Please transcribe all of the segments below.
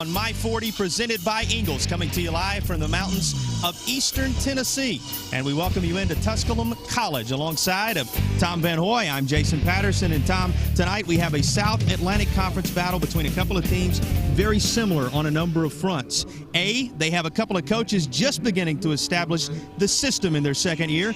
On My 40, presented by Ingles, coming to you live from the mountains of eastern Tennessee. And we welcome you into Tusculum College alongside of Tom Van Hoy. I'm Jason Patterson. And Tom, tonight we have a South Atlantic Conference battle between a couple of teams very similar on a number of fronts. A, they have a couple of coaches just beginning to establish the system in their second year.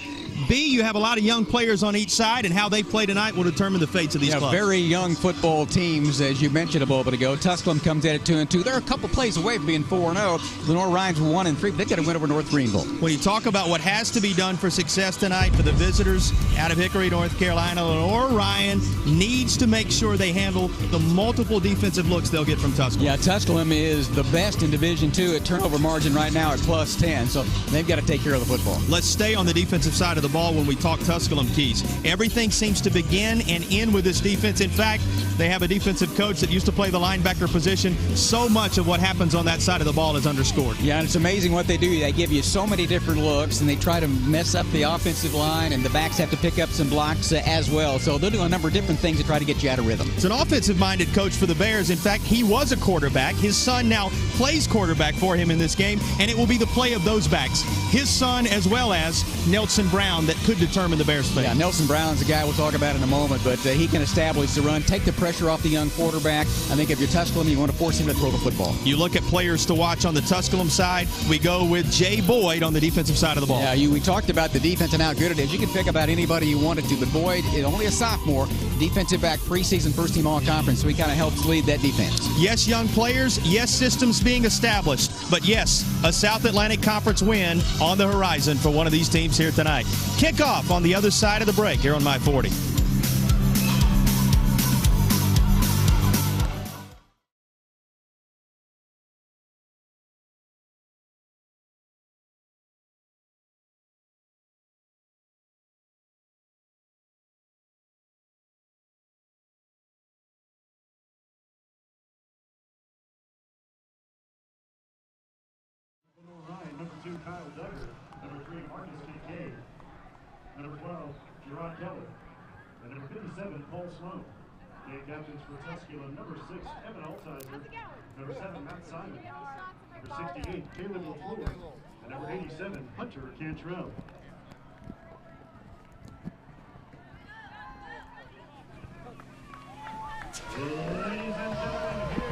B, you have a lot of young players on each side, and how they play tonight will determine the fates of these clubs. Very young football teams, as you mentioned a little bit ago. Tusculum comes in at 2-2. They're a couple plays away from being 4-0. Lenoir-Rhyne's 1-3, but they've got to win over North Greenville. When you talk about what has to be done for success tonight for the visitors out of Hickory, North Carolina, Lenoir-Rhyne needs to make sure they handle the multiple defensive looks they'll get from Tusculum. Yeah, Tusculum is the best in Division II at turnover margin right now at +10, so they've got to take care of the football. Let's stay on the defensive side of the ball when we talk Tusculum keys. Everything seems to begin and end with this defense. In fact, they have a defensive coach that used to play the linebacker position. So much of what happens on that side of the ball is underscored. Yeah, and it's amazing what they do. They give you so many different looks, and they try to mess up the offensive line, and the backs have to pick up some blocks as well. So they'll do a number of different things to try to get you out of rhythm. It's an offensive-minded coach for the Bears. In fact, he was a quarterback. His son now plays quarterback for him in this game, and it will be the play of those backs, his son as well as Nelson Brown, that could determine the Bears' fate. Yeah, Nelson Brown's the guy we'll talk about in a moment, but he can establish the run, take the pressure off the young quarterback. I think if you're Tusculum, you want to force him to throw the football. You look at players to watch on the Tusculum side. We go with Jay Boyd on the defensive side of the ball. Yeah, we talked about the defense and how good it is. You can pick about anybody you wanted to, but Boyd is only a sophomore, defensive back, preseason first-team all-conference, so he kind of helps lead that defense. Yes, young players. Yes, systems being established. But yes, a South Atlantic Conference win on the horizon for one of these teams here tonight. Kickoff on the other side of the break here on My 40. Number 2, Kyle Duggar. Number 3, Marcus Kincaid. Number 12, Gerard Keller. And number 57, Paul Sloan. Game captains for Tusculum. Number 6, Evan Altizer. Number 7, Matt Simon. Number 68, Caleb LaFleur. And number 87, Hunter Cantrell. Ladies and gentlemen, here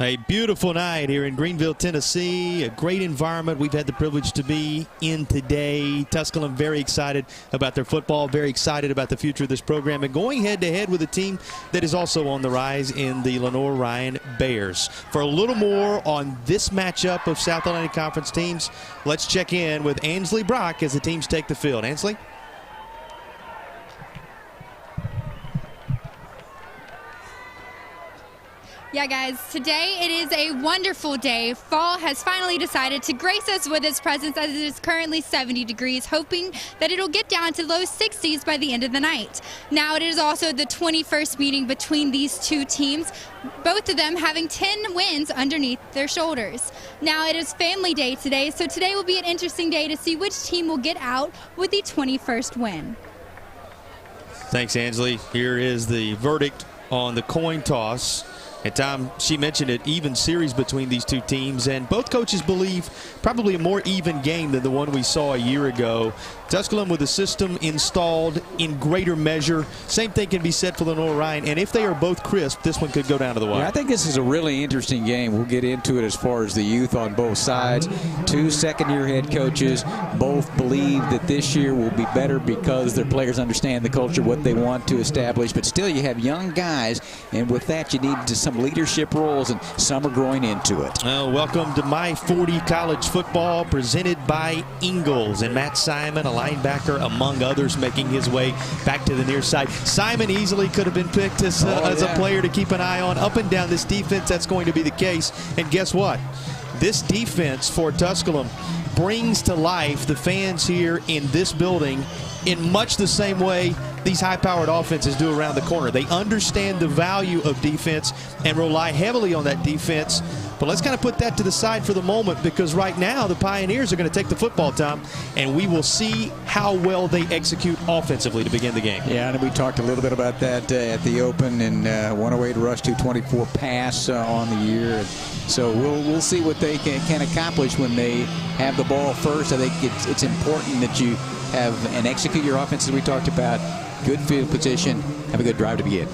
A beautiful night here in Greenville, Tennessee. A great environment we've had the privilege to be in today. Tusculum very excited about their football, very excited about the future of this program, and going head-to-head with a team that is also on the rise in the Lenoir-Rhyne Bears. For a little more on this matchup of South Atlantic Conference teams, let's check in with Ansley Brock as the teams take the field. Ansley? Yeah, guys, today it is a wonderful day. Fall has finally decided to grace us with its presence as it is currently 70 degrees, hoping that it'll get down to low 60s by the end of the night. Now it is also the 21st meeting between these two teams, both of them having 10 wins underneath their shoulders. Now it is family day today, so today will be an interesting day to see which team will get out with the 21st win. Thanks, Ansley. Here is the verdict on the coin toss. And Tom, she mentioned it, even series between these two teams, and both coaches believe probably a more even game than the one we saw a year ago. Tusculum with a system installed in greater measure. Same thing can be said for Lenoir-Rhyne. And if they are both crisp, this one could go down to the wire. Yeah, I think this is a really interesting game. We'll get into it as far as the youth on both sides. Two second-year head coaches both believe that this year will be better because their players understand the culture, what they want to establish. But still, you have young guys, and with that, you need some leadership roles, and some are growing into it. Well, welcome to My 40 College Football, presented by Ingalls. And Matt Simon, a linebacker, among others, making his way back to the near side. Simon easily could have been picked as a player to keep an eye on. Up and down this defense, that's going to be the case. And guess what? This defense for Tusculum brings to life the fans here in this building in much the same way these high-powered offenses do around the corner. They understand the value of defense and rely heavily on that defense. But let's kind of put that to the side for the moment, because right now the Pioneers are going to take the football, Tom, and we will see how well they execute offensively to begin the game. Yeah, and we talked a little bit about that at the open, and 108 rush, 224 pass on the year. So we'll see what they can accomplish when they have the ball first. I think it's important that you have and execute your offense, as we talked about. Good field position, have a good drive to begin.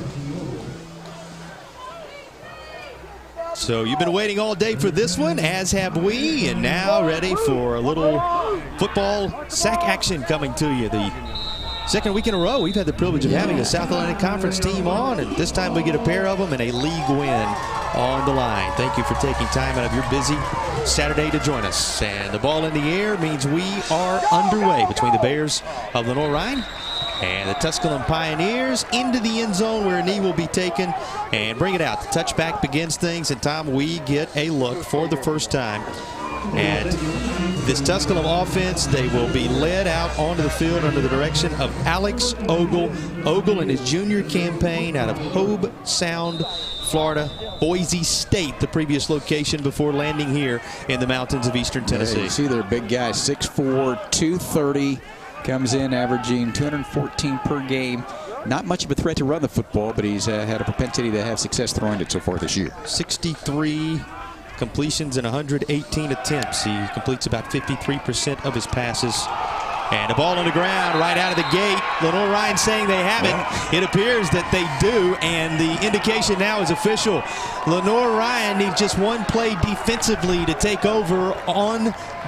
So you've been waiting all day for this one, as have we, and now ready for a little football sack action coming to you. The second week in a row, we've had the privilege of having a South Atlantic Conference team on, and this time we get a pair of them and a league win on the line. Thank you for taking time out of your busy Saturday to join us. And the ball in the air means we are underway between the Bears of Lenoir-Rhyne and the Tusculum Pioneers into the end zone, where a knee will be taken, and bring it out. The touchback begins things, and Tom, we get a look for the first time at this Tusculum offense. They will be led out onto the field under the direction of Alex Ogle. Ogle in his junior campaign out of Hobe Sound, Florida. Boise State, the previous location before landing here in the mountains of eastern Tennessee. Yeah, you see their big guy, 6'4", 230. Comes in averaging 214 per game. Not much of a threat to run the football, but he's had a propensity to have success throwing it so far this year. 63 completions in 118 attempts. He completes about 53% of his passes. And a ball on the ground right out of the gate. Lenoir-Rhyne saying they have it. It appears that they do, and the indication now is official. Lenoir-Rhyne needs just one play defensively to take over on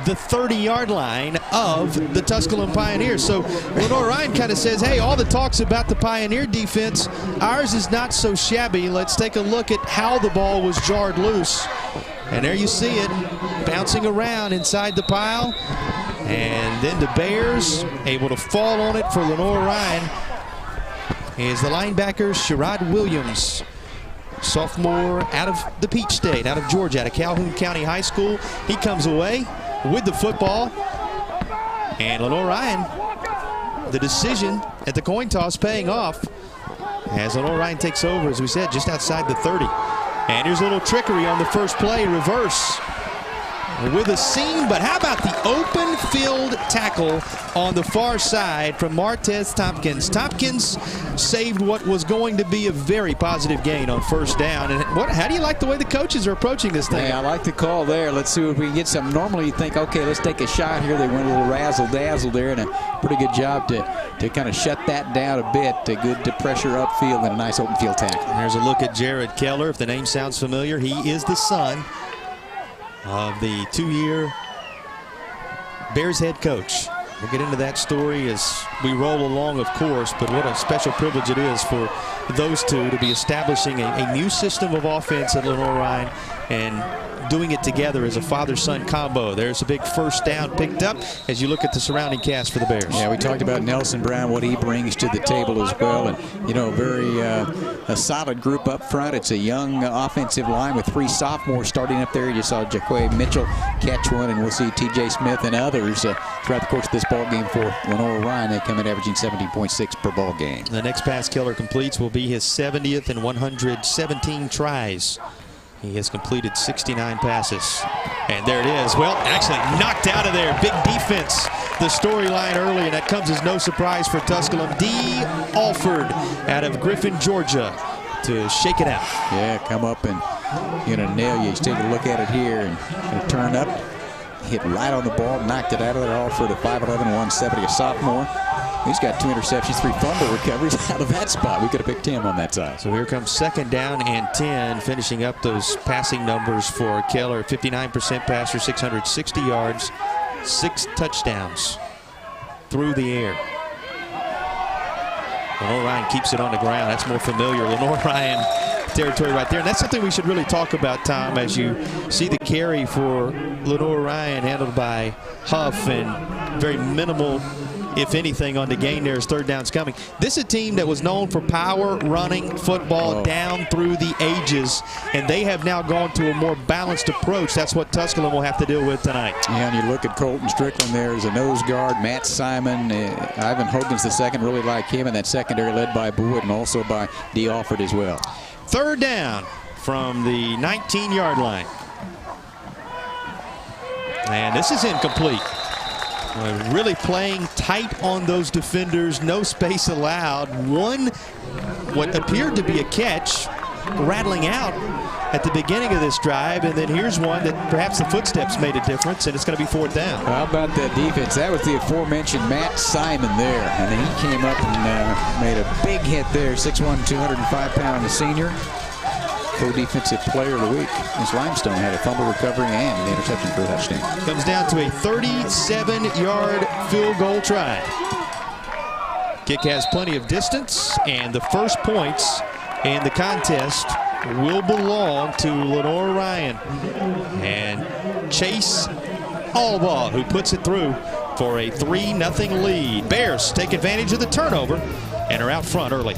the 30-yard line of the Tusculum Pioneers. So Lenoir-Rhyne kind of says, hey, all the talk's about the Pioneer defense. Ours is not so shabby. Let's take a look at how the ball was jarred loose. And there you see it, bouncing around inside the pile. And then the Bears able to fall on it for Lenoir-Rhyne is the linebacker Sherrod Williams, sophomore out of the Peach State, out of Georgia, out of Calhoun County High School. He comes away with the football, and Lenoir-Rhyne, the decision at the coin toss paying off as Lenoir-Rhyne takes over, as we said, just outside the 30. And here's a little trickery on the first play, reverse with a seam, but how about the open field tackle on the far side from Martez Tompkins. Tompkins saved what was going to be a very positive gain on first down. And how do you like the way the coaches are approaching this thing? Hey, I like the call there. Let's see if we can get some. Normally you think, okay, let's take a shot here. They went a little razzle-dazzle there, and a pretty good job to kind of shut that down a bit. A good pressure upfield and a nice open field tackle. There's a look at Jared Keller. If the name sounds familiar, he is the son of the 2-year Bears head coach. We'll get into that story as we roll along, of course, but what a special privilege it is for those two to be establishing a new system of offense at Lenoir-Rhyne and doing it together as a father-son combo. There's a big first down picked up as you look at the surrounding cast for the Bears. Yeah, we talked about Nelson Brown, what he brings to the table as well, and, you know, very a solid group up front. It's a young offensive line with 3 sophomores starting up there. You saw Jaquay Mitchell catch one, and we'll see T.J. Smith and others throughout the course of this ball game for Lenoir-Rhyne. They come in averaging 17.6 per ball game. The next pass Keller completes will be his 70th in 117 tries. He has completed 69 passes. And there it is. Well, actually knocked out of there. Big defense. The storyline early, and that comes as no surprise for Tusculum. D. Alford out of Griffin, Georgia, to shake it out. Yeah, come up and nail you. Just take a look at it here and turn up. hit right on the ball, knocked it out of there, all for the 5'11", 170, a sophomore. He's got 2 interceptions, 3 fumble recoveries out of that spot. We could have picked him on that side. So here comes 2nd down and 10, finishing up those passing numbers for Keller. 59% passer, 660 yards, 6 touchdowns through the air. Lenoir-Rhyne keeps it on the ground. That's more familiar Lenoir-Rhyne territory right there. And that's something we should really talk about, Tom, as you see the carry for Lenoir-Rhyne handled by Huff, and very minimal, if anything, on the gain there as 3rd down's coming. This is a team that was known for power running football down through the ages, and they have now gone to a more balanced approach. That's what Tusculum will have to deal with tonight. Yeah, and you look at Colton Strickland there as a nose guard, Matt Simon, Ivan Hogan's the second, really like him, and that secondary led by Boyd and also by D. Alford as well. 3rd down from the 19-yard line. And this is incomplete. Really playing tight on those defenders, no space allowed. What appeared to be a catch rattling out at the beginning of this drive, and then here's one that perhaps the footsteps made a difference, and it's going to be 4th down. How about that defense? That was the aforementioned Matt Simon there, and then he came up and made a big hit there. 6'1", 205-pound, the senior. Co-defensive player of the week. Miss Limestone had a fumble recovery and an interception for a touchdown. Comes down to a 37-yard field goal try. Kick has plenty of distance, and the first points in the contest will belong to Lenoir-Rhyne. And Chase Albaugh, who puts it through for a 3-0 lead. Bears take advantage of the turnover and are out front early.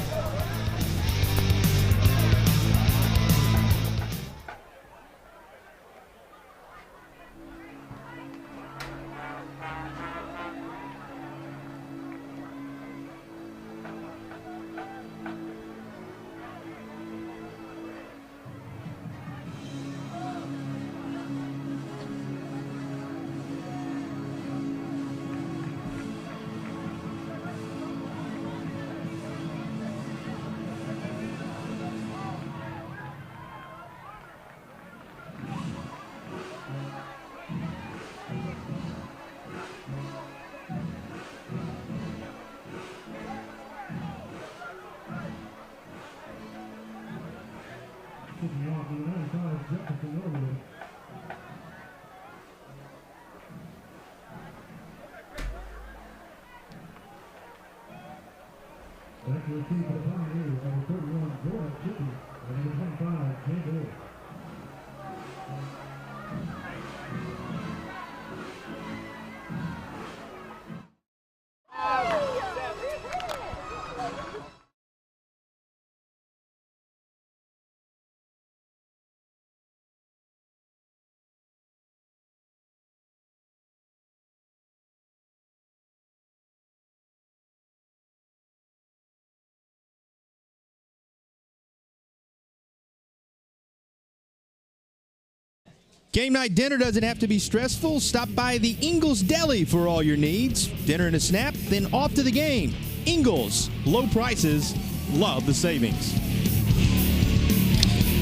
Game night dinner doesn't have to be stressful. Stop by the Ingles Deli for all your needs. Dinner and a snap, then off to the game. Ingles, low prices, love the savings.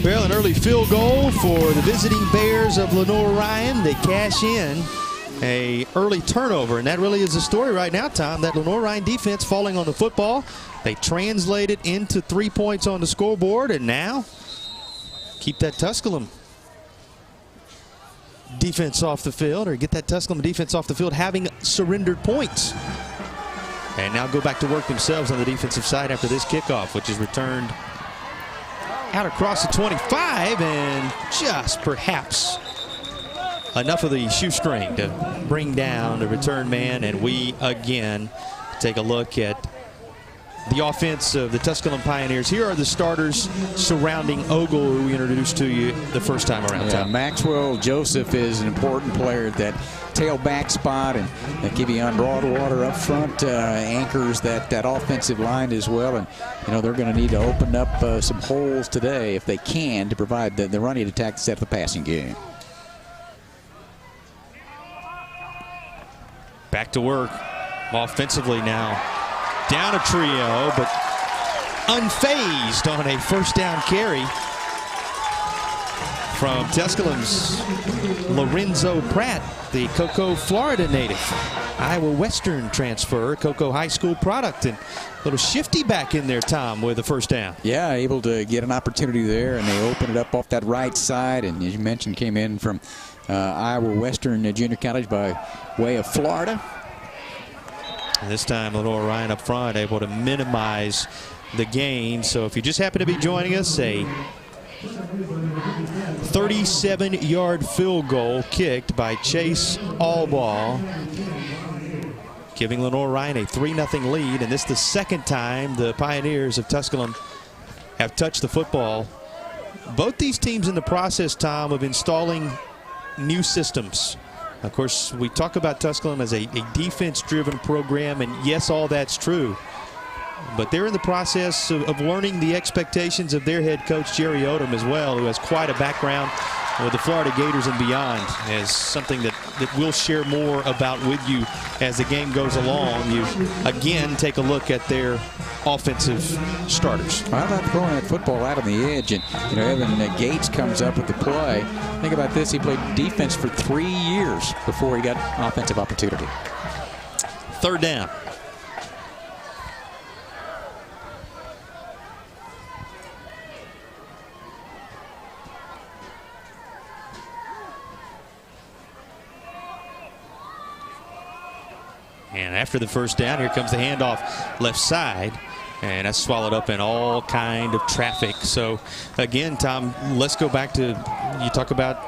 Well, an early field goal for the visiting Bears of Lenoir-Rhyne. They cash in a early turnover, and that really is the story right now, Tom. That Lenoir-Rhyne defense falling on the football. They translate it into 3 points on the scoreboard, and now keep that Tusculum defense off the field, or get that Tusculum defense off the field having surrendered points. And now go back to work themselves on the defensive side after this kickoff, which is returned out across the 25, and just perhaps enough of the shoestring to bring down the return man. And we again take a look at the offense of the Tusculum Pioneers. Here are the starters surrounding Ogle, who we introduced to you the first time around. Yeah, Maxwell Joseph is an important player at that tailback spot, and Kevion Broadwater up front anchors that offensive line as well. And you know, they're going to need to open up some holes today if they can to provide the running attack to set up the passing game. Back to work offensively now. Down a trio, but unfazed on a first down carry. from Tusculum's Lorenzo Pratt, the Cocoa, Florida native. Iowa Western transfer, Cocoa High School product, and a little shifty back in there, Tom, with the first down. Yeah, able to get an opportunity there, and they open it up off that right side, and as you mentioned, came in from Iowa Western Junior College by way of Florida. And this time, Lenoir-Rhyne up front, able to minimize the gain. So if you just happen to be joining us, a 37-yard field goal kicked by Chase Allball, giving Lenoir-Rhyne a 3-0 lead. And this is the second time the Pioneers of Tusculum have touched the football. Both these teams in the process, Tom, of installing new systems. Of course, we talk about Tusculum as a defense-driven program, and yes, all that's true. But they're in the process of learning the expectations of their head coach, Jerry Odom, as well, who has quite a background with the Florida Gators and beyond, as something that we'll share more about with you as the game goes along. You, again, take a look at their offensive starters. How about throwing that football out on the edge? And, you know, Evan Gates comes up with the play. Think about this. He played defense for 3 years before he got offensive opportunity. Third down. And after the first down, here comes the handoff left side. And that's swallowed up in all kind of traffic. So, again, Tom, let's go back to, you talk about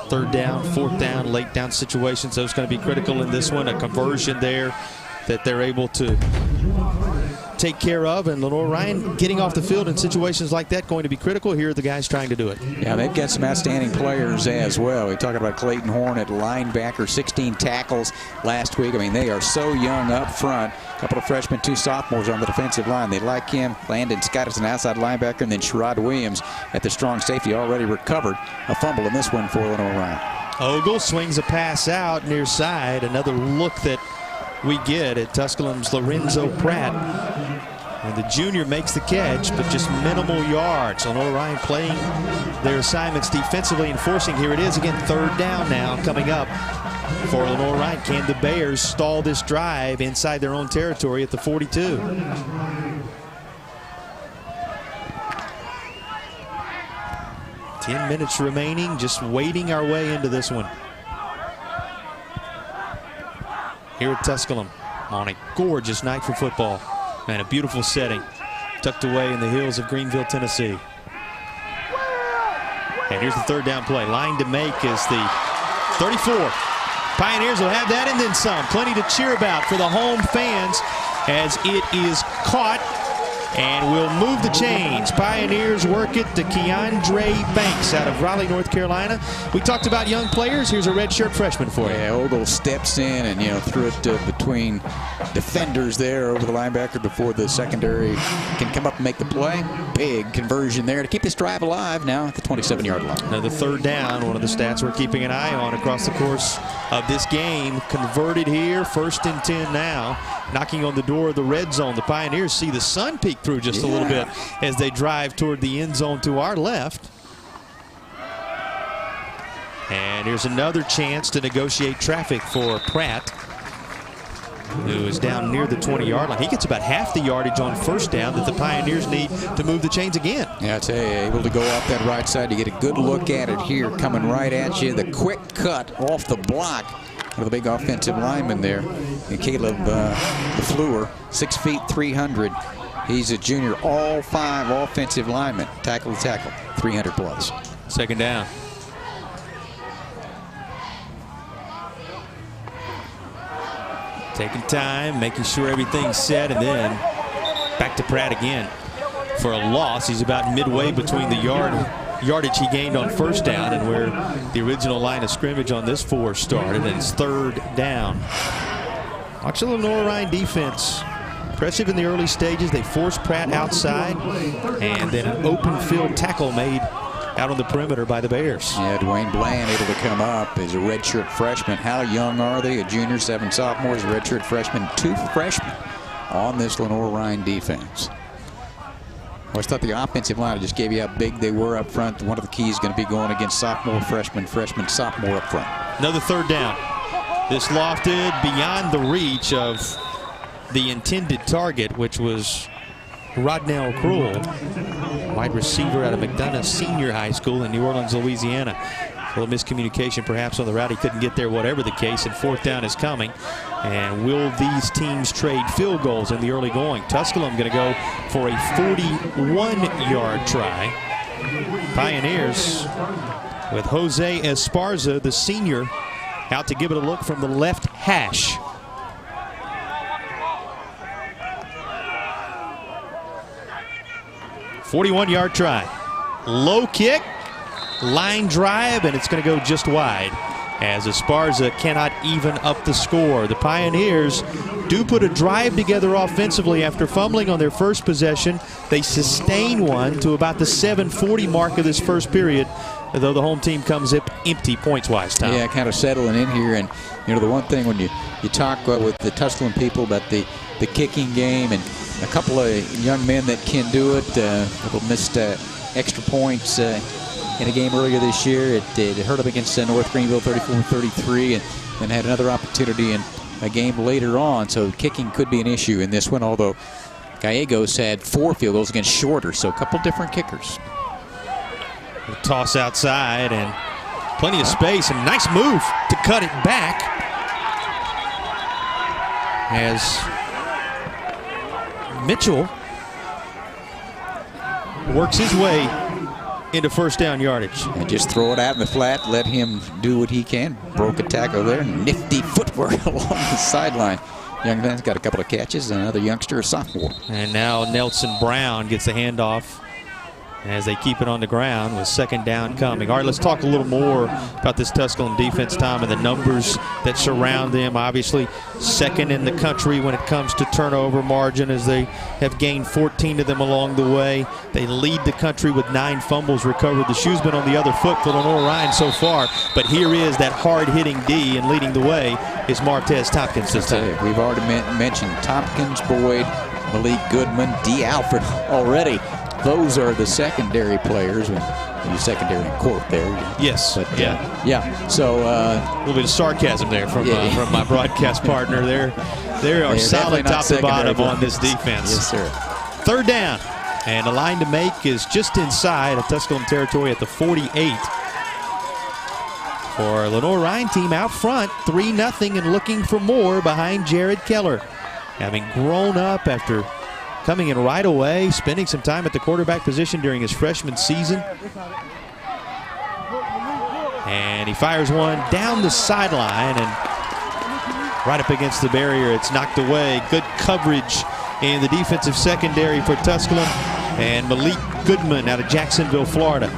third down, fourth down, late down situations. Those going to be critical in this one. A conversion there that they're able to take care of. And Lenoir-Rhyne getting off the field in situations like that going to be critical. Here are the guys trying to do it. Yeah, they've got some outstanding players as well. We're talking about Clayton Horn at linebacker, 16 tackles last week. I mean, they are so young up front. A couple of freshmen, 2 sophomores on the defensive line. They like him. Landon Scott is an outside linebacker, and then Sherrod Williams at the strong safety already recovered a fumble in this one for Lenoir-Rhyne. Ogle swings a pass out near side. Another look that we get at Tusculum's Lorenzo Pratt. And the junior makes the catch, but just minimal yards. Lenoir-Rhyne playing their assignments defensively and forcing. Here it is again, third down now coming up for Lenoir-Rhyne. Can the Bears stall this drive inside their own territory at the 42? Ten minutes remaining, just wading our way into this one. Here at Tusculum on a gorgeous night for football and a beautiful setting tucked away in the hills of Greenville, Tennessee. And here's the third down play. Line to make is the 34. Pioneers will have that and then some. Plenty to cheer about for the home fans as it is caught and will move the chains. Pioneers work it to Keandre Banks out of Raleigh, North Carolina. We talked about young players. Here's a redshirt freshman for you. Yeah, Ogle steps in and, you know, threw it between defenders there over the linebacker before the secondary can come up and make the play. Big conversion there to keep this drive alive now at the 27-yard line. Another third down, one of the stats we're keeping an eye on across the course of this game. Converted here, 1st and 10 now. Knocking on the door of the red zone. The Pioneers see the sun peek through just a little bit as they drive toward the end zone to our left. And here's another chance to negotiate traffic for Pratt, who is down near the 20-yard line. He gets about half the yardage on first down that the Pioneers need to move the chains again. Yeah, I tell you, able to go off that right side to get a good look at it here, coming right at you. The quick cut off the block of the big offensive lineman there. And Caleb LaFleur, 6 feet, 300. He's a junior, all 5 offensive linemen, tackle to tackle, 300 plus. Second down. Taking time, making sure everything's set, and then back to Pratt again for a loss. He's about midway between the yardage he gained on first down and where the original line of scrimmage on this 4 started, and it's third down. Watch the Lenoir-Rhyne defense. Impressive in the early stages. They forced Pratt outside, and then an open field tackle made out on the perimeter by the Bears. Yeah, Dwayne Bland able to come up as a redshirt freshman. How young are they? A junior, 7 sophomores, a redshirt freshman, 2 freshmen on this Lenoir-Rhyne defense. I always thought the offensive line just gave you how big they were up front. One of the keys is going to be going against sophomore, freshman, sophomore up front. Another third down. This lofted beyond the reach of the intended target, which was Rodnell Krull, wide receiver out of McDonough Senior High School in New Orleans, Louisiana. A little miscommunication perhaps on the route. He couldn't get there, whatever the case, and fourth down is coming. And will these teams trade field goals in the early going? Tusculum going to go for a 41-yard try. Pioneers with Jose Esparza, the senior, out to give it a look from the left hash. "41-yard try. Low kick, line drive, and it's going to go just wide as Esparza cannot even up the score. The Pioneers do put a drive together offensively after fumbling on their first possession. They sustain one to about the 7:40 mark of this first period, though the home team comes up empty points-wise, Tom. Yeah, kind of settling in here. And, you know, the one thing when you talk with the Tusculum people about the kicking game, and a couple of young men that can do it, couple missed extra points in a game earlier this year. It hurt them against North Greenville 34-33, and then had another opportunity in a game later on. So kicking could be an issue in this one, although Gallegos had 4 field goals against Shorter, so a couple different kickers. A toss outside and plenty of space, and nice move to cut it back as Mitchell works his way into first down yardage. And just throw it out in the flat, let him do what he can. Broke a tackle there, nifty footwork along the sideline. Young man's got a couple of catches, and another youngster, a sophomore. And now Nelson Brown gets the handoff as they keep it on the ground with second down coming. All right, let's talk a little more about this Tusculum defense, Tom, and the numbers that surround them. Obviously, second in the country when it comes to turnover margin, as they have gained 14 of them along the way. They lead the country with 9 fumbles recovered. The shoe's been on the other foot for Lenoir-Rhyne so far, but here is that hard-hitting D, and leading the way is Martez Tompkins this time. We've already mentioned Tompkins, Boyd, Malik Goodman, D. Alfred already. Those are the secondary players. When you secondary in court there. Yes. But, yeah. So a little bit of sarcasm there from my broadcast partner. They are solid top to bottom on this defense. Yes, sir. Third down, and the line to make is just inside of Tusculum territory at the 48. For Lenoir-Rhyne team out front, 3-0 and looking for more behind Jared Keller, having grown up after coming in right away, spending some time at the quarterback position during his freshman season. And he fires one down the sideline and right up against the barrier. It's knocked away. Good coverage in the defensive secondary for Tusculum. And Malik Goodman out of Jacksonville, Florida,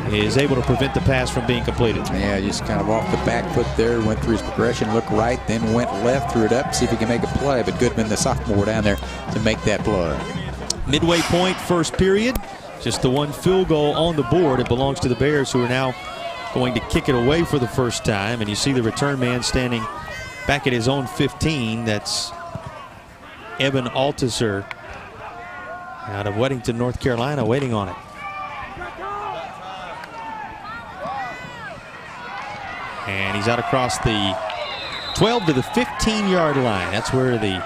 is able to prevent the pass from being completed. Yeah, just kind of off the back foot there, went through his progression, looked right, then went left, threw it up, see if he can make a play. But Goodman, the sophomore, down there to make that play. Midway point, first period. Just the one field goal on the board. It belongs to the Bears, who are now going to kick it away for the first time. And you see the return man standing back at his own 15. That's Evan Altuser out of Weddington, North Carolina, waiting on it. And he's out across the 12 to the 15-yard line. That's where the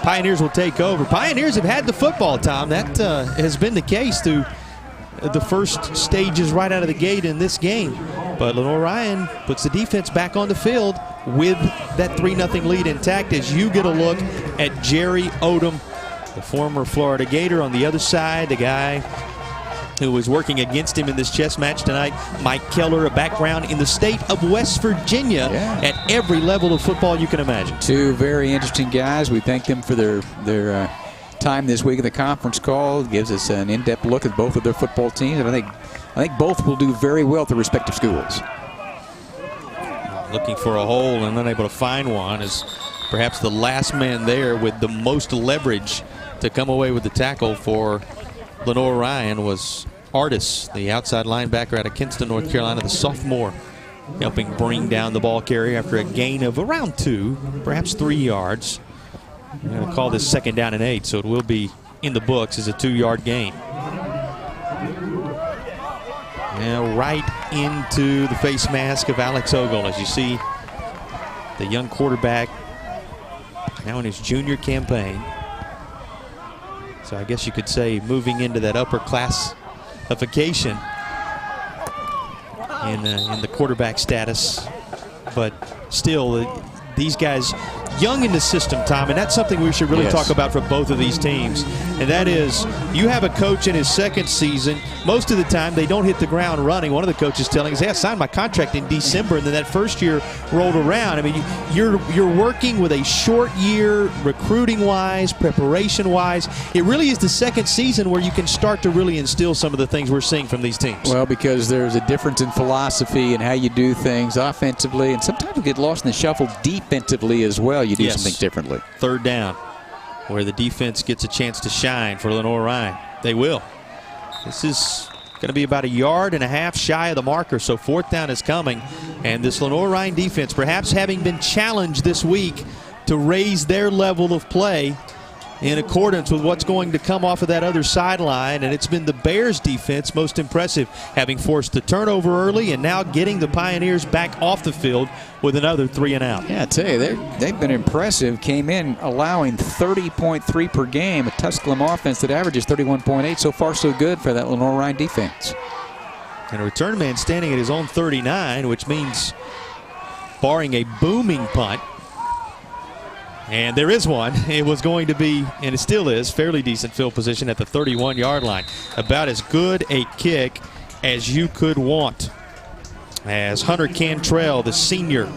Pioneers will take over. Pioneers have had the football, Tom. That has been the case through the first stages right out of the gate in this game. But Lenoir-Rhyne puts the defense back on the field with that 3-0 lead intact, as you get a look at Jerry Odom, the former Florida Gator, on the other side, the guy who was working against him in this chess match tonight, Mike Keller, a background in the state of West Virginia at every level of football you can imagine. Two very interesting guys. We thank them for their time this week in the conference call. It gives us an in-depth look at both of their football teams, and I think both will do very well at their respective schools. Looking for a hole and unable to find one, is perhaps the last man there with the most leverage to come away with the tackle for Lenoir-Rhyne was Artis, the outside linebacker out of Kinston, North Carolina, the sophomore, helping bring down the ball carrier after a gain of around 2, perhaps 3 yards. I'm going to call this second down and 8, so it will be in the books as a 2-yard gain. Now right into the face mask of Alex Ogle, as you see the young quarterback now in his junior campaign. So I guess you could say moving into that upper classification in the quarterback status. But still, these guys young in the system, Tom, and that's something we should really talk about for both of these teams. And that is, you have a coach in his second season. Most of the time, they don't hit the ground running. One of the coaches telling us, hey, I signed my contract in December, and then that first year rolled around. I mean, you're working with a short year, recruiting-wise, preparation-wise. It really is the second season where you can start to really instill some of the things we're seeing from these teams. Well, because there's a difference in philosophy and how you do things offensively, and sometimes you get lost in the shuffle defensively as well. You do something differently. Third down, where the defense gets a chance to shine for Lenoir-Rhyne. They will. This is going to be about 1.5 yards shy of the marker, so fourth down is coming. And this Lenoir-Rhyne defense, perhaps having been challenged this week to raise their level of play in accordance with what's going to come off of that other sideline. And it's been the Bears defense most impressive, having forced the turnover early and now getting the Pioneers back off the field with another 3 and out. Yeah, I tell you, they've been impressive. Came in allowing 30.3 per game, a Tusculum offense that averages 31.8. So far, so good for that Lenoir-Rhyne defense. And a return man standing at his own 39, which means barring a booming punt, and there is one. It was going to be, and it still is, fairly decent field position at the 31-yard line. About as good a kick as you could want, as Hunter Cantrell, the senior,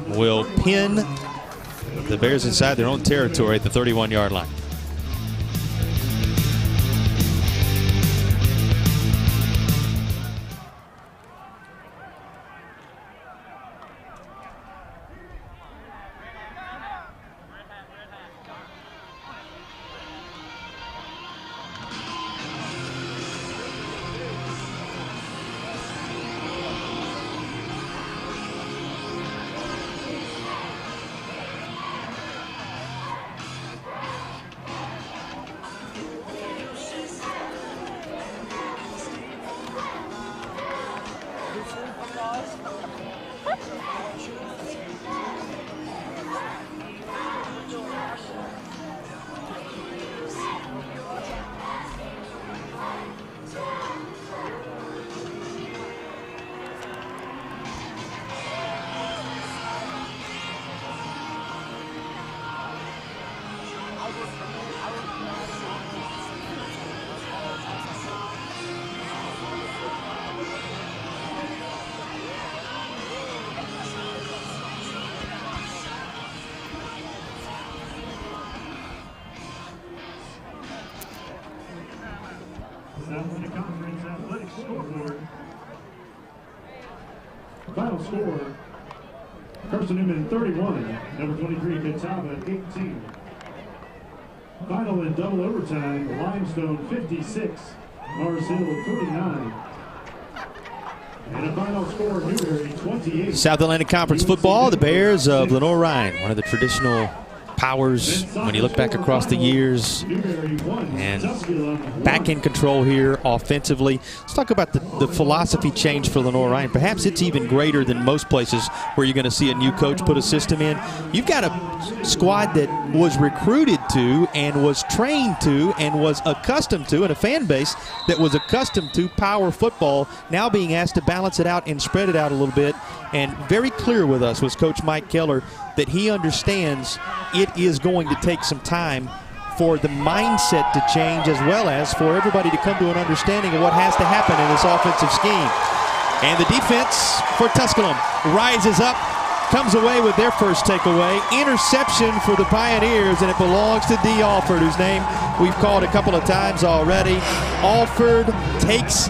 will pin the Bears inside their own territory at the 31-yard line. The conference athletics scoreboard. Final score: Carson Newman 31, number 23 Catawba 18. Final in double overtime: Limestone 56, Mars Hill 49. And a final score: Newberry 28. South Atlantic Conference football, the Bears of Lenoir-Rhyne, one of the traditional powers when you look back across the years, and back in control here offensively. Let's talk about the philosophy change for Lenoir-Rhyne. Perhaps it's even greater than most places where you're going to see a new coach put a system in. You've got a squad that was recruited to and was trained to and was accustomed to, and a fan base that was accustomed to power football, now being asked to balance it out and spread it out a little bit. And very clear with us was Coach Mike Keller that he understands it is going to take some time for the mindset to change, as well as for everybody to come to an understanding of what has to happen in this offensive scheme. And the defense for Tusculum rises up, comes away with their first takeaway. Interception for the Pioneers, and it belongs to D. Alford, whose name we've called a couple of times already. Alford takes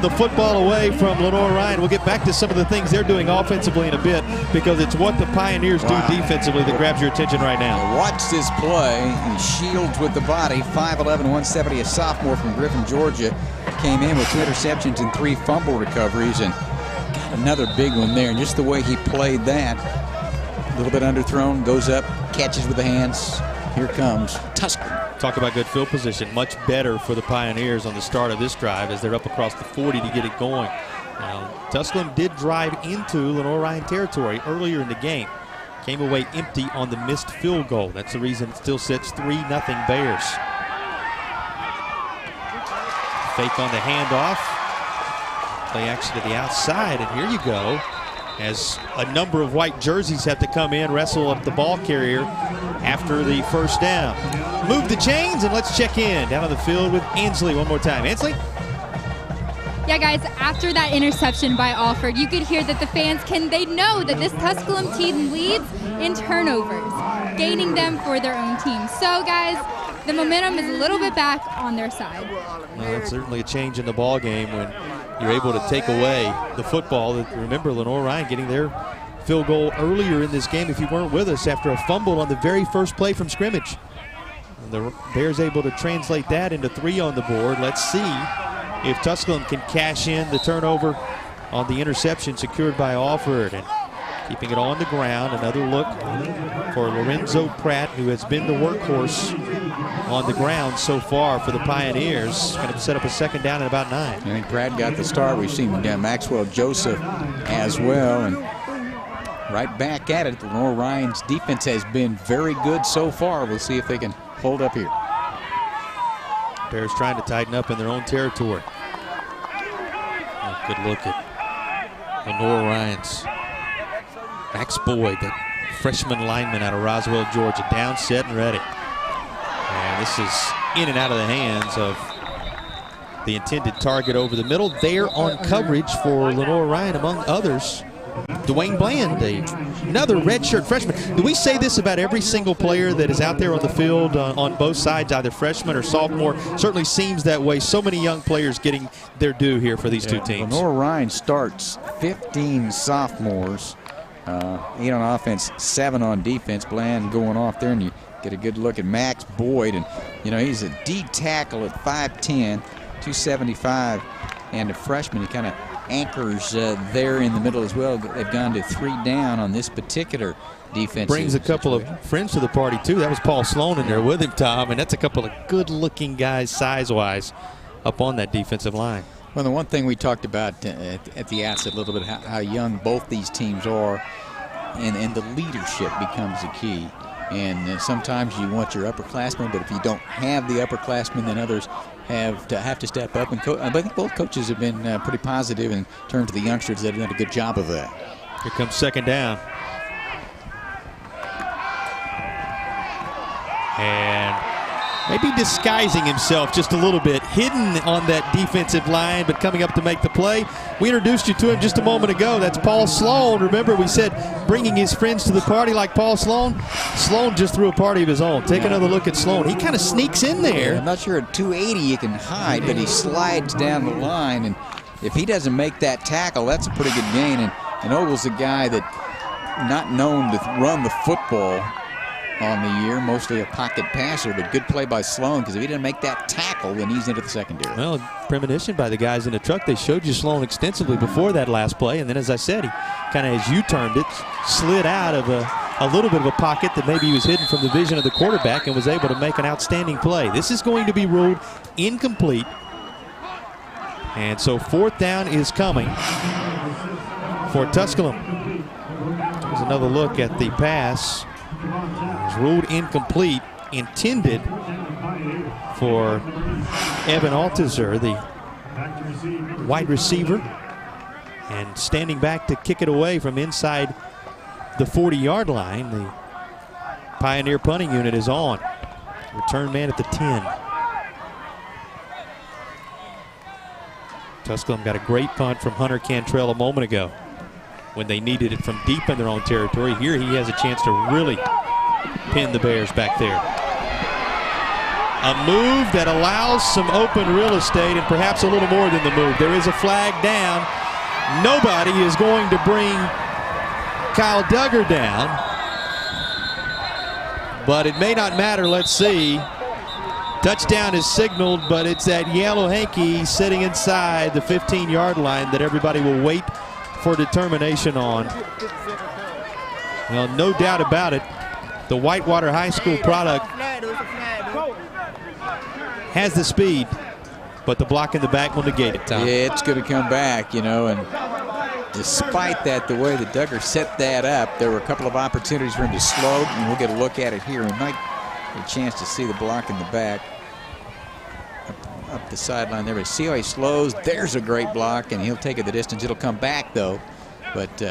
the football away from Lenoir-Rhyne. We'll get back to some of the things they're doing offensively in a bit, because it's what the Pioneers do defensively that grabs your attention right now. Watch this play. He shields with the body. 5'11", 170, a sophomore from Griffin, Georgia. Came in with 2 interceptions and 3 fumble recoveries, and got another big one there. And just the way he played that, a little bit underthrown, goes up, catches with the hands. Here comes Tusculum. Talk about good field position. Much better for the Pioneers on the start of this drive as they're up across the 40 to get it going. Now, Tusculum did drive into Lenoir-Rhyne territory earlier in the game. Came away empty on the missed field goal. That's the reason it still sits 3-0 Bears. Fake on the handoff. Play action to the outside, and here you go. As a number of white jerseys have to come in, wrestle up the ball carrier after the first down. Move the chains, and let's check in down on the field with Ansley one more time. Ansley? Yeah, guys, after that interception by Alford, you could hear that the fans they know that this Tusculum team leads in turnovers, gaining them for their own team. So, guys, the momentum is a little bit back on their side. Well, it's certainly a change in the ball game when you're able to take away the football. Remember, Lenoir-Rhyne getting their field goal earlier in this game, if you weren't with us, after a fumble on the very first play from scrimmage. And the Bears able to translate that into 3 on the board. Let's see if Tusculum can cash in the turnover on the interception secured by Alford. And keeping it on the ground, another look for Lorenzo Pratt, who has been the workhorse on the ground so far for the Pioneers. Going to set up a second down at about 9. I think Pratt got the start. We've seen Maxwell Joseph as well. And right back at it, Lenoir-Rhyne's defense has been very good so far. We'll see if they can hold up here. Bears trying to tighten up in their own territory. Good look at Lenoir-Rhyne's Max Boyd, the freshman lineman out of Roswell, Georgia, down, set, and ready. And this is in and out of the hands of the intended target over the middle. There on coverage for Lenoir-Rhyne, among others, Dwayne Bland, another redshirt freshman. Do we say this about every single player that is out there on the field on both sides, either freshman or sophomore? Certainly seems that way. So many young players getting their due here for these two teams. Lenoir-Rhyne starts 15 sophomores, 8 on offense, 7 on defense. Bland going off there, and you get a good look at Max Boyd. And, you know, he's a D tackle at 5'10", 275, and a freshman. He kind of anchors there in the middle as well. They've gone to 3 down on this particular defense. Brings a couple of friends to the party, too. That was Paul Sloan in there with him, Tom, and that's a couple of good-looking guys size-wise up on that defensive line. Well, the one thing we talked about at the outset a little bit, how young both these teams are, and the leadership becomes the key. And sometimes you want your upperclassmen, but if you don't have the upperclassmen, then others have to step up. And I think both coaches have been pretty positive in terms of the youngsters that have done a good job of that. Here comes second down. And maybe disguising himself just a little bit, hidden on that defensive line, but coming up to make the play. We introduced you to him just a moment ago. That's Paul Sloan. Remember, we said bringing his friends to the party like Paul Sloan. Sloan just threw a party of his own. Take another look at Sloan. He kind of sneaks in there. I'm not sure at 280 you can hide, but he slides down the line, and if he doesn't make that tackle, that's a pretty good gain. And Ogle's a guy that not known to run the football on the year, mostly a pocket passer, but good play by Sloan, because if he didn't make that tackle, then he's into the secondary. Well, premonition by the guys in the truck. They showed you Sloan extensively before that last play, and then, as I said, he kind of, as you termed it, slid out of a little bit of a pocket that maybe he was hidden from the vision of the quarterback and was able to make an outstanding play. This is going to be ruled incomplete, and so fourth down is coming for Tusculum. There's another look at the pass. It's ruled incomplete, intended for Evan Altizer, the wide receiver, and standing back to kick it away from inside the 40-yard line. The Pioneer punting unit is on. Return man at the 10. Tusculum got a great punt from Hunter Cantrell a moment ago when they needed it from deep in their own territory. Here he has a chance to really pin the Bears back there. A move that allows some open real estate, and perhaps a little more than the move. There is a flag down. Nobody is going to bring Kyle Duggar down, but it may not matter. Let's see. Touchdown is signaled, but it's that yellow hanky sitting inside the 15-yard line that everybody will wait for determination on. Well, no doubt about it, the Whitewater High School product has the speed, but the block in the back will negate it, Tom. Yeah, it's going to come back, you know, and despite that, the way that Duggar set that up, there were a couple of opportunities for him to slow, and we'll get a look at it here. We might get a chance to see the block in the back up the sideline there. But see how he slows? There's a great block, and he'll take it the distance. It'll come back, though. But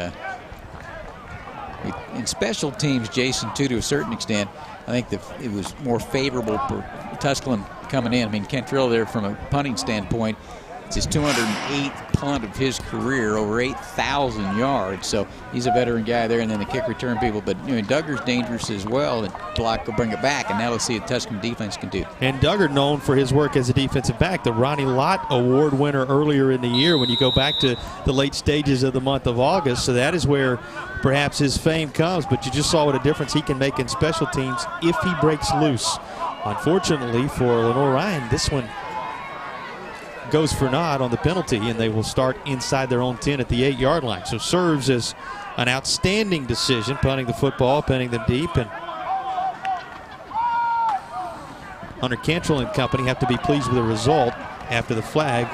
in special teams, Jason, too, to a certain extent, I think it was more favorable for Tusculum coming in. I mean, Cantrell there from a punting standpoint, it's his 208th punt of his career, over 8,000 yards. So he's a veteran guy there, and then the kick return people. But you know, Duggar's dangerous as well, and block will bring it back. And now let's see what Tusculum defense can do. And Duggar known for his work as a defensive back, the Ronnie Lott Award winner earlier in the year when you go back to the late stages of the month of August. So that is where perhaps his fame comes. But you just saw what a difference he can make in special teams if he breaks loose. Unfortunately for Lenoir-Rhyne, this one goes for naught on the penalty, and they will start inside their own 10 at the 8-yard line. So serves as an outstanding decision, punting the football, punting them deep. And Hunter Cantrell and company have to be pleased with the result after the flag.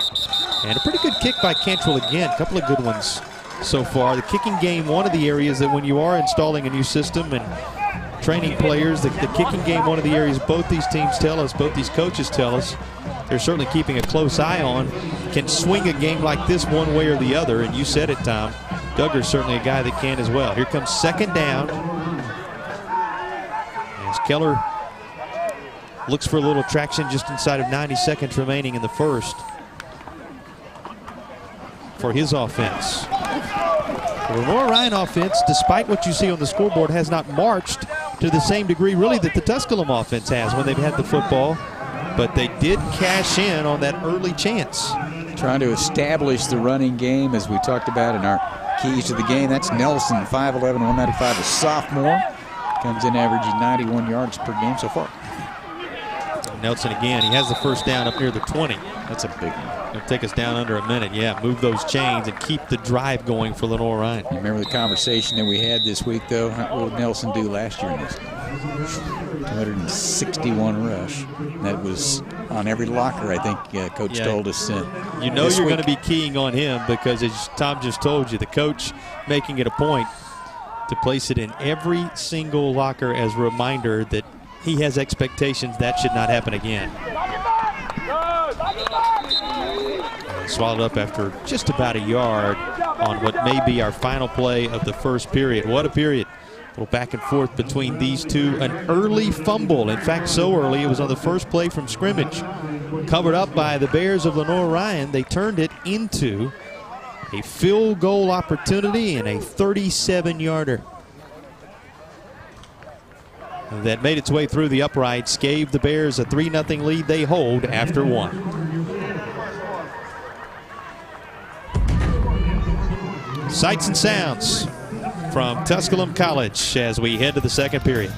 And a pretty good kick by Cantrell again. A couple of good ones so far. The kicking game, one of the areas that when you are installing a new system and training players, the kicking game, one of the areas both these teams tell us, both these coaches tell us, they're certainly keeping a close eye on, can swing a game like this one way or the other. And you said it, Tom. Duggar's certainly a guy that can as well. Here comes second down. As Keller looks for a little traction just inside of 90 seconds remaining in the first for his offense. The Lenoir-Rhyne offense, despite what you see on the scoreboard, has not marched to the same degree really that the Tusculum offense has when they've had the football. But they did cash in on that early chance. Trying to establish the running game, as we talked about in our keys to the game. That's Nelson, 5'11", 195, a sophomore. Comes in averaging 91 yards per game so far. Nelson again, he has the first down up near the 20. That's a big one. It'll take us down under a minute. Yeah, move those chains and keep the drive going for Lenoir-Rhyne. You remember the conversation that we had this week, though? What did Nelson do last year in this? 261 rush. That was on every locker, I think Coach told us. You know you're going to be keying on him because, as Tom just told you, the coach making it a point to place it in every single locker as a reminder that he has expectations that should not happen again. Swallowed up after just about a yard on what may be our final play of the first period. What a period. A little back and forth between these two. An early fumble. In fact, so early it was on the first play from scrimmage. Covered up by the Bears of Lenoir-Rhyne. They turned it into a field goal opportunity and a 37-yarder. That made its way through the uprights, gave the Bears a 3-0 lead they hold after one. Sights and sounds from Tusculum College as we head to the second period.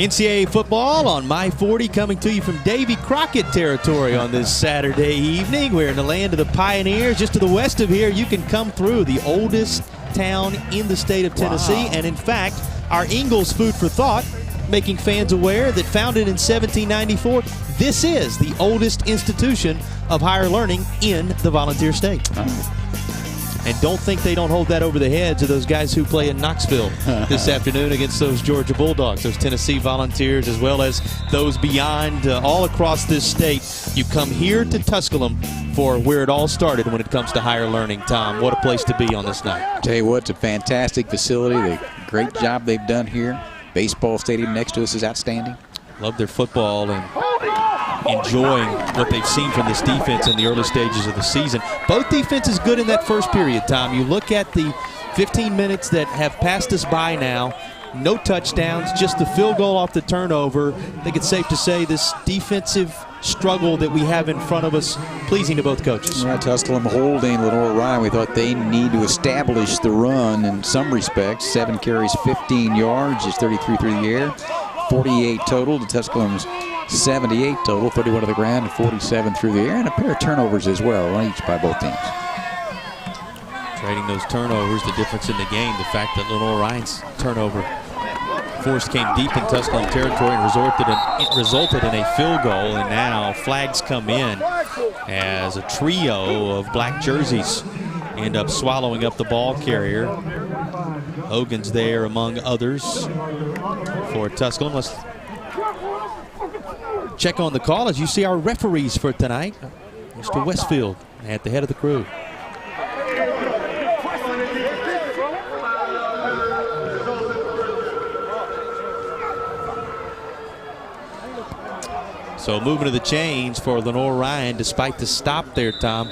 NCAA football on My 40 coming to you from Davy Crockett territory on this Saturday evening. We're in the land of the Pioneers. Just to the west of here, you can come through the oldest town in the state of Tennessee. Wow. And in fact, our Ingalls food for thought, making fans aware that founded in 1794, this is the oldest institution of higher learning in the volunteer state. And don't think they don't hold that over the heads of those guys who play in Knoxville this afternoon against those Georgia Bulldogs, those Tennessee Volunteers, as well as those beyond all across this state. You come here to Tusculum for where it all started when it comes to higher learning. Tom, what a place to be on this night. I'll tell you what, it's a fantastic facility. The great job they've done here. Baseball stadium next to us is outstanding. Love their football and enjoying what they've seen from this defense in the early stages of the season. Both defenses good in that first period, Tom. You look at the 15 minutes that have passed us by now, no touchdowns, just the field goal off the turnover. I think it's safe to say this defensive struggle that we have in front of us pleasing to both coaches. Yeah, Tusculum holding Lenoir-Rhyne. We thought they need to establish the run in some respects. 7 carries, 15 yards, just 33 through the air. 48 total to Tusculum's 78 total, 31 to the ground and 47 through the air, and a pair of turnovers as well, one each by both teams. Trading those turnovers, the difference in the game, the fact that Lenoir-Rhyne's turnover force came deep in Tusculum territory and resulted in a field goal, and now flags come in as a trio of black jerseys end up swallowing up the ball carrier. Hogan's there among others for Tusculum. Let's check on the call as you see our referees for tonight. Mr. Westfield at the head of the crew. So movement of the chains for Lenoir-Rhyne despite the stop there, Tom.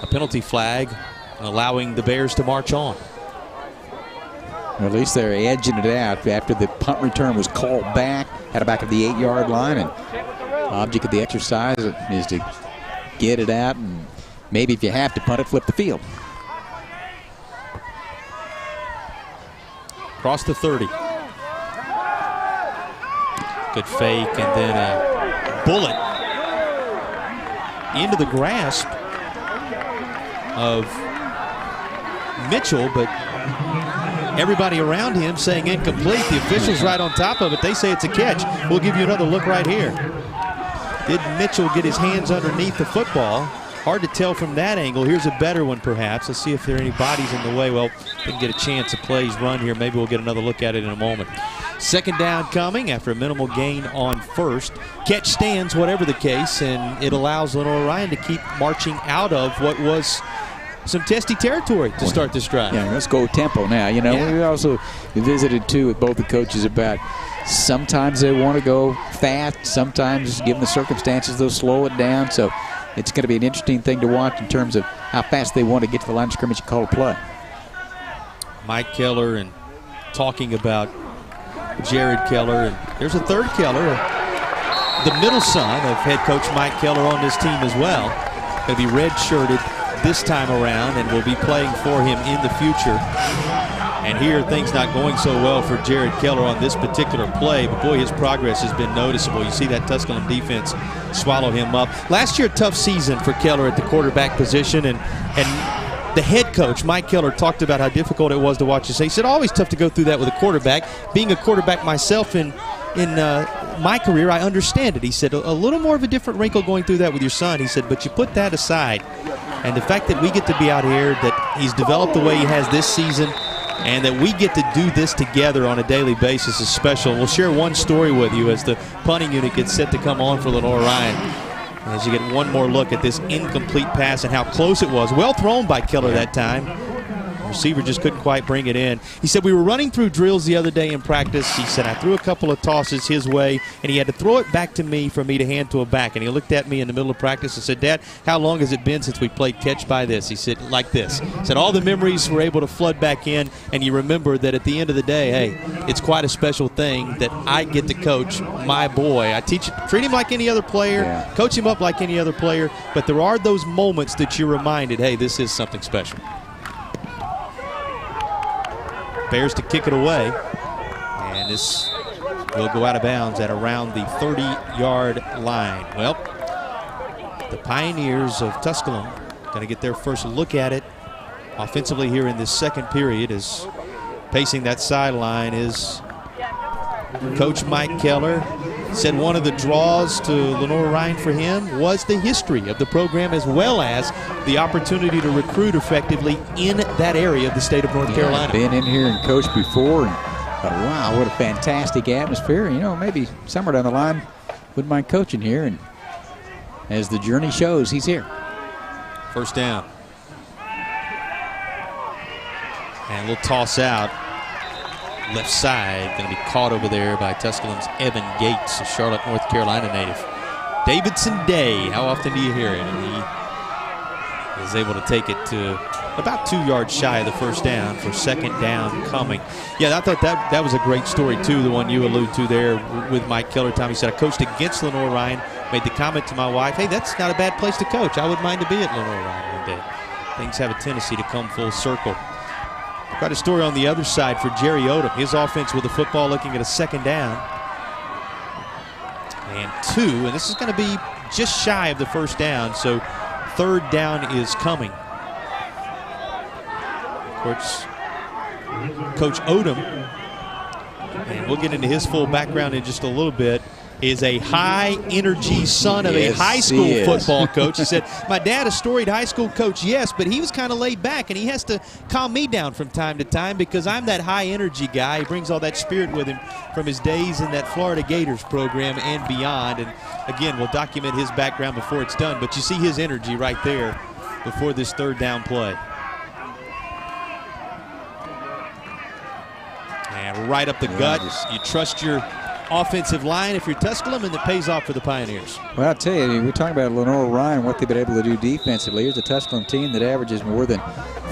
A penalty flag allowing the Bears to march on. Well, at least they're edging it out after the punt return was called back at the back of the 8-yard line, and object of the exercise is to get it out, and maybe if you have to punt it, flip the field. Across the 30. Good fake, and then a bullet into the grasp of Mitchell, but everybody around him saying incomplete. The officials right on top of it. They say it's a catch. We'll give you another look right here. Did Mitchell get his hands underneath the football? Hard to tell from that angle. Here's a better one, perhaps. Let's see if there are any bodies in the way. Well, didn't get a chance. The plays run here. Maybe we'll get another look at it in a moment. Second down coming after a minimal gain on first. Catch stands, whatever the case, and it allows Lenoir-Rhyne to keep marching out of what was some testy territory to start this drive. Yeah, let's go tempo now. You know, we also visited, too, with both the coaches about sometimes they want to go fast. Sometimes, given the circumstances, they'll slow it down. So it's going to be an interesting thing to watch in terms of how fast they want to get to the line of scrimmage and call a play. Mike Keller and talking about Jared Keller. And there's a third Keller, the middle son of head coach Mike Keller on this team as well. Going to be red-shirted this time around and will be playing for him in the future. And here things not going so well for Jared Keller on this particular play, but boy, his progress has been noticeable. You see that Tusculum defense swallow him up. Last year, tough season for Keller at the quarterback position, and the head coach, Mike Keller, talked about how difficult it was to watch this. He said, always tough to go through that with a quarterback. Being a quarterback myself in my career, I understand it. He said, a little more of a different wrinkle going through that with your son. He said, but you put that aside. And the fact that we get to be out here, that he's developed the way he has this season, and that we get to do this together on a daily basis is special. We'll share one story with you as the punting unit gets set to come on for Lenoir-Rhyne. As you get one more look at this incomplete pass and how close it was. Well thrown by Keller that time. Receiver just couldn't quite bring it in. He said, we were running through drills the other day in practice. He said, I threw a couple of tosses his way, and he had to throw it back to me for me to hand to a back. And he looked at me in the middle of practice and said, Dad, how long has it been since we played catch by this? He said, like this. He said, all the memories were able to flood back in, and you remember that at the end of the day, hey, it's quite a special thing that I get to coach my boy. I treat him like any other player, coach him up like any other player, but there are those moments that you're reminded, hey, this is something special. Bears to kick it away. And this will go out of bounds at around the 30-yard line. Well, the Pioneers of Tusculum going to get their first look at it offensively here in this second period, as pacing that sideline is Coach Mike Keller. Said one of the draws to Lenoir-Rhyne for him was the history of the program, as well as the opportunity to recruit effectively in that area of the state of North Carolina. Been in here and coached before, and thought, wow, what a fantastic atmosphere. You know, maybe somewhere down the line wouldn't mind coaching here, and as the journey shows, he's here. First down. And we'll toss out left side, going to be caught over there by Tusculum's Evan Gates, a Charlotte, North Carolina native. Davidson Day, how often do you hear it? And he is able to take it to about 2 yards shy of the first down for second down coming. Yeah, I thought that was a great story too, the one you allude to there with Mike Keller. Tom, he said, I coached against Lenoir-Rhyne, made the comment to my wife, hey, that's not a bad place to coach. I wouldn't mind to be at Lenoir-Rhyne one day. Things have a tendency to come full circle. Quite a story on the other side for Jerry Odom. His offense with the football looking at a second down and 2, and this is going to be just shy of the first down, so third down is coming. Of course, Coach Odom, and we'll get into his full background in just a little bit, is a high-energy son of a high school football coach. He said, my dad, a storied high school coach, yes, but he was kind of laid back, and he has to calm me down from time to time because I'm that high-energy guy. He brings all that spirit with him from his days in that Florida Gators program and beyond. And, again, we'll document his background before it's done, but you see his energy right there before this third down play. And right up the gut. You trust your offensive line if you're Tusculum, and it pays off for the Pioneers. Well, I'll tell you, we're talking about Lenoir-Rhyne, what they've been able to do defensively. Here's a Tusculum team that averages more than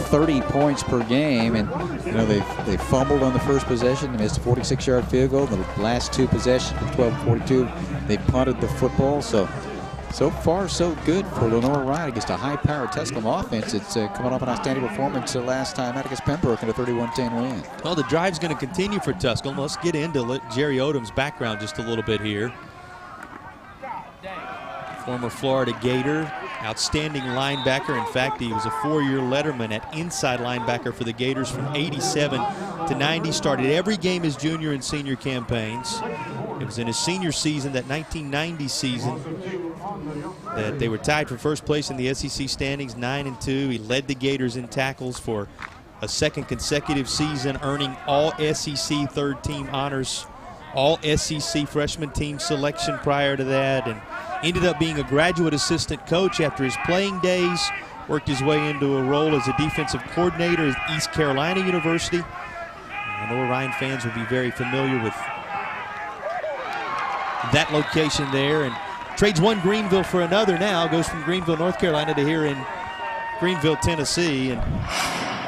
30 points per game, and you know they fumbled on the first possession. They missed a 46-yard field goal. The last 2 possessions, 12-42, they punted the football. So far, so good for Lenoir-Rhyne against a high-powered Tusculum offense. It's coming off an outstanding performance last time out against Pembroke in a 31-10 win. Well, the drive's going to continue for Tusculum. Let's get into Jerry Odom's background just a little bit here. Former Florida Gator, outstanding linebacker. In fact, he was a 4-year letterman at inside linebacker for the Gators from 87 to 90. Started every game his junior and senior campaigns. It was in his senior season, that 1990 season, that they were tied for first place in the SEC standings, 9-2. He led the Gators in tackles for a second consecutive season, earning all SEC third-team honors, all SEC freshman team selection prior to that, and ended up being a graduate assistant coach after his playing days, worked his way into a role as a defensive coordinator at East Carolina University. Lenoir-Rhyne fans will be very familiar with that location there, and trades one Greenville for another now, goes from Greenville, North Carolina to here in Greenville, Tennessee. And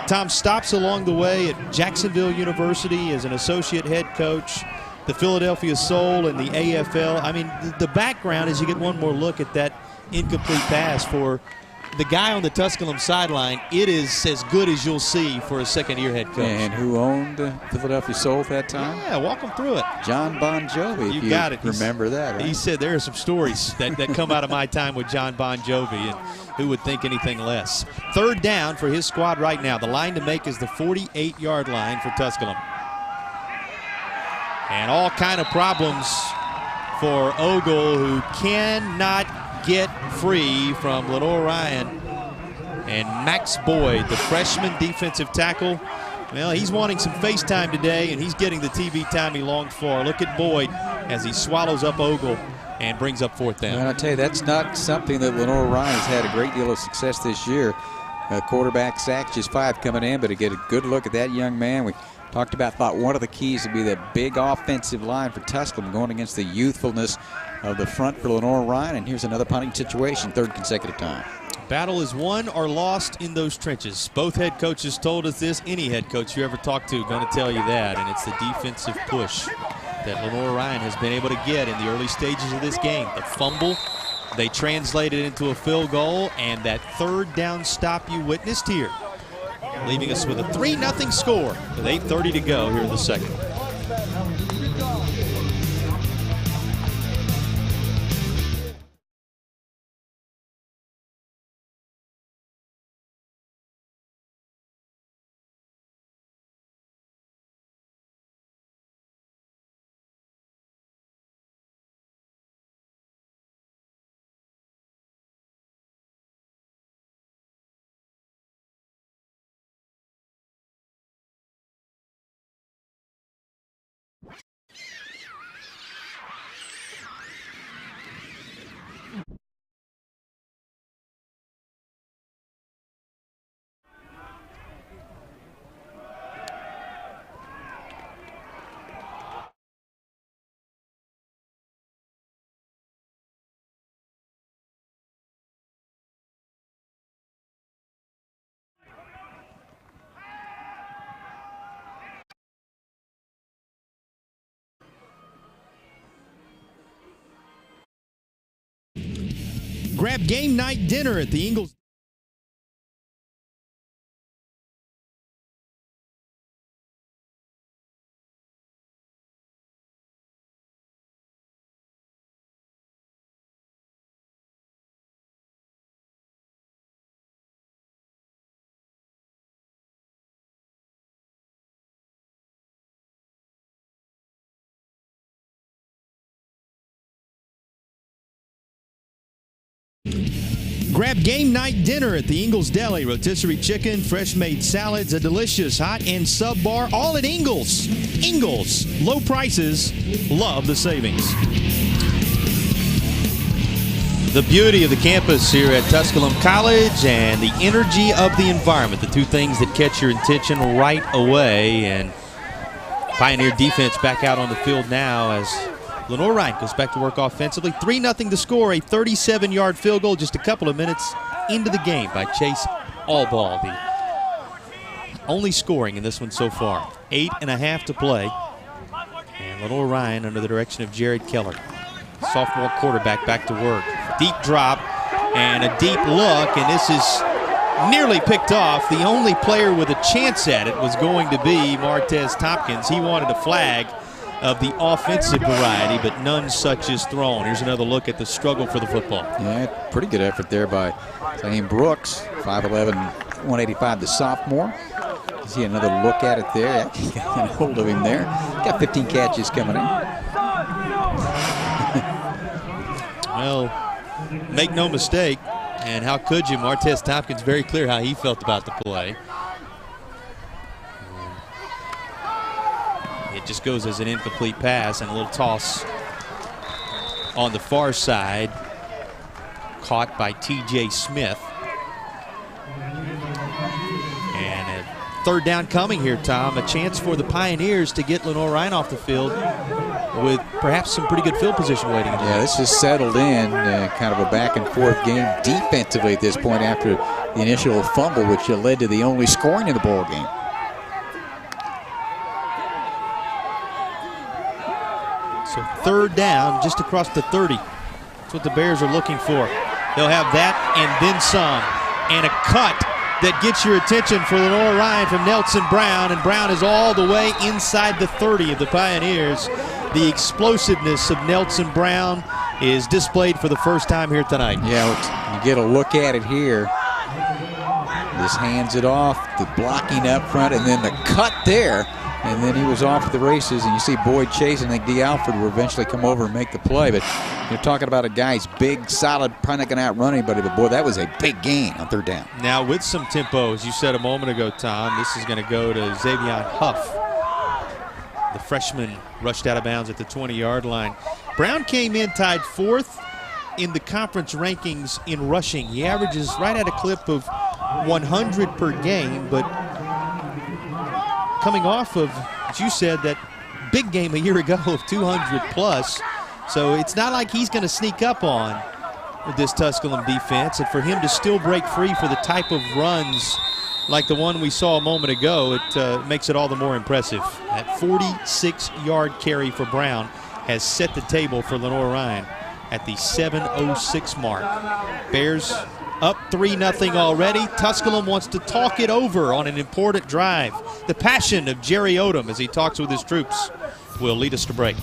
Tom stops along the way at Jacksonville University as an associate head coach, the Philadelphia Soul and the AFL. I mean, the background, as you get one more look at that incomplete pass for the guy on the Tusculum sideline, it is as good as you'll see for a second-year head coach. And who owned Philadelphia Soul at that time? Yeah, walk them through it. John Bon Jovi, you got it. Remember that, right? He said there are some stories that come out of my time with John Bon Jovi, and who would think anything less. Third down for his squad right now. The line to make is the 48-yard line for Tusculum. And all kind of problems for Ogle, who cannot get free from Lenoir-Rhyne. And Max Boyd, the freshman defensive tackle, well, he's wanting some face time today, and he's getting the TV time he longed for. Look at Boyd as he swallows up Ogle and brings up fourth down. And I'll tell you, that's not something that Lenoir-Rhyne has had a great deal of success this year. Quarterback sacks, just 5 coming in, but to get a good look at that young man, we talked about, thought one of the keys would be the big offensive line for Tusculum going against the youthfulness of the front for Lenoir-Rhyne. And here's another punting situation, third consecutive time. Battle is won or lost in those trenches. Both head coaches told us this. Any head coach you ever talk to going to tell you that. And it's the defensive push that Lenoir-Rhyne has been able to get in the early stages of this game. The fumble, they translated into a field goal, and that third down stop you witnessed here, leaving us with a 3-0 score with 8:30 to go here in the second. Grab game night dinner at the Ingalls. Grab game night dinner at the Ingalls Deli. Rotisserie chicken, fresh-made salads, a delicious hot and sub bar, all at Ingalls. Ingalls, low prices, love the savings. The beauty of the campus here at Tusculum College and the energy of the environment, the two things that catch your attention right away. And Pioneer defense back out on the field now as Lenoir-Rhyne goes back to work offensively. 3-0 to score, a 37-yard field goal just a couple of minutes into the game by Chase Allball. The only scoring in this one so far. 8.5 to play. And Lenoir-Rhyne under the direction of Jared Keller. Sophomore quarterback back to work. Deep drop and a deep look, and this is nearly picked off. The only player with a chance at it was going to be Martez Tompkins. He wanted a flag of the offensive variety, but none such is thrown. Here's another look at the struggle for the football. Yeah, pretty good effort there by Zane Brooks, 5'11", 185, the sophomore. See another look at it there. Got a hold of him there. Got 15 catches coming in. Well, make no mistake, and how could you? Martez Tompkins very clear how he felt about the play. It just goes as an incomplete pass, and a little toss on the far side, caught by T.J. Smith. And a third down coming here, Tom. A chance for the Pioneers to get Lenoir-Rhyne off the field with perhaps some pretty good field position waiting. Yeah, this has settled in, kind of a back-and-forth game defensively at this point after the initial fumble, which led to the only scoring in the ball game. So third down just across the 30. That's what the Bears are looking for. They'll have that and then some. And a cut that gets your attention for Lenoir-Rhyne from Nelson Brown. And Brown is all the way inside the 30 of the Pioneers. The explosiveness of Nelson Brown is displayed for the first time here tonight. Yeah, you get a look at it here. Just hands it off, the blocking up front, and then the cut there. And then he was off to the races, and you see Boyd Chase and D. Alford will eventually come over and make the play. But you're talking about a guy's big, solid, probably not going to outrun anybody, but boy, that was a big gain on third down. Now with some tempo, as you said a moment ago, Tom, this is going to go to Xavier Huff. The freshman rushed out of bounds at the 20-yard line. Brown came in tied fourth in the conference rankings in rushing. He averages right at a clip of 100 per game, but coming off of, as you said, that big game a year ago of 200 plus. So it's not like he's going to sneak up on this Tusculum defense. And for him to still break free for the type of runs like the one we saw a moment ago, it makes it all the more impressive. That 46-yard carry for Brown has set the table for Lenoir-Rhyne at the 7:06 mark. Bears up 3-0 already. Tusculum wants to talk it over on an important drive. The passion of Jerry Odom as he talks with his troops will lead us to break.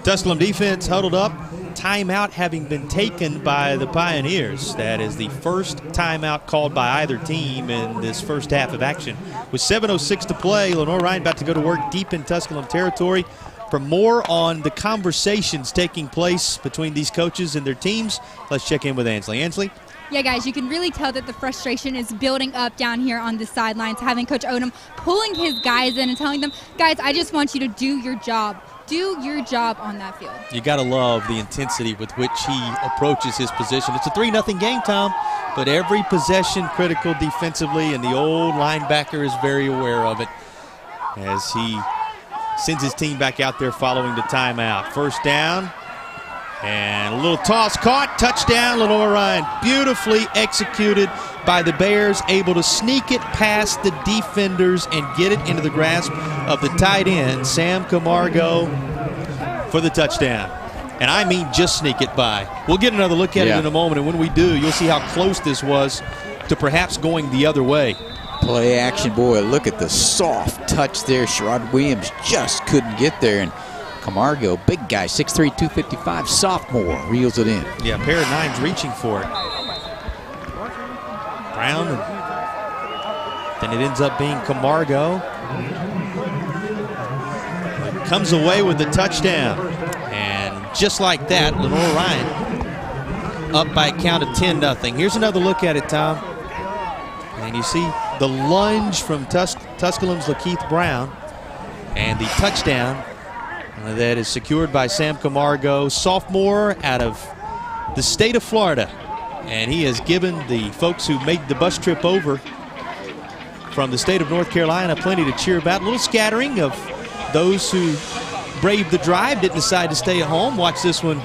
Tusculum defense huddled up. Timeout having been taken by the Pioneers. That is the first timeout called by either team in this first half of action. With 7:06 to play, Lenoir-Rhyne about to go to work deep in Tusculum territory. For more on the conversations taking place between these coaches and their teams, let's check in with Ansley. Ansley? Yeah, guys, you can really tell that the frustration is building up down here on the sidelines, having Coach Odom pulling his guys in and telling them, guys, I just want you to do your job. Do your job on that field. You got to love the intensity with which he approaches his position. It's a 3-0 game, Tom, but every possession critical defensively, and the old linebacker is very aware of it as he sends his team back out there following the timeout. First down, and a little toss caught, touchdown, Lenoir-Rhyne. Beautifully executed by the Bears, able to sneak it past the defenders and get it into the grasp of the tight end, Sam Camargo, for the touchdown. And I mean just sneak it by. We'll get another look at it in a moment, and when we do, you'll see how close this was to perhaps going the other way. Play action, boy, look at the soft touch there. Sherrod Williams just couldn't get there, and Camargo, big guy, 6'3", 255, sophomore, reels it in. Yeah, a pair of nines reaching for it. Brown, and then it ends up being Camargo. Comes away with the touchdown. And just like that, Lenoir-Rhyne up by a count of 10-0. Here's another look at it, Tom. And you see the lunge from Tusculum's Lakeith Brown, and the touchdown that is secured by Sam Camargo, sophomore out of the state of Florida. And he has given the folks who made the bus trip over from the state of North Carolina plenty to cheer about. A little scattering of those who braved the drive, didn't decide to stay at home. Watch this one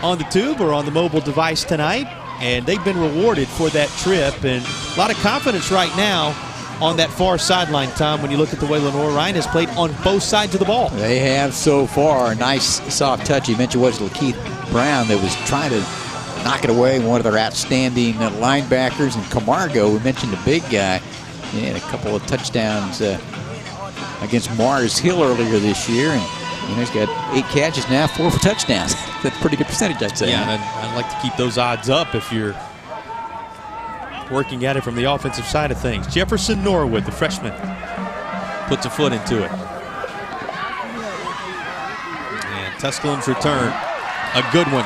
on the tube or on the mobile device tonight. And they've been rewarded for that trip. And a lot of confidence right now on that far sideline, Tom, when you look at the way Lenoir-Rhyne has played on both sides of the ball. They have so far. A nice soft touch. You mentioned was Lakeith Brown that was trying to knock it away, one of their outstanding linebackers. And Camargo, we mentioned the big guy, he had a couple of touchdowns against Mars Hill earlier this year. And he's got 8 catches now, 4 for touchdowns. That's a pretty good percentage, I'd say. Yeah, and I'd like to keep those odds up if you're working at it from the offensive side of things. Jefferson Norwood, the freshman, puts a foot into it. And Tusculum's return, a good one.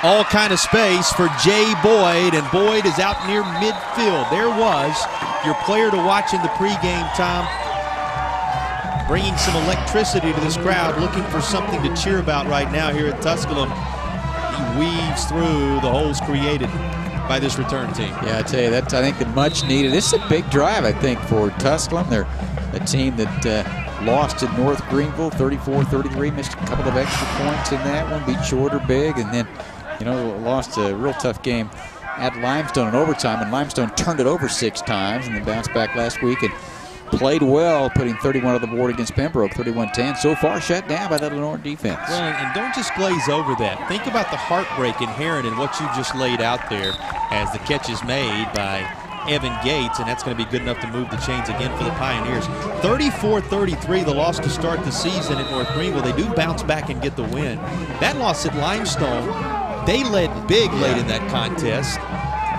All kind of space for Jay Boyd, and Boyd is out near midfield. There was your player to watch in the pregame, Tom, bringing some electricity to this crowd, looking for something to cheer about right now here at Tusculum. He weaves through the holes created by this return team. Yeah, I tell you, that's, I think, the much needed. This is a big drive, I think, for Tusculum. They're a team that lost to North Greenville 34-33, missed a couple of extra points in that one, beat Shorter big, and then, lost a real tough game at Limestone in overtime, and Limestone turned it over 6 times and then bounced back last week and played well, putting 31 on the board against Pembroke, 31-10. So far shut down by that Lenoir defense. Well, and don't just glaze over that. Think about the heartbreak inherent in what you just laid out there as the catch is made by Evan Gates, and that's going to be good enough to move the chains again for the Pioneers. 34-33, the loss to start the season at North Greenville. They do bounce back and get the win. That loss at Limestone, they led big late in that contest,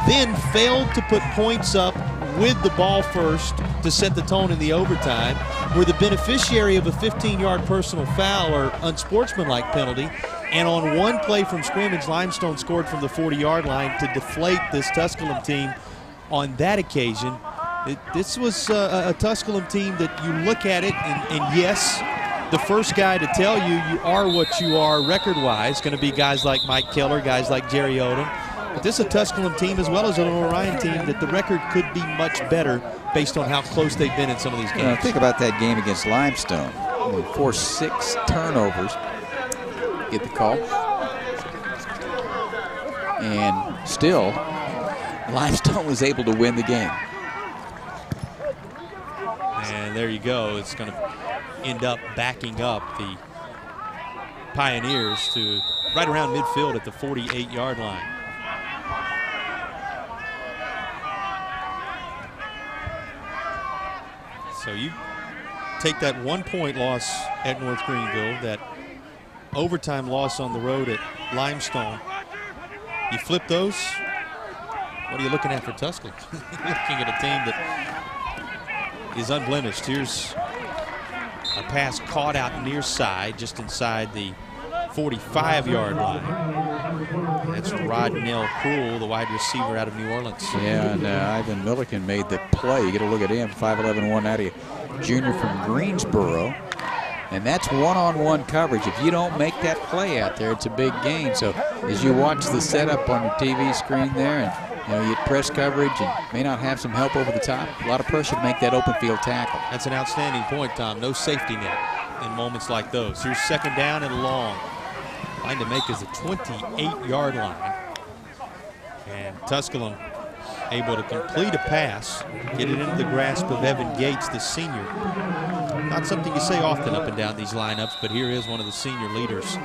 then failed to put points up with the ball first to set the tone in the overtime, were the beneficiary of a 15-yard personal foul or unsportsmanlike penalty, and on one play from scrimmage, Limestone scored from the 40-yard line to deflate this Tusculum team on that occasion. This was a Tusculum team that you look at it, and yes, the first guy to tell you you are what you are record-wise going to be guys like Mike Keller, guys like Jerry Odom. But this is a Tusculum team as well as a Lenoir-Rhyne team that the record could be much better based on how close they've been in some of these games. Think about that game against Limestone. They forced 6 turnovers. Get the call. And still, Limestone was able to win the game. And there you go. It's going to end up backing up the Pioneers to right around midfield at the 48-yard line. So you take that 1-point loss at North Greenville, that overtime loss on the road at Limestone. You flip those, what are you looking at for Tusculum? Looking at a team that is unblemished. Here's a pass caught out near side, just inside the 45-yard line. That's Rodnell Cruel, the wide receiver out of New Orleans. Yeah, and Ivan Milliken made the play. You get a look at him, 5'11", 190, junior from Greensboro. And that's one-on-one coverage. If you don't make that play out there, it's a big gain. So as you watch the setup on your TV screen there, and you press coverage and may not have some help over the top, a lot of pressure to make that open field tackle. That's an outstanding point, Tom. No safety net in moments like those. Here's second down and long. Line to make is the 28-yard line. And Tusculum able to complete a pass, get it into the grasp of Evan Gates, the senior. Not something you say often up and down these lineups, but here is one of the senior leaders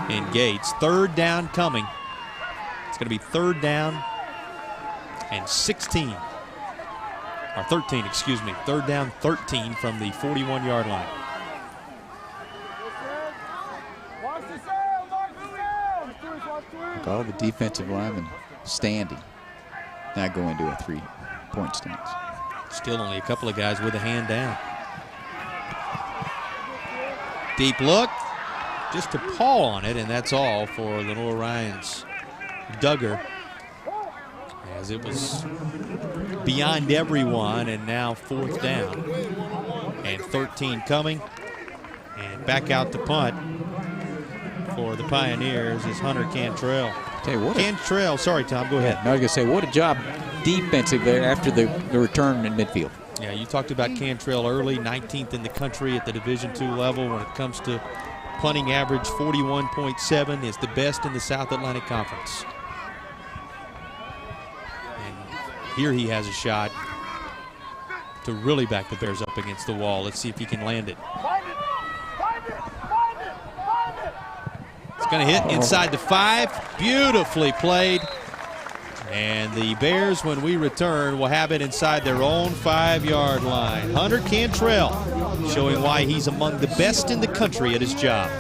in Gates. Third down coming. It's going to be third down and 16. Or 13, excuse me. Third down 13 from the 41-yard line. All the defensive linemen standing, not going to a 3-point stance. Still only a couple of guys with a hand down. Deep look, just to paw on it, and that's all for Lenoir-Rhyne's Duggar, as it was beyond everyone, and now fourth down and 13 coming, and back out to punt for the Pioneers is Hunter Cantrell. Tell you what, Cantrell, sorry Tom, go ahead. I was going to say, what a job defensive there after the return in midfield. Yeah, you talked about Cantrell early, 19th in the country at the Division II level when it comes to punting average. 41.7 is the best in the South Atlantic Conference. And here he has a shot to really back the Bears up against the wall. Let's see if he can land it. It's going to hit inside the 5. Beautifully played. And the Bears, when we return, will have it inside their own 5-yard line. Hunter Cantrell showing why he's among the best in the country at his job.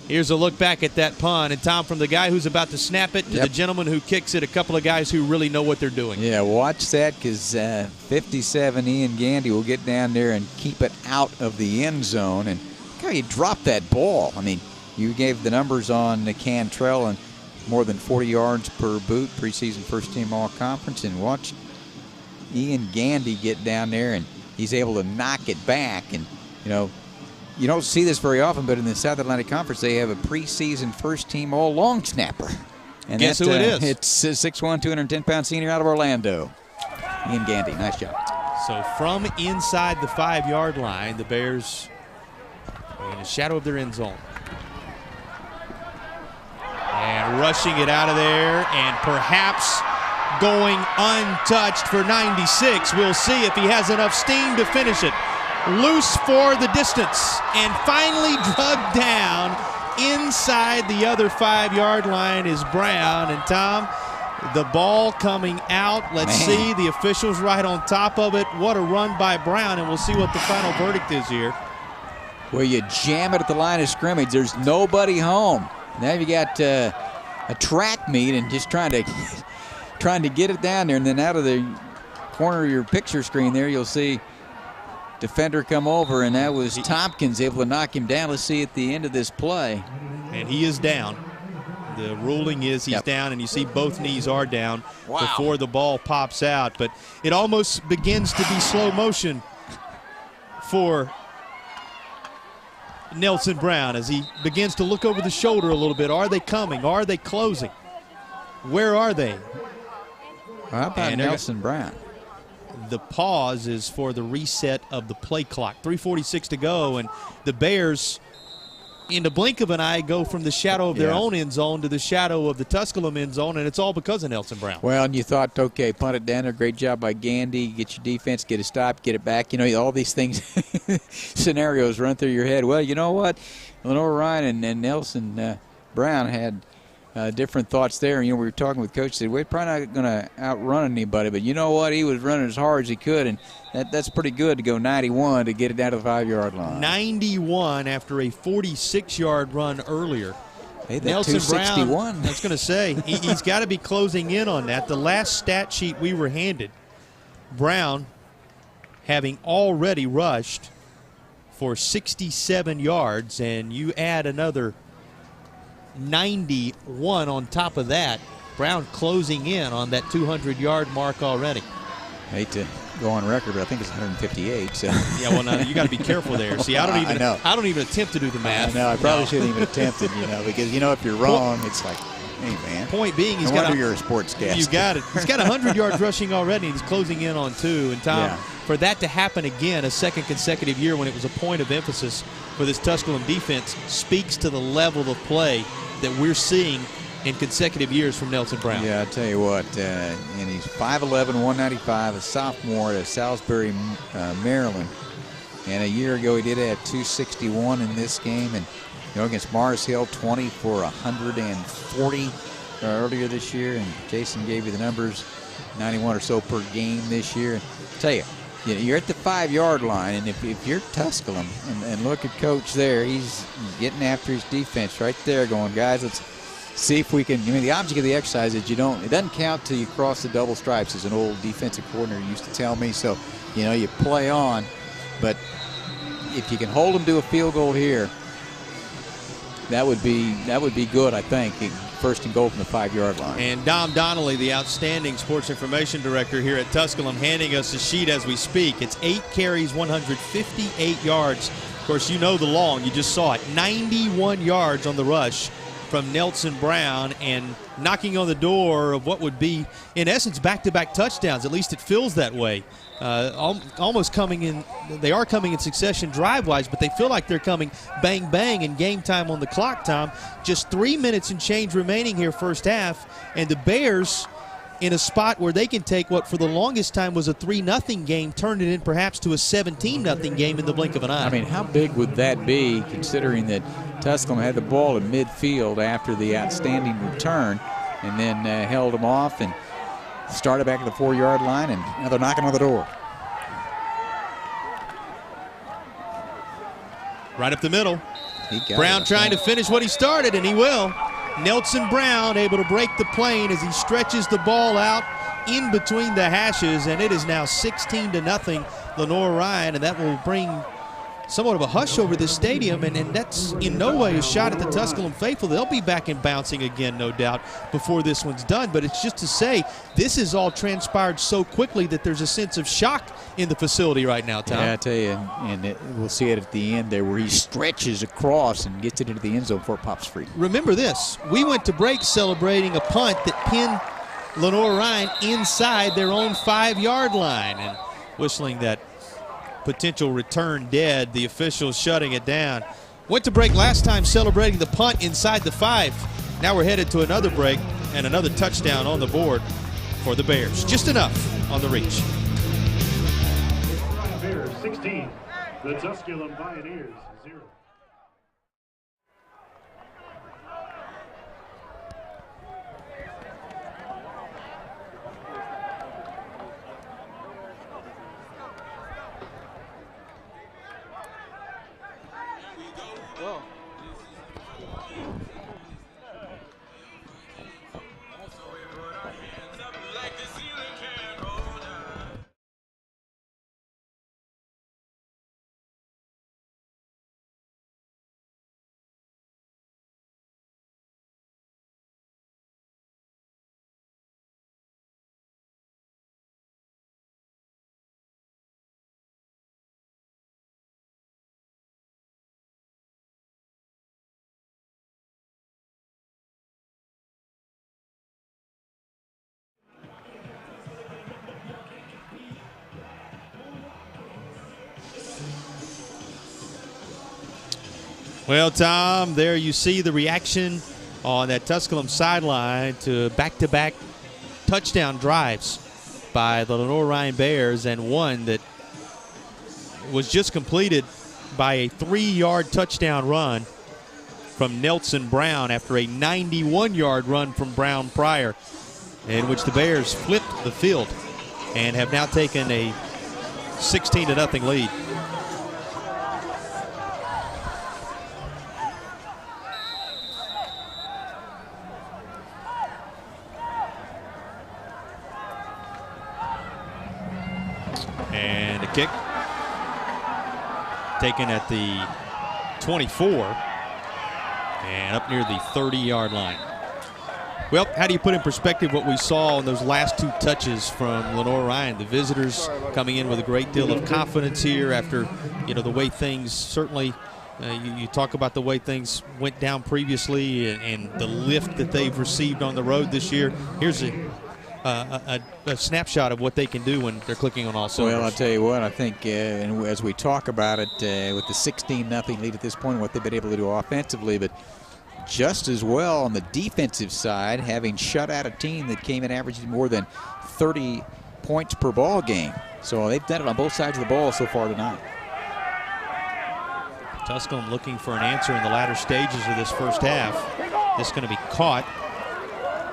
Here's a look back at that punt. And, Tom, from the guy who's about to snap it to the gentleman who kicks it, a couple of guys who really know what they're doing. Yeah, watch that, because 57 Ian Gandy will get down there and keep it out of the end zone. And look how you drop that ball. I mean, you gave the numbers on the Cantrell and more than 40 yards per boot, preseason first-team all-conference. And watch Ian Gandy get down there, and he's able to knock it back. And, you know, you don't see this very often, but in the South Atlantic Conference, they have a preseason first-team all-long snapper. And guess who it is? It's 6'1", 210-pound senior out of Orlando. Ian Gandy, nice job. So from inside the 5-yard line, the Bears in the shadow of their end zone. And rushing it out of there and perhaps going untouched for 96. We'll see if he has enough steam to finish it. Loose for the distance and finally drugged down inside the other 5-yard line is Brown. And Tom, the ball coming out. Let's see. The officials right on top of it. What a run by Brown, and we'll see what the final verdict is here. Well, you jam it at the line of scrimmage. There's nobody home. Now you got a track meet and just trying to get it down there, and then out of the corner of your picture screen there, you'll see defender come over, and that was Tompkins able to knock him down. Let's see at the end of this play. And he is down. The ruling is he's down, and you see both knees are down before the ball pops out. But it almost begins to be slow motion for Nelson Brown as he begins to look over the shoulder a little bit. Are they coming? Are they closing? Where are they? How about Nelson Brown? The pause is for the reset of the play clock. 3:46 to go, and the Bears, in the blink of an eye, go from the shadow of their own end zone to the shadow of the Tusculum end zone, and it's all because of Nelson Brown. Well, and you thought, okay, punt it down there. Great job by Gandy. Get your defense, get a stop, get it back. You know, all these things, scenarios run through your head. Well, you know what? Lenoir-Rhyne and Nelson Brown had different thoughts there. You know, we were talking with Coach, said we're probably not going to outrun anybody, but you know what? He was running as hard as he could, and that's pretty good to go 91 to get it down to the 5-yard line. 91 after a 46-yard run earlier. Hey, Nelson 261. Brown, I was going to say, he's got to be closing in on that. The last stat sheet we were handed, Brown having already rushed for 67 yards, and you add another 91 on top of that. Brown closing in on that 200-yard mark already. I hate to go on record, but I think it's 158. So yeah, well, now you got to be careful there. See, I don't even attempt to do the math. I probably shouldn't even attempt it, you know, because you know if you're wrong, it's like, hey man. Point being, you're a sportscaster. You got it. He's got 100 yards rushing already, and he's closing in on 2. And Tom, for that to happen again, a second consecutive year when it was a point of emphasis for this Tusculum defense, speaks to the level of play that we're seeing in consecutive years from Nelson Brown. Yeah, I tell you what, and he's 5'11", 195, a sophomore at Salisbury, Maryland. And a year ago he did have 261 in this game, and you know, against Mars Hill, 20 for 140 earlier this year. And Jason gave you the numbers, 91 or so per game this year. And I tell you, you're at the 5-yard line, and if you're Tusculum, and look at Coach there, he's getting after his defense right there, going, guys, let's see if we can. I mean, the object of the exercise is it doesn't count till you cross the double stripes, as an old defensive coordinator used to tell me. So, you know, you play on, but if you can hold them to a field goal here, that would be good, I think. First and goal from the 5-yard line. And Dom Donnelly, the outstanding sports information director here at Tusculum, handing us a sheet as we speak. It's 8 carries, 158 yards. Of course, you know the long. You just saw it. 91 yards on the rush from Nelson Brown, and knocking on the door of what would be, in essence, back-to-back touchdowns. At least it feels that way. Almost coming in, they are coming in succession drive-wise, but they feel like they're coming bang-bang in game time on the clock, Tom. Just 3 minutes and change remaining here first half, and the Bears in a spot where they can take what for the longest time was a 3-0 game, turn it in perhaps to a 17-0 game in the blink of an eye. I mean, how big would that be, considering that Tusculum had the ball in midfield after the outstanding return, and then held them off and started back at the 4-yard line, and now they're knocking on the door. Right up the middle. Brown trying to finish what he started, and he will. Nelson Brown able to break the plane as he stretches the ball out in between the hashes, and it is now 16-0 Lenoir-Rhyne, and that will bring somewhat of a hush over this stadium, and that's in no way a shot at the Tusculum faithful. They'll be back and bouncing again, no doubt, before this one's done. But it's just to say this has all transpired so quickly that there's a sense of shock in the facility right now, Tom. Yeah, I tell you, and we'll see it at the end there where he stretches across and gets it into the end zone before it pops free. Remember this, we went to break celebrating a punt that pinned Lenoir-Rhyne inside their own 5-yard line and whistling that potential return dead. The officials shutting it down. Went to break last time celebrating the punt inside the 5. Now we're headed to another break and another touchdown on the board for the Bears. Just enough on the reach. Bears 16, the Tusculum Pioneers 0. Well, Tom, there you see the reaction on that Tusculum sideline to back-to-back touchdown drives by the Lenoir-Rhyne Bears, and one that was just completed by a 3-yard touchdown run from Nelson Brown after a 91-yard run from Brown prior, in which the Bears flipped the field and have now taken a 16-0 lead. And a kick taken at the 24 and up near the 30-yard line. Well, how do you put in perspective what we saw on those last 2 touches from Lenoir-Rhyne? The visitors coming in with a great deal of confidence here after, the way things certainly, you talk about the way things went down previously and the lift that they've received on the road this year. Here's a snapshot of what they can do when they're clicking on all cylinders. Well, I'll tell you what, I think and as we talk about it with the 16-0 lead at this point, what they've been able to do offensively, but just as well on the defensive side, having shut out a team that came in averaging more than 30 points per ball game. So they've done it on both sides of the ball so far tonight. Tusculum looking for an answer in the latter stages of this first half. This is going to be caught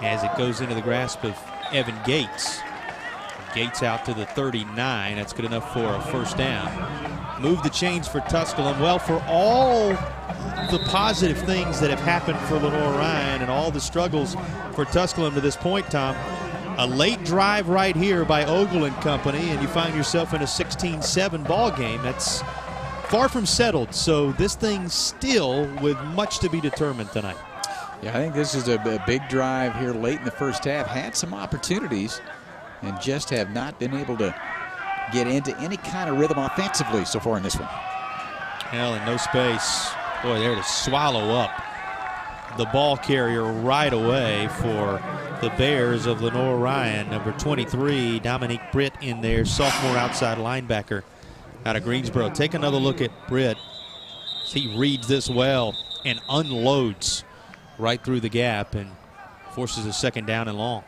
as it goes into the grasp of Evan Gates. Gates out to the 39. That's good enough for a first down. Move the chains for Tusculum. Well, for all the positive things that have happened for Lenoir-Rhyne and all the struggles for Tusculum to this point, Tom, a late drive right here by Ogle and company, and you find yourself in a 16-7 ball game. That's far from settled, so this thing still with much to be determined tonight. Yeah, I think this is a big drive here late in the first half. Had some opportunities and just have not been able to get into any kind of rhythm offensively so far in this one. Well, and no space. Boy, there to swallow up the ball carrier right away for the Bears of Lenoir-Rhyne. Number 23, Dominique Britt in there, sophomore outside linebacker out of Greensboro. Take another look at Britt. He reads this well and unloads right through the gap and forces a second down and long.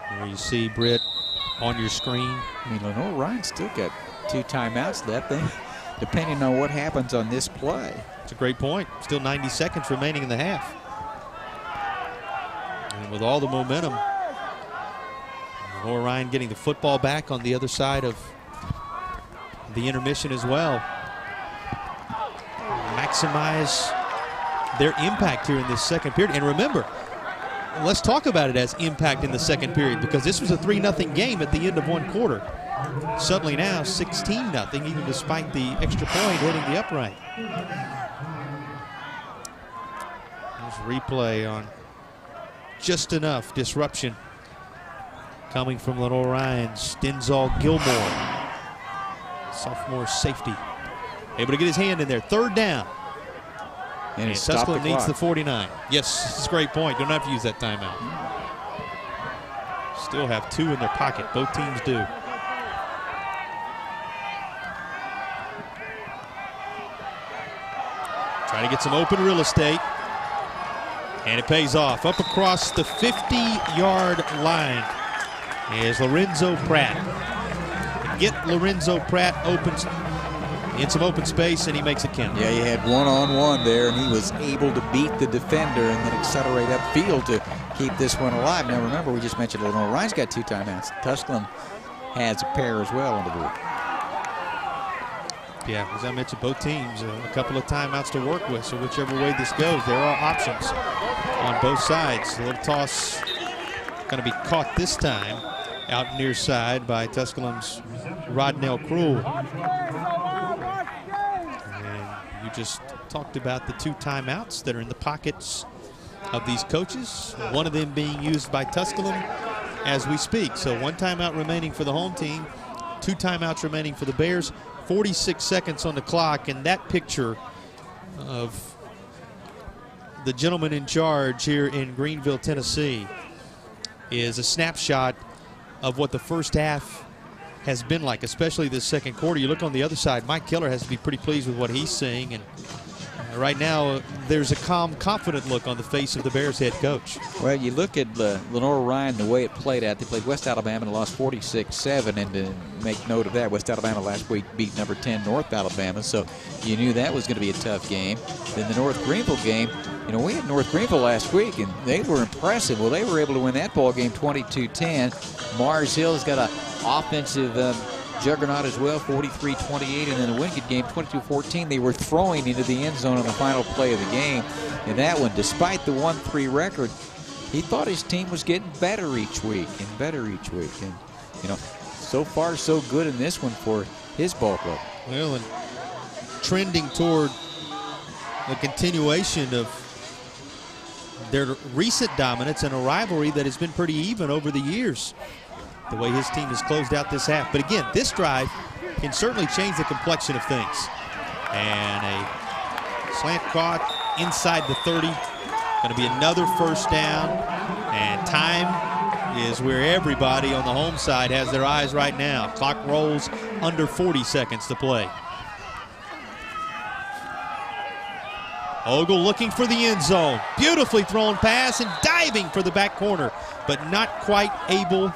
There you see Britt on your screen. I mean, Lenoir-Rhyne still got 2 timeouts left, depending on what happens on this play. It's a great point. Still 90 seconds remaining in the half. And with all the momentum, Lenoir-Rhyne getting the football back on the other side of the intermission as well. Maximize their impact here in this second period. And remember, let's talk about it as impact in the second period, because this was a 3-0 game at the end of one quarter. Suddenly now 16-0, even despite the extra point hitting the upright. There's replay on just enough disruption coming from Lenoir-Rhyne. Stenzall Gilmore, sophomore safety, able to get his hand in there. Third down. And stop the Tusculum needs clock. the 49. Yes, that's a great point. Don't have to use that timeout. Still have 2 in their pocket. Both teams do. Trying to get some open real estate. And it pays off. Up across the 50-yard line is Lorenzo Pratt. Get Lorenzo Pratt open in some open space, and he makes it count. Yeah, he had one-on-one there, and he was able to beat the defender and then accelerate upfield to keep this one alive. Now, remember, we just mentioned Lenoir-Rhyne's got 2 timeouts. Tusculum has a pair as well on the board. Yeah, as I mentioned, both teams a couple of timeouts to work with, so whichever way this goes, there are options on both sides. A little toss going to be caught this time out near side by Tusculum's Rodnell Krull. And you just talked about the 2 timeouts that are in the pockets of these coaches, one of them being used by Tusculum as we speak. So 1 timeout remaining for the home team, 2 timeouts remaining for the Bears, 46 seconds on the clock, and that picture of the gentleman in charge here in Greenville, Tennessee, is a snapshot of what the first half has been like, especially this second quarter. You look on the other side, Mike Keller has to be pretty pleased with what he's seeing, and right now there's a calm, confident look on the face of the Bears head coach. Well, you look at Lenoir-Rhyne, the way it played out. They played West Alabama and lost 46-7, and to make note of that, West Alabama last week beat number 10 North Alabama, so you knew that was going to be a tough game. Then the North Greenville game, you know, we had North Greenville last week, and they were impressive. Well, they were able to win that ball game 22-10. Mars Hill's got an offensive juggernaut as well, 43-28, and then a Wincott game, 22-14. They were throwing into the end zone on the final play of the game. In that one, despite the 1-3 record, he thought his team was getting better each week and better each week. And, you know, so far so good in this one for his ball club. Well, and trending toward a continuation of their recent dominance and a rivalry that has been pretty even over the years, the way his team has closed out this half. But again, this drive can certainly change the complexion of things. And a slant caught inside the 30. Going to be another first down. And time is where everybody on the home side has their eyes right now. Clock rolls under 40 seconds to play. Ogle looking for the end zone. Beautifully thrown pass and diving for the back corner, but not quite able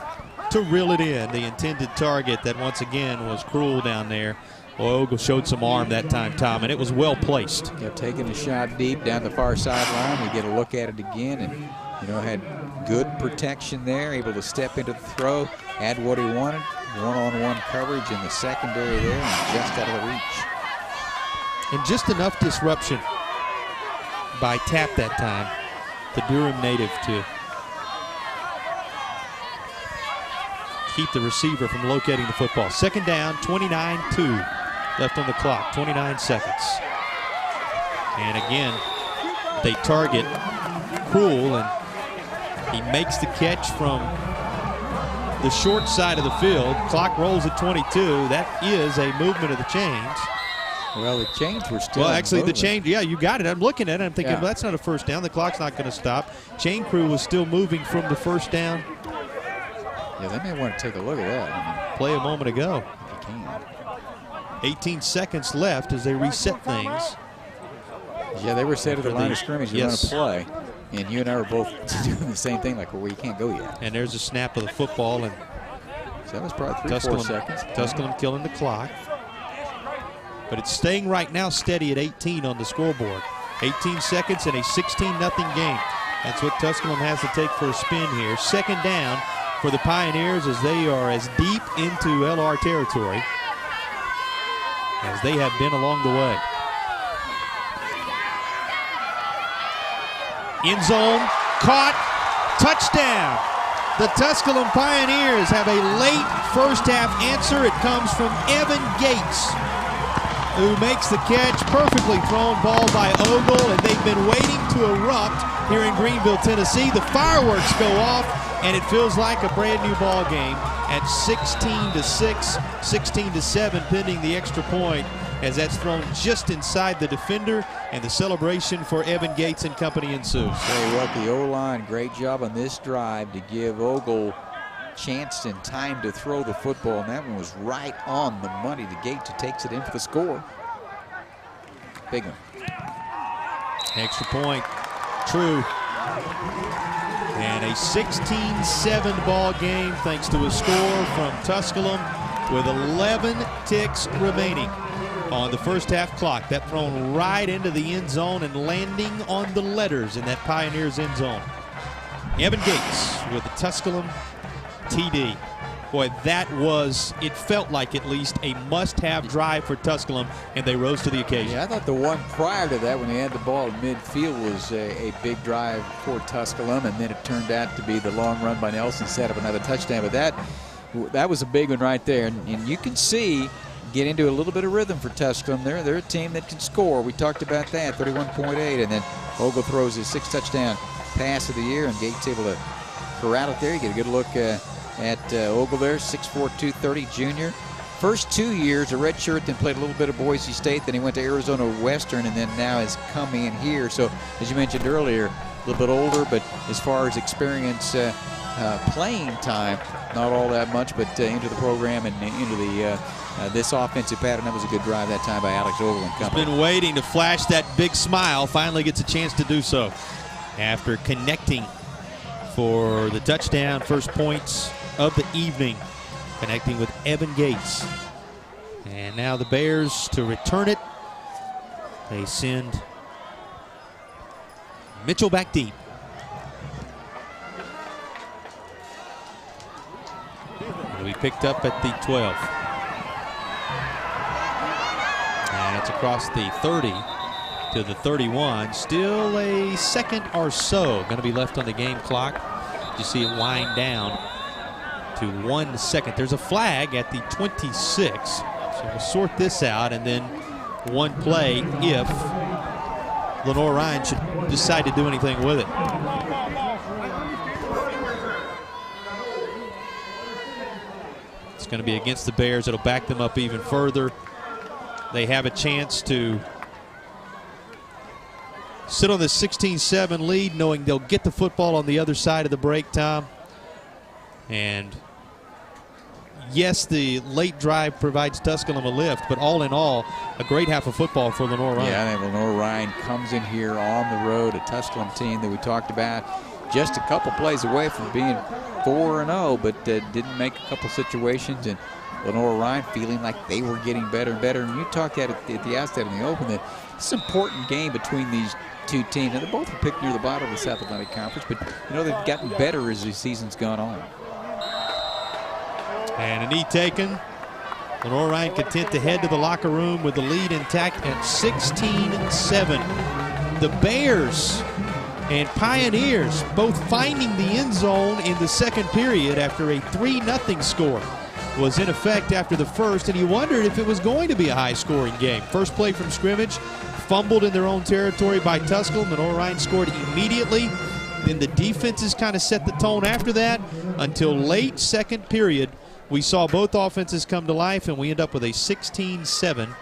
to reel it in. The intended target that once again was Krull down there. Well, Ogle showed some arm that time, Tom, and it was well placed. Yeah, taking a shot deep down the far sideline. We get a look at it again, and, you know, had good protection there, able to step into the throw, add what he wanted. One-on-one coverage in the secondary there, and just out of the reach. And just enough disruption by Tapp that time, the Durham native, to keep the receiver from locating the football. Second down, 29-2 left on the clock, 29 seconds. And again, they target Krull, and he makes the catch from the short side of the field. Clock rolls at 22. That is a movement of the chains. Well, the chains were still Well, actually, moving. the chain, yeah, you got it. I'm looking at it. I'm thinking, Yeah. well, that's not a first down. The clock's not going to stop. Chain crew was still moving from the first down Yeah, they may want to take a look at that. I mean, play a moment ago. if you can. 18 seconds left as they reset things. Yeah, they were set at the line of scrimmage. They're Yes. going to play. And you and I were both doing the same thing, like, well, you can't go yet. And there's a snap of the football, and So that was probably 3-4 seconds. Tusculum killing the clock. But it's staying right now steady at 18 on the scoreboard. 18 seconds and a 16-0 game. That's what Tusculum has to take for a spin here. Second down for the Pioneers as they are as deep into LR territory as they have been along the way. End zone, caught, touchdown. The Tusculum Pioneers have a late first half answer. It comes from Evan Gates, who makes the catch. Perfectly thrown ball by Ogle, and they've been waiting to erupt here in Greenville, Tennessee. The fireworks go off, and it feels like a brand new ball game at 16-6, 16-7, pending the extra point as that's thrown just inside the defender, and the celebration for Evan Gates and company ensues. Hey, what the O-line, great job on this drive to give Ogle chance and time to throw the football, and that one was right on the money. The Gates who takes it in for the score. Big one. Extra point, true. And a 16-7 ball game thanks to a score from Tusculum with 11 ticks remaining on the first half clock. That thrown right into the end zone and landing on the letters in that Pioneers end zone. Evan Gates with the Tusculum TD. Boy, that was, it felt like at least, a must-have drive for Tusculum, and they rose to the occasion. Yeah, I thought the one prior to that when they had the ball in midfield was a big drive for Tusculum, and then it turned out to be the long run by Nelson, set up another touchdown. But that was a big one right there, and you can see, get into a little bit of rhythm for Tusculum. They're a team that can score. We talked about that, 31.8, and then Ogle throws his 6th touchdown pass of the year, and Gates able to corral it there. You get a good look at Ogle there, 6'4", 230 junior. First 2 years, a red shirt, then played a little bit of Boise State, then he went to Arizona Western, and then now has come in here. So, as you mentioned earlier, a little bit older, but as far as experience, playing time, not all that much, but into the program and into the this offensive pattern. That was a good drive that time by Alex Ogle and company. He's been waiting to flash that big smile, finally gets a chance to do so after connecting for the touchdown, first points of the evening, connecting with Evan Gates. And now the Bears to return it. They send Mitchell back deep. It'll be picked up at the 12. And it's across the 30 to the 31. Still a second or so going to be left on the game clock. You see it wind down to 1 second. There's a flag at the 26. So we'll sort this out, and then one play if Lenoir-Rhyne should decide to do anything with it. It's going to be against the Bears. It'll back them up even further. They have a chance to sit on the 16-7 lead, knowing they'll get the football on the other side of the break, Tom. And yes, the late drive provides Tusculum a lift, but all in all, a great half of football for Lenoir-Rhyne. Yeah, I think Lenoir-Rhyne comes in here on the road, a Tusculum team that we talked about, just a couple plays away from being 4-0, but didn't make a couple situations. And Lenoir-Rhyne feeling like they were getting better and better. And you talked at the outset in the open that it's an important game between these two teams. And they both were picked near the bottom of the South Atlantic Conference, but you know they've gotten better as the season's gone on. And a knee taken. Lenoir-Rhyne content to head to the locker room with the lead intact at 16-7. The Bears and Pioneers both finding the end zone in the second period after a 3-0 score was in effect after the first, and you wondered if it was going to be a high-scoring game. First play from scrimmage, fumbled in their own territory by Tusculum. Lenoir-Rhyne scored immediately. Then the defenses kind of set the tone after that until late second period. We saw both offenses come to life, and we end up with a 16-7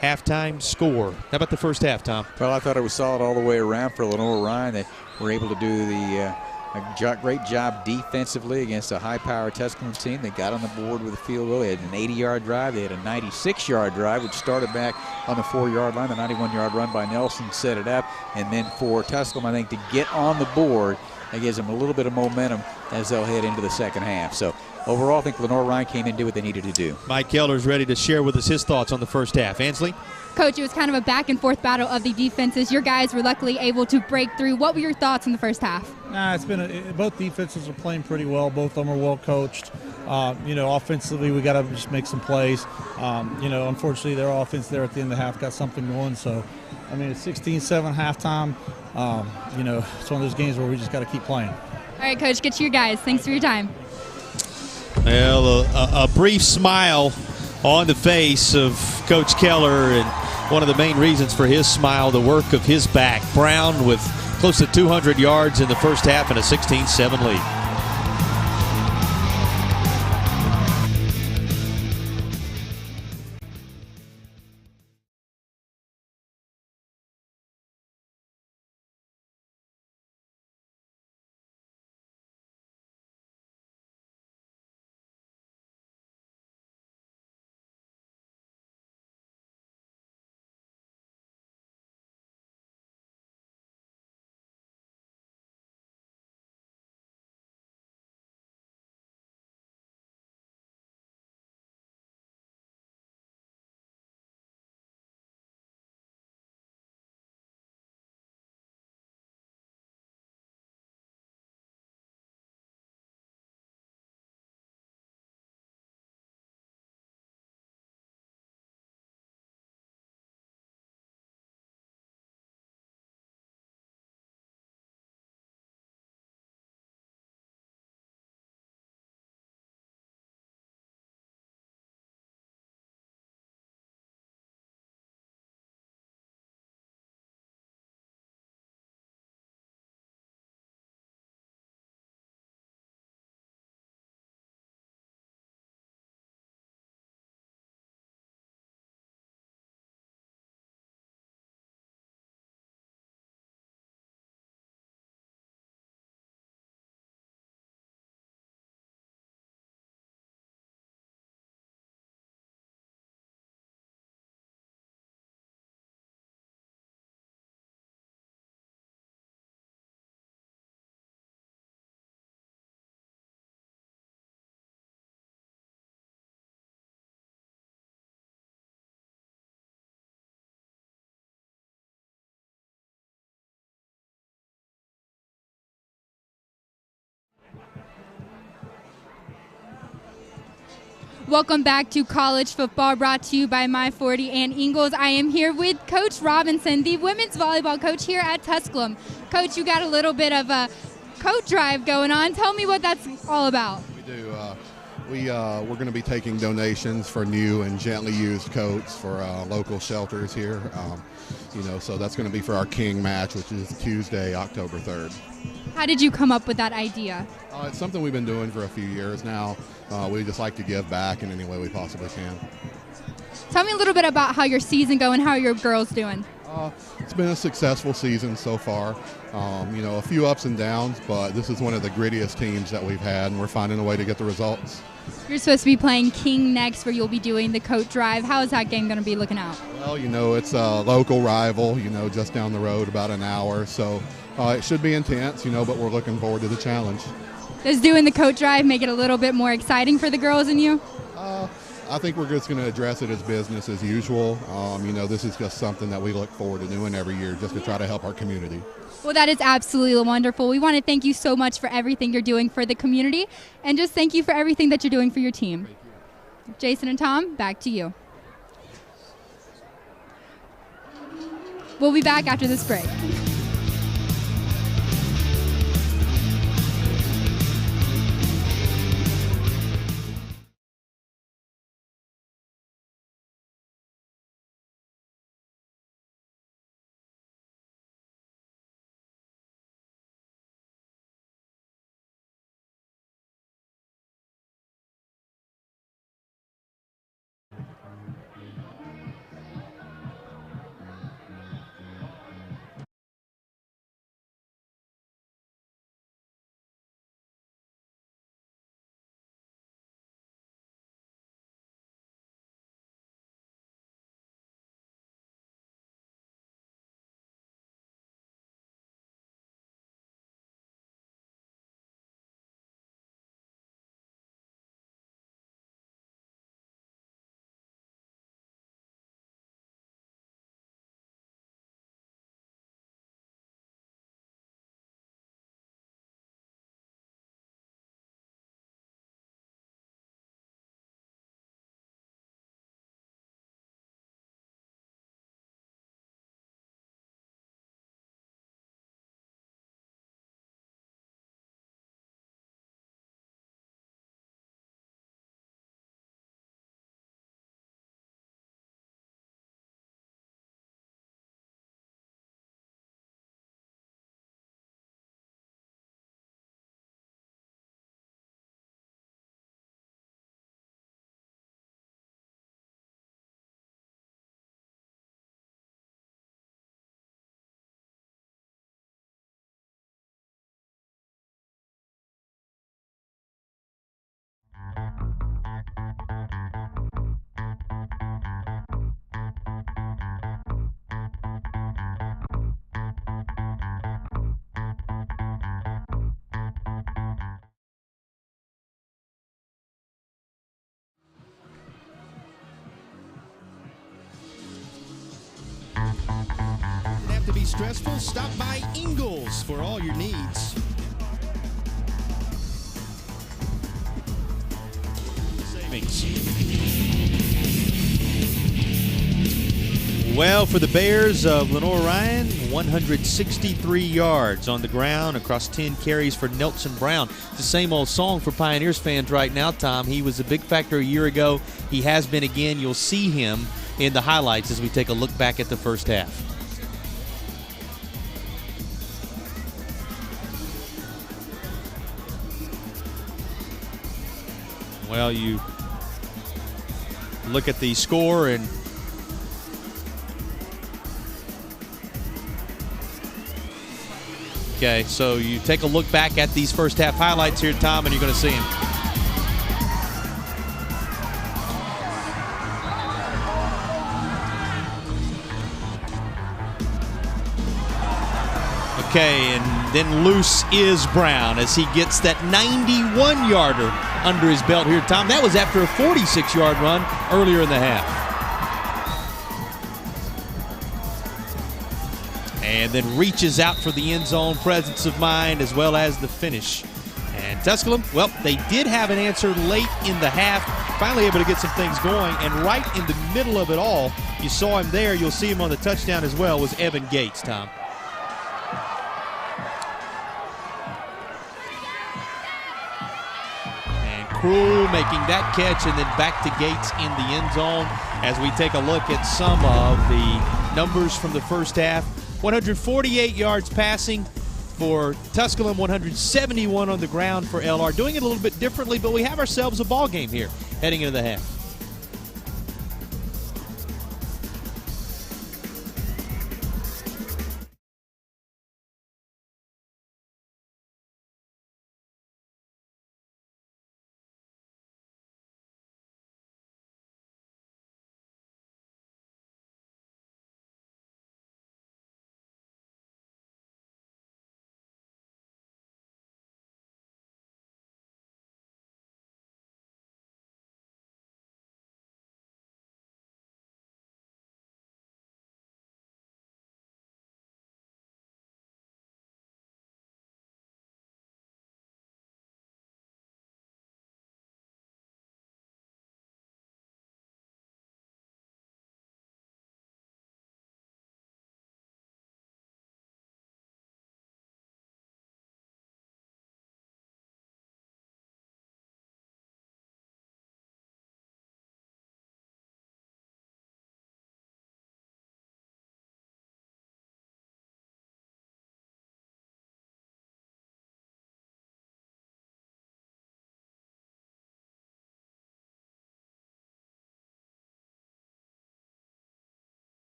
halftime score. How about the first half, Tom? Well, I thought it was solid all the way around for Lenoir-Rhyne. They were able to do a great job defensively against a high-powered Tusculum team. They got on the board with a field goal. They had an 80-yard drive. They had a 96-yard drive, which started back on the 4-yard line. The 91-yard run by Nelson set it up. And then for Tusculum, I think, to get on the board, that gives them a little bit of momentum as they'll head into the second half. So overall, I think Lenoir-Rhyne came in and did what they needed to do. Mike Keller's ready to share with us his thoughts on the first half. Ansley? Coach, it was kind of a back-and-forth battle of the defenses. Your guys were luckily able to break through. What were your thoughts in the first half? It's been both defenses are playing pretty well. Both of them are well coached. Offensively, we got to just make some plays. Unfortunately, their offense there at the end of the half got something going. So, it's 16-7 halftime. It's one of those games where we just got to keep playing. All right, Coach, get to your guys. Thanks for your time. Well, a brief smile on the face of Coach Keller, and one of the main reasons for his smile, the work of his back. Brown with close to 200 yards in the first half and a 16-7 lead. Welcome back to college football, brought to you by My 40 and Ingles. I am here with Coach Robinson, the women's volleyball coach here at Tusculum. Coach, you got a little bit of a coat drive going on. Tell me what that's all about. We do. We're going to be taking donations for new and gently used coats for local shelters here. So that's going to be for our King match, which is Tuesday, October 3rd. How did you come up with that idea? It's something we've been doing for a few years now. We just like to give back in any way we possibly can. Tell me a little bit about how your season going, how are your girls doing? It's been a successful season so far. A few ups and downs, but this is one of the grittiest teams that we've had, and we're finding a way to get the results. You're supposed to be playing King next, where you'll be doing the coat drive. How is that game going to be looking out? Well, it's a local rival, just down the road about an hour. So it should be intense, but we're looking forward to the challenge. Does doing the coat drive make it a little bit more exciting for the girls and you? I think we're just going to address it as business as usual. This is just something that we look forward to doing every year just to try to help our community. Well, that is absolutely wonderful. We want to thank you so much for everything you're doing for the community, and just thank you for everything that you're doing for your team. Jason and Tom, back to you. We'll be back after this break. To be stressful, stop by Ingles for all your needs. Savings. Well, for the Bears of Lenoir-Rhyne, 163 yards on the ground across 10 carries for Nelson Brown. It's the same old song for Pioneers fans right now, Tom. He was a big factor a year ago. He has been again. You'll see him in the highlights as we take a look back at the first half. Well, you look at the score and okay, so you take a look back at these first half highlights here, Tom, and you're going to see them. Okay, and then loose is Brown as he gets that 91-yarder under his belt here, Tom. That was after a 46-yard run earlier in the half. And then reaches out for the end zone, presence of mind, as well as the finish. And Tusculum, well, they did have an answer late in the half, finally able to get some things going, and right in the middle of it all, you saw him there, you'll see him on the touchdown as well, was Evan Gates, Tom. And Krul making that catch and then back to Gates in the end zone as we take a look at some of the numbers from the first half. 148 yards passing for Tusculum, 171 on the ground for LR. Doing it a little bit differently, but we have ourselves a ball game here heading into the half.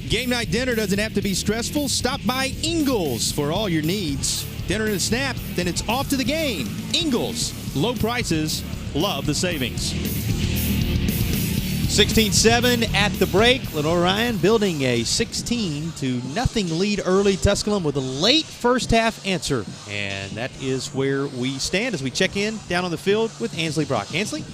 Game night dinner doesn't have to be stressful. Stop by Ingles for all your needs. Dinner and a snap, then it's off to the game. Ingles, low prices, love the savings. 16-7 at the break. Lenoir-Rhyne building a 16-0 lead early. Tusculum with a late first half answer. And that is where we stand as we check in down on the field with Ansley Brock. Ansley?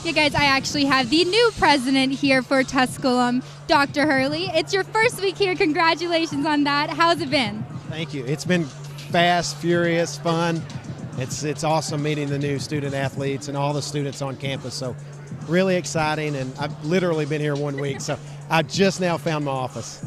Yeah, guys, I actually have the new president here for Tusculum, Dr. Hurley. It's your first week here. Congratulations on that. How's it been? Thank you. It's been fast, furious, fun. It's awesome meeting the new student athletes and all the students on campus. So really exciting, and I've literally been here 1 week, so I just now found my office.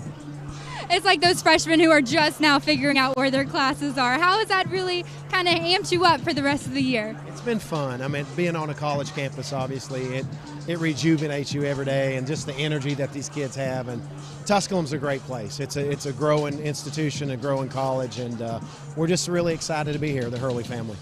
It's like those freshmen who are just now figuring out where their classes are. How has that really kind of amped you up for the rest of the year? It's been fun. I mean, being on a college campus, obviously, it rejuvenates you every day, and just the energy that these kids have. And Tusculum's a great place. It's a growing institution, a growing college, and we're just really excited to be here, the Hurley family.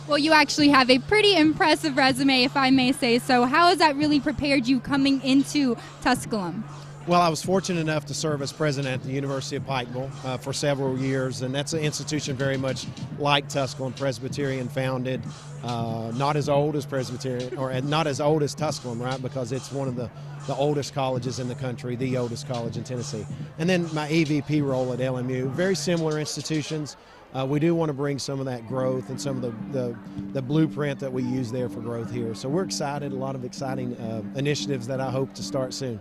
Well, you actually have a pretty impressive resume, if I may say so. How has that really prepared you coming into Tusculum? Well, I was fortunate enough to serve as president at the University of Pikeville for several years, and that's an institution very much like Tusculum, Presbyterian founded, not as old as Presbyterian, or not as old as Tusculum, right, because it's one of the oldest colleges in the country, the oldest college in Tennessee. And then my EVP role at LMU, very similar institutions. We do want to bring some of that growth and some of the blueprint that we use there for growth here. So we're excited, a lot of exciting initiatives that I hope to start soon.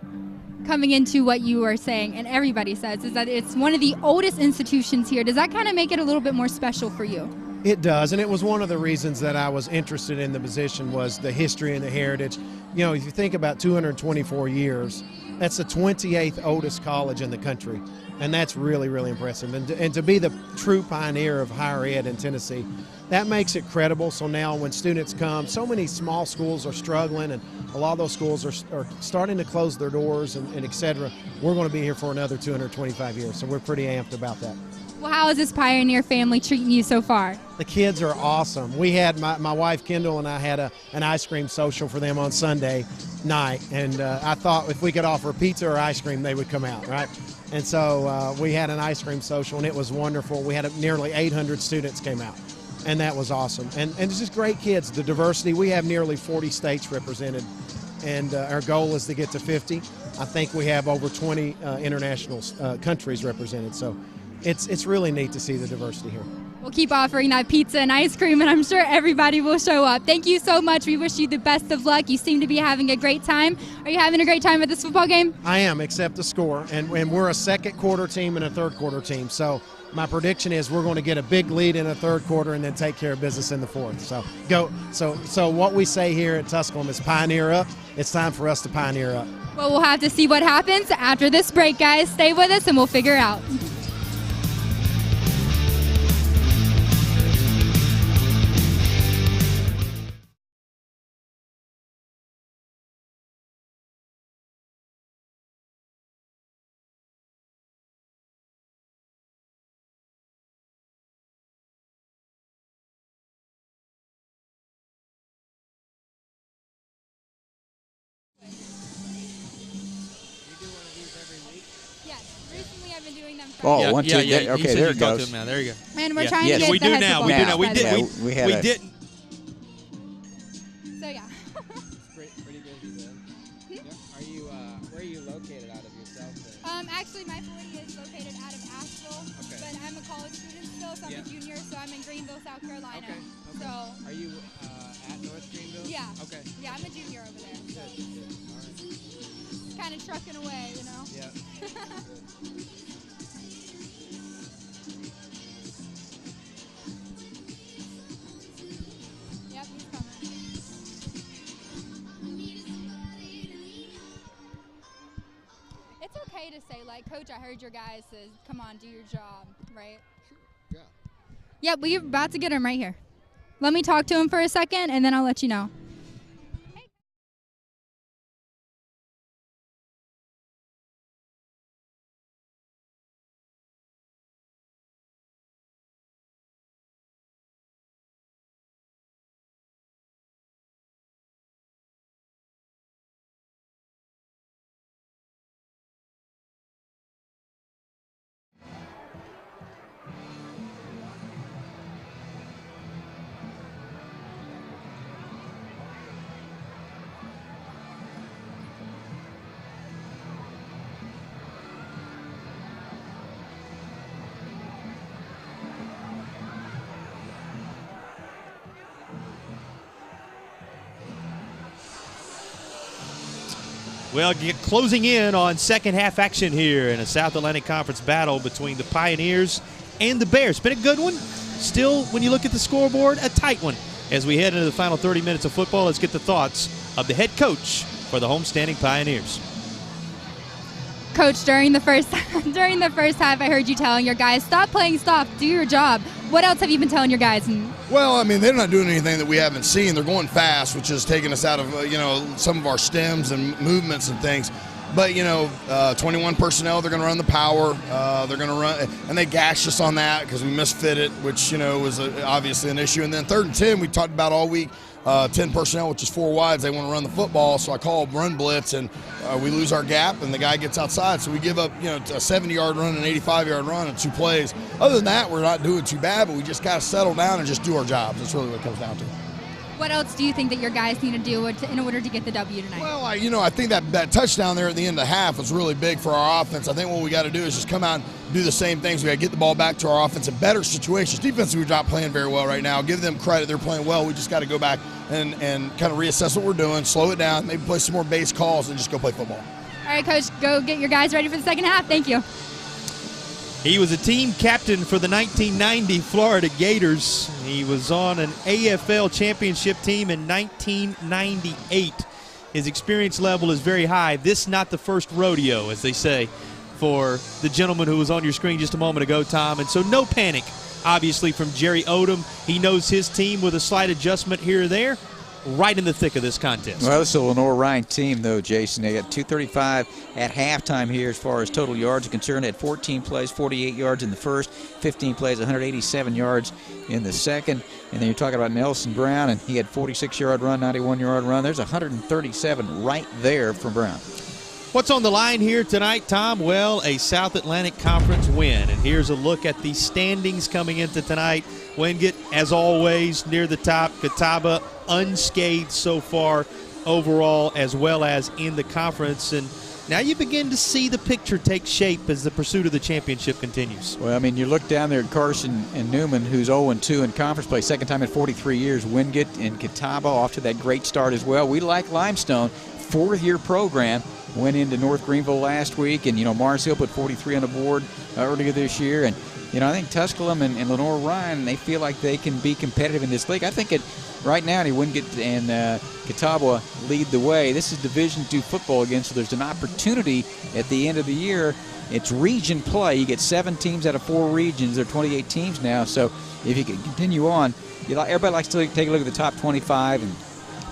Coming into what you were saying, and everybody says, is that it's one of the oldest institutions here. Does that kind of make it a little bit more special for you? It does, and it was one of the reasons that I was interested in the position was the history and the heritage. You know, if you think about 224 years, that's the 28th oldest college in the country, and that's really, really impressive. And to be the true pioneer of higher ed in Tennessee, that makes it credible. So now when students come, so many small schools are struggling, and a lot of those schools are starting to close their doors and et cetera. We're going to be here for another 225 years, so we're pretty amped about that. Well, how is this Pioneer family treating you so far? The kids are awesome. We had my wife Kendall and I had an ice cream social for them on Sunday night, and I thought if we could offer pizza or ice cream, they would come out, right? And so we had an ice cream social, and it was wonderful. We had nearly 800 students came out, and that was awesome. And it's just great kids. The diversity, we have nearly 40 states represented, and our goal is to get to 50. I think we have over 20 international countries represented, so it's really neat to see the diversity here. We'll keep offering that pizza and ice cream, and I'm sure everybody will show up. Thank you so much. We wish you the best of luck. You seem to be having a great time. Are you having a great time at this football game? I am, except the score. And we're a second quarter team and a third quarter team. So my prediction is we're going to get a big lead in the third quarter and then take care of business in the fourth. So go. So what we say here at Tusculum is pioneer up. It's time for us to pioneer up. Well, we'll have to see what happens after this break, guys. Stay with us and we'll figure it out. Recently, I've been doing them. Oh, one, two, yeah. okay, there it goes. Now. There you go. And we're trying to Yes. get We the do head now. football We do match now. We better. did. We had We a- didn't. So yeah. Pretty busy then. Are you where are you located out of yourself then? Actually, my 40 is located out of Asheville, Okay. but I'm a college student still, so I'm a junior, so I'm in Greenville, South Carolina. Okay. So Are you at North Greenville? yeah. Okay. Yeah, I'm a junior over there. So Good. All right. kind of trucking away, you know. Yeah. Yep, he's coming. It's okay to say, like, Coach, I heard your guys says, come on, do your job, right? Yeah. Yep, we're about to get him right here. Let me talk to him for a second, and then I'll let you know. Well, closing in on second half action here in a South Atlantic Conference battle between the Pioneers and the Bears. Been a good one. Still, when you look at the scoreboard, a tight one. As we head into the final 30 minutes of football, let's get the thoughts of the head coach for the homestanding Pioneers. Coach, during the first half, I heard you telling your guys, stop playing soft, do your job. What else have you been telling your guys? Well, I mean, they're not doing anything that we haven't seen. They're going fast, which is taking us out of, some of our stems and movements and things. But, 21 personnel, they're going to run the power. They're going to run, and they gashed us on that because we misfitted, which, was obviously an issue. And then 3rd and 10, we talked about all week. 10 personnel, which is 4 wides. They want to run the football, so I call run blitz, and we lose our gap, and the guy gets outside. So we give up, a 70-yard run and an 85-yard run in 2 plays. Other than that, we're not doing too bad, but we just got to settle down and just do our jobs. That's really what it comes down to. What else do you think that your guys need to do in order to get the W tonight? Well, I think that touchdown there at the end of the half was really big for our offense. I think what we got to do is just come out and do the same things. We got to get the ball back to our offense in better situations. Defensively, we're not playing very well right now. Give them credit. They're playing well. We just got to go back and kind of reassess what we're doing, slow it down, maybe play some more base calls, and just go play football. All right, Coach, go get your guys ready for the second half. Thank you. He was a team captain for the 1990 Florida Gators. He was on an AFL championship team in 1998. His experience level is very high. This not the first rodeo, as they say, for the gentleman who was on your screen just a moment ago, Tom. And so no panic, obviously, from Jerry Odom. He knows his team with a slight adjustment here or there right in the thick of this contest. Well, this is a Lenoir-Rhyne team, though, Jason. They got 235 at halftime here as far as total yards are concerned. They had 14 plays, 48 yards in the first, 15 plays, 187 yards in the second. And then you're talking about Nelson Brown, and he had 46-yard run, 91-yard run. There's 137 right there from Brown. What's on the line here tonight, Tom? Well, a South Atlantic Conference win. And here's a look at the standings coming into tonight. Wingate, as always, near the top. Catawba unscathed so far overall, as well as in the conference. And now you begin to see the picture take shape as the pursuit of the championship continues. Well, I mean, you look down there at Carson and Newman, who's 0-2 in conference play, second time in 43 years. Wingate and Catawba off to that great start as well. We like Limestone, fourth-year program. Went into North Greenville last week, and, Mars Hill put 43 on the board earlier this year. And, I think Tusculum and Lenoir-Rhyne, they feel like they can be competitive in this league. I think right now, Wingate and Catawba lead the way. This is Division II football again, so there's an opportunity at the end of the year. It's region play. You get 7 teams out of 4 regions. There are 28 teams now, so if you can continue on, everybody likes to take a look at the top 25, and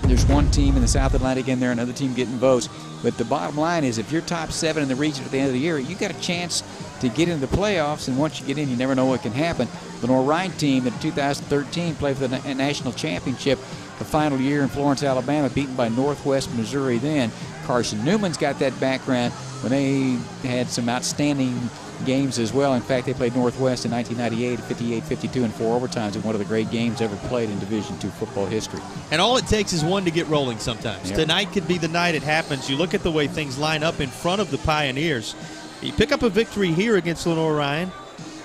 there's one team in the South Atlantic in there, another team getting votes. But the bottom line is, if you're top 7 in the region at the end of the year, you got a chance to get into the playoffs. And once you get in, you never know what can happen. The Lenoir-Rhyne team in 2013 played for the national championship the final year in Florence, Alabama, beaten by Northwest Missouri then. Carson Newman's got that background when they had some outstanding games as well. In fact, they played Northwest in 1998, 58-52 in 4 overtimes in one of the great games ever played in Division II football history. And all it takes is one to get rolling sometimes. Yep. Tonight could be the night it happens. You look at the way things line up in front of the Pioneers. You pick up a victory here against Lenoir-Rhyne.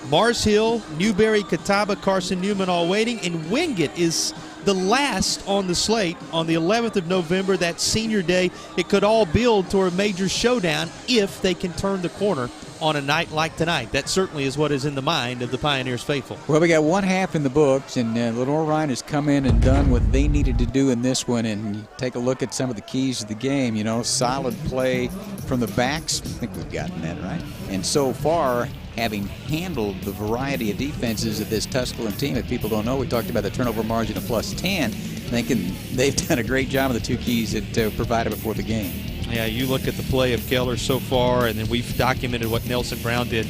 Mars Hill, Newberry, Catawba, Carson Newman all waiting, and Wingate is the last on the slate on the 11th of November, that senior day. It could all build toward a major showdown if they can turn the corner on a night like tonight. That certainly is what is in the mind of the Pioneers faithful. Well, we got one half in the books, and Lenoir-Rhyne has come in and done what they needed to do in this one. And you take a look at some of the keys of the game. Solid play from the backs. I think we've gotten that right. And so far, having handled the variety of defenses of this Tusculum team, if people don't know, we talked about the turnover margin of +10, thinking they've done a great job of the 2 keys that provided before the game. Yeah, you look at the play of Keller so far, and then we've documented what Nelson Brown did,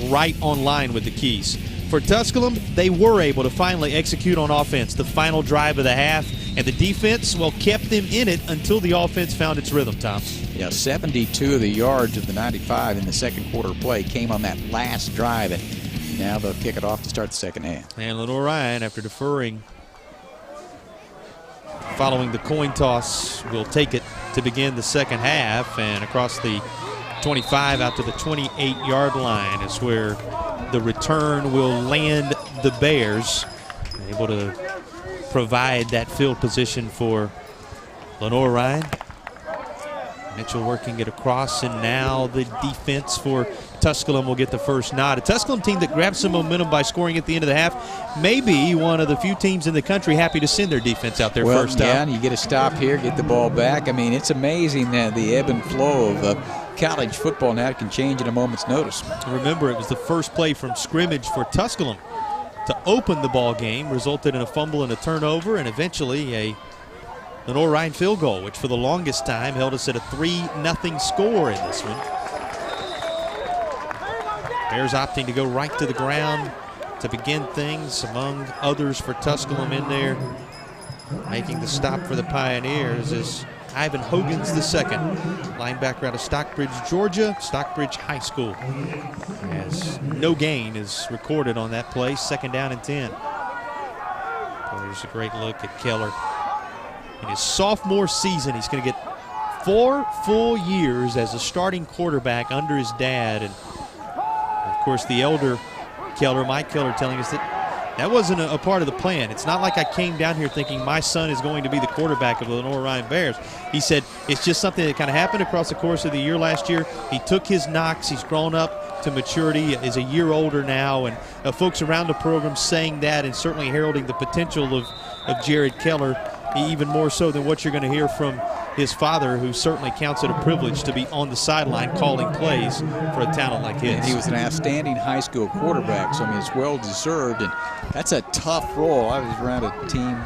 right on line with the keys. For Tusculum, they were able to finally execute on offense the final drive of the half, and the defense, kept them in it until the offense found its rhythm, Tom. Yeah, 72 of the yards of the 95 in the second quarter play came on that last drive, and now they'll kick it off to start the second half. And Lenoir-Rhyne, after deferring following the coin toss, will take it to begin the second half, and across the 25 out to the 28-yard line is where the return will land the Bears, able to provide that field position for Lenoir-Rhyne. Mitchell working it across, and now the defense for Tusculum will get the first nod. A Tusculum team that grabbed some momentum by scoring at the end of the half, maybe one of the few teams in the country happy to send their defense out there first time. Yeah, and you get a stop here, get the ball back. I mean, it's amazing the ebb and flow of college football now can change at a moment's notice. Remember, it was the first play from scrimmage for Tusculum to open the ball game, resulted in a fumble and a turnover, and eventually a Lenoir-Rhyne field goal, which for the longest time held us at a 3-0 score in this one. Bears opting to go right to the ground to begin things, among others for Tusculum in there. Making the stop for the Pioneers is Ivan Hogans II, linebacker out of Stockbridge, Georgia, Stockbridge High School. As no gain is recorded on that play, 2nd down and 10. There's a great look at Keller. In his sophomore season, he's going to get 4 full years as a starting quarterback under his dad. And, of course, the elder Keller, Mike Keller, telling us that wasn't a part of the plan. It's not like I came down here thinking my son is going to be the quarterback of the Lenoir-Rhyne Bears. He said it's just something that kind of happened across the course of the year last year. He took his knocks. He's grown up to maturity, is a year older now, and folks around the program saying that and certainly heralding the potential of Jared Keller, even more so than what you're going to hear from his father, who certainly counts it a privilege to be on the sideline calling plays for a talent like his. And he was an outstanding high school quarterback, so I mean it's well deserved, and that's a tough role. I was around a team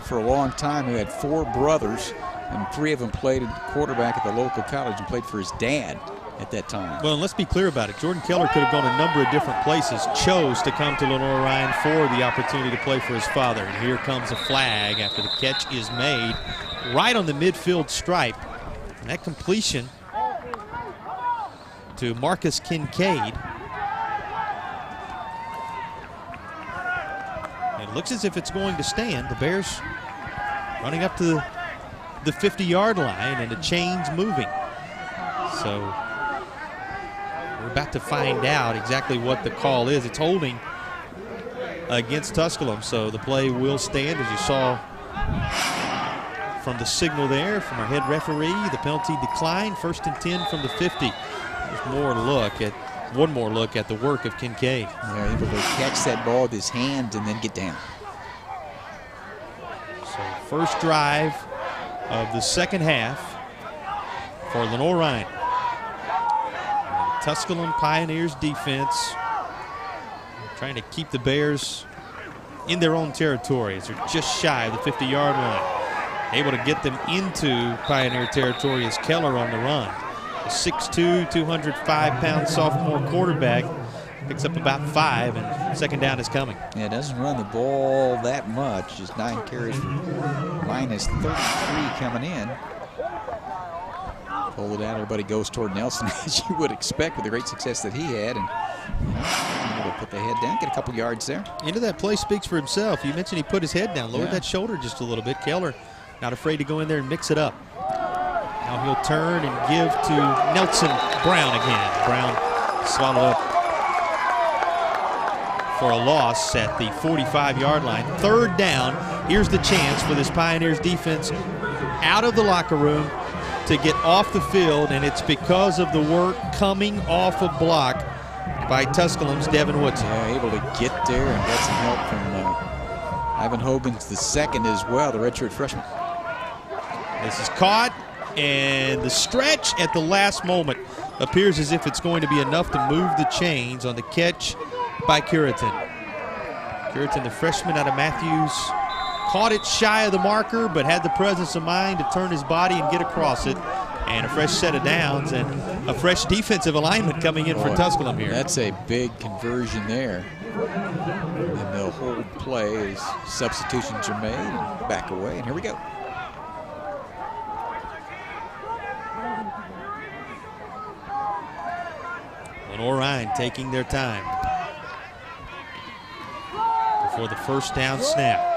for a long time who had 4 brothers, and 3 of them played at quarterback at the local college and played for his dad at that time. Well, and let's be clear about it. Jordan Keller could have gone a number of different places, chose to come to Lenoir-Rhyne for the opportunity to play for his father. And here comes a flag after the catch is made right on the midfield stripe. And that completion to Marcus Kincaid. It looks as if it's going to stand. The Bears running up to the 50-yard line and the chains moving. So we're about to find out exactly what the call is. It's holding against Tusculum, so the play will stand, as you saw from the signal there from our head referee. The penalty declined. 1st and 10 from the 50. There's one more look at the work of Kincaid. Yeah, able to catch that ball with his hands and then get down. So first drive of the second half for Lenoir-Rhyne. Tusculum Pioneers defense trying to keep the Bears in their own territory as they're just shy of the 50-yard line. Able to get them into Pioneer territory as Keller on the run. A 6'2", 205-pound sophomore quarterback picks up about 5, and second down is coming. Yeah, doesn't run the ball that much. Just 9 carries for minus 33 coming in. Pull it out, everybody goes toward Nelson, as you would expect with the great success that he had. And able to put the head down, get a couple yards there. Into that play speaks for himself. You mentioned he put his head down, lowered that shoulder just a little bit. Keller not afraid to go in there and mix it up. Now he'll turn and give to Nelson Brown again. Brown swallowed up for a loss at the 45-yard line. 3rd down. Here's the chance for this Pioneers defense out of the locker room to get off the field, and it's because of the work coming off a block by Tusculum's Devin Woodson. Yeah, able to get there and get some help from Ivan Hogan's the second as well, the redshirt freshman. This is caught, and the stretch at the last moment appears as if it's going to be enough to move the chains on the catch by Curitin. Curitin, the freshman out of Matthews, caught it shy of the marker, but had the presence of mind to turn his body and get across it. And a fresh set of downs and a fresh defensive alignment coming in for Tusculum here. That's a big conversion there. And they'll hold play as substitutions are made and back away. And here we go. Lenoir-Rhyne taking their time before the first down snap.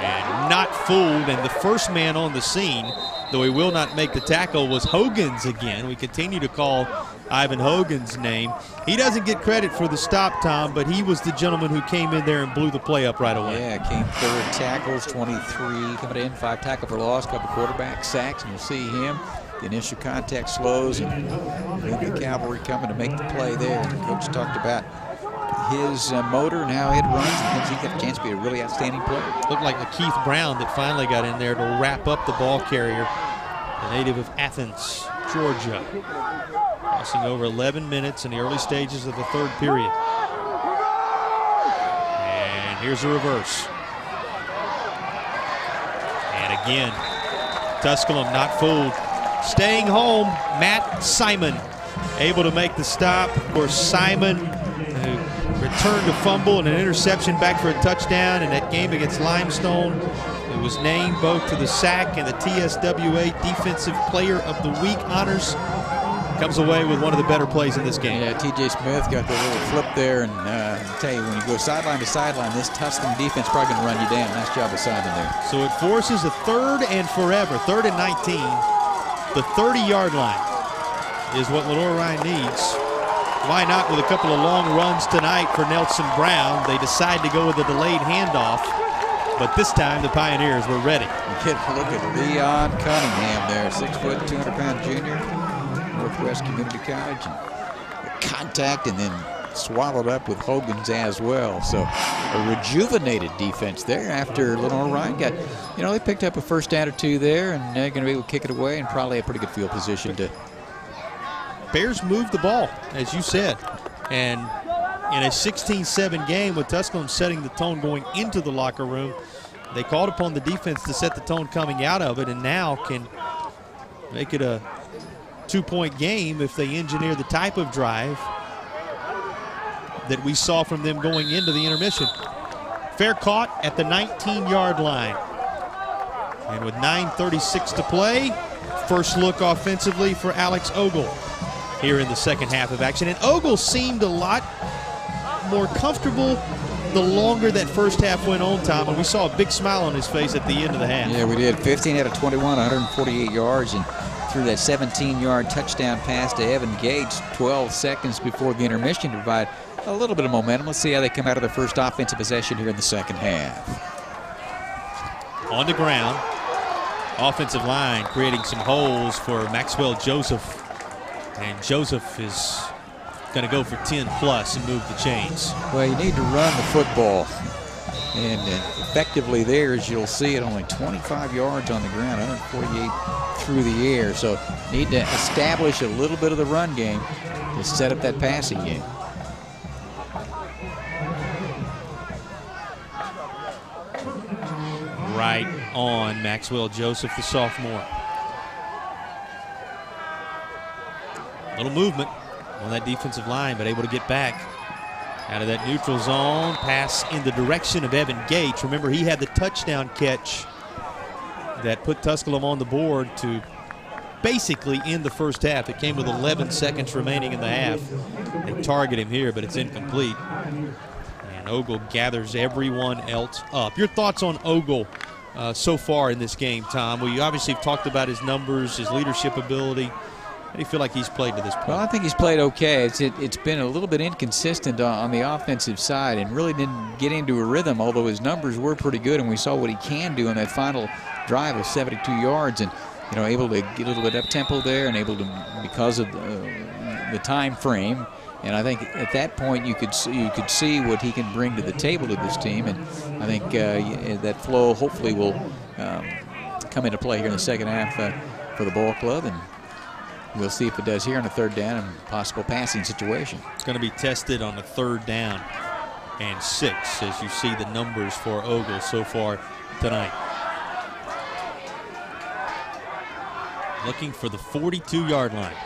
And not fooled, and the first man on the scene, though he will not make the tackle, was Hogan's again. We continue to call Ivan Hogan's name. He doesn't get credit for the stop, Tom, but he was the gentleman who came in there and blew the play up right away. Yeah, came 3rd tackles, 23 coming in, 5 tackle for loss, couple quarterback sacks, and you'll see him. The initial contact slows, and then the cavalry coming to make the play there. And the coach talked about his motor and how it runs, and thinks he got a chance to be a really outstanding player. Looked like the Keith Brown that finally got in there to wrap up the ball carrier, the native of Athens, Georgia. Crossing over 11 minutes in the early stages of the 3rd period. And here's a reverse. And again, Tusculum not fooled. Staying home, Matt Simon able to make the stop. Of course, Simon returned a fumble and an interception back for a touchdown in that game against Limestone. It was named both to the SAC and the TSWA Defensive Player of the Week honors. Comes away with one of the better plays in this game. Yeah, T.J. Smith got the little flip there, and I'll tell you, when you go sideline to sideline, this Tusculum defense probably going to run you down. Nice job of Simon there. So it forces a 3rd and forever, 3rd and 19. The 30-yard line is what Lenoir-Rhyne needs. Why not with a couple of long runs tonight for Nelson Brown? They decide to go with a delayed handoff, but this time the Pioneers were ready. Get a look at Leon Cunningham there, 6 foot, 200-pound junior, Northwest Community College. And the contact and then swallowed up with Hogan's as well. So a rejuvenated defense there after Lenoir-Rhyne got, they picked up a first down or two there, and they're going to be able to kick it away and probably a pretty good field position to. Bears moved the ball, as you said, and in a 16-7 game with Tusculum setting the tone going into the locker room, they called upon the defense to set the tone coming out of it, and now can make it a 2-point game if they engineer the type of drive that we saw from them going into the intermission. Fair caught at the 19-yard line. And with 9:36 to play, first look offensively for Alex Ogle here in the second half of action. And Ogle seemed a lot more comfortable the longer that first half went on, Tom, and we saw a big smile on his face at the end of the half. Yeah, we did. 15 out of 21, 148 yards, and threw that 17-yard touchdown pass to Evan Gage 12 seconds before the intermission to provide a little bit of momentum. Let's see how they come out of their first offensive possession here in the second half. On the ground, offensive line creating some holes for Maxwell Joseph, and Joseph is going to go for 10 plus and move the chains. Well, you need to run the football, and effectively there, as you'll see it, only 25 yards on the ground, 148 through the air. So need to establish a little bit of the run game to set up that passing game. Right on Maxwell Joseph, the sophomore. Little movement on that defensive line, but able to get back out of that neutral zone. Pass in the direction of Evan Gates. Remember, he had the touchdown catch that put Tusculum on the board to basically end the first half. It came with 11 seconds remaining in the half. They target him here, but it's incomplete. And Ogle gathers everyone else up. Your thoughts on Ogle so far in this game, Tom? We obviously have talked about his numbers, his leadership ability. How do you feel like he's played to this point? Well, I think he's played okay. It's been a little bit inconsistent on the offensive side and really didn't get into a rhythm, although his numbers were pretty good, and we saw what he can do on that final drive of 72 yards and, able to get a little bit up-tempo there and able to, because of the time frame. And I think at that point you could see what he can bring to the table to this team, and I think that flow hopefully will come into play here in the second half for the ball club, and we'll see if it does here on a third down and possible passing situation. It's going to be tested on a 3rd down and 6 as you see the numbers for Ogle so far tonight. Looking for the 42-yard line.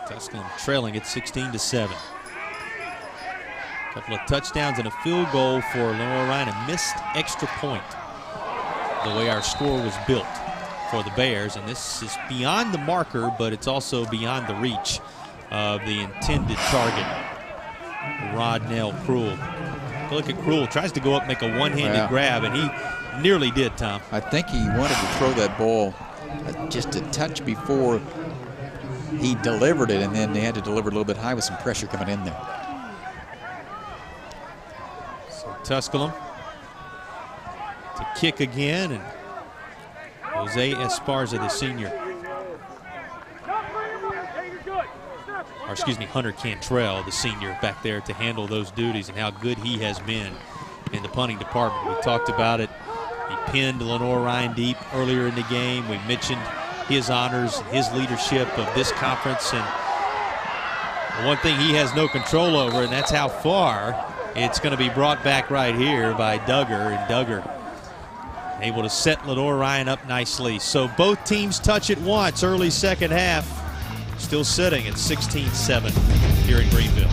Tusculum trailing at 16-7. Couple of touchdowns and a field goal for Lenoir-Rhyne, a missed extra point. The way our score was built for the Bears, and this is beyond the marker, but it's also beyond the reach of the intended target, Rodnell Cruel. Look at Cruel, tries to go up, make a one-handed grab, and he nearly did, Tom. I think he wanted to throw that ball just a touch before he delivered it, and then they had to deliver a little bit high with some pressure coming in there. So Tusculum to kick again, and Jose Esparza, the senior. Or excuse me, Hunter Cantrell, the senior, back there to handle those duties, and how good he has been in the punting department. We talked about it. He pinned Lenoir-Rhyne deep earlier in the game. We mentioned his honors, his leadership of this conference, and one thing he has no control over, and that's how far it's going to be brought back right here by Duggar, and Duggar able to set Lenoir-Rhyne up nicely. So both teams touch it once early second half. Still sitting at 16-7 here in Greenville.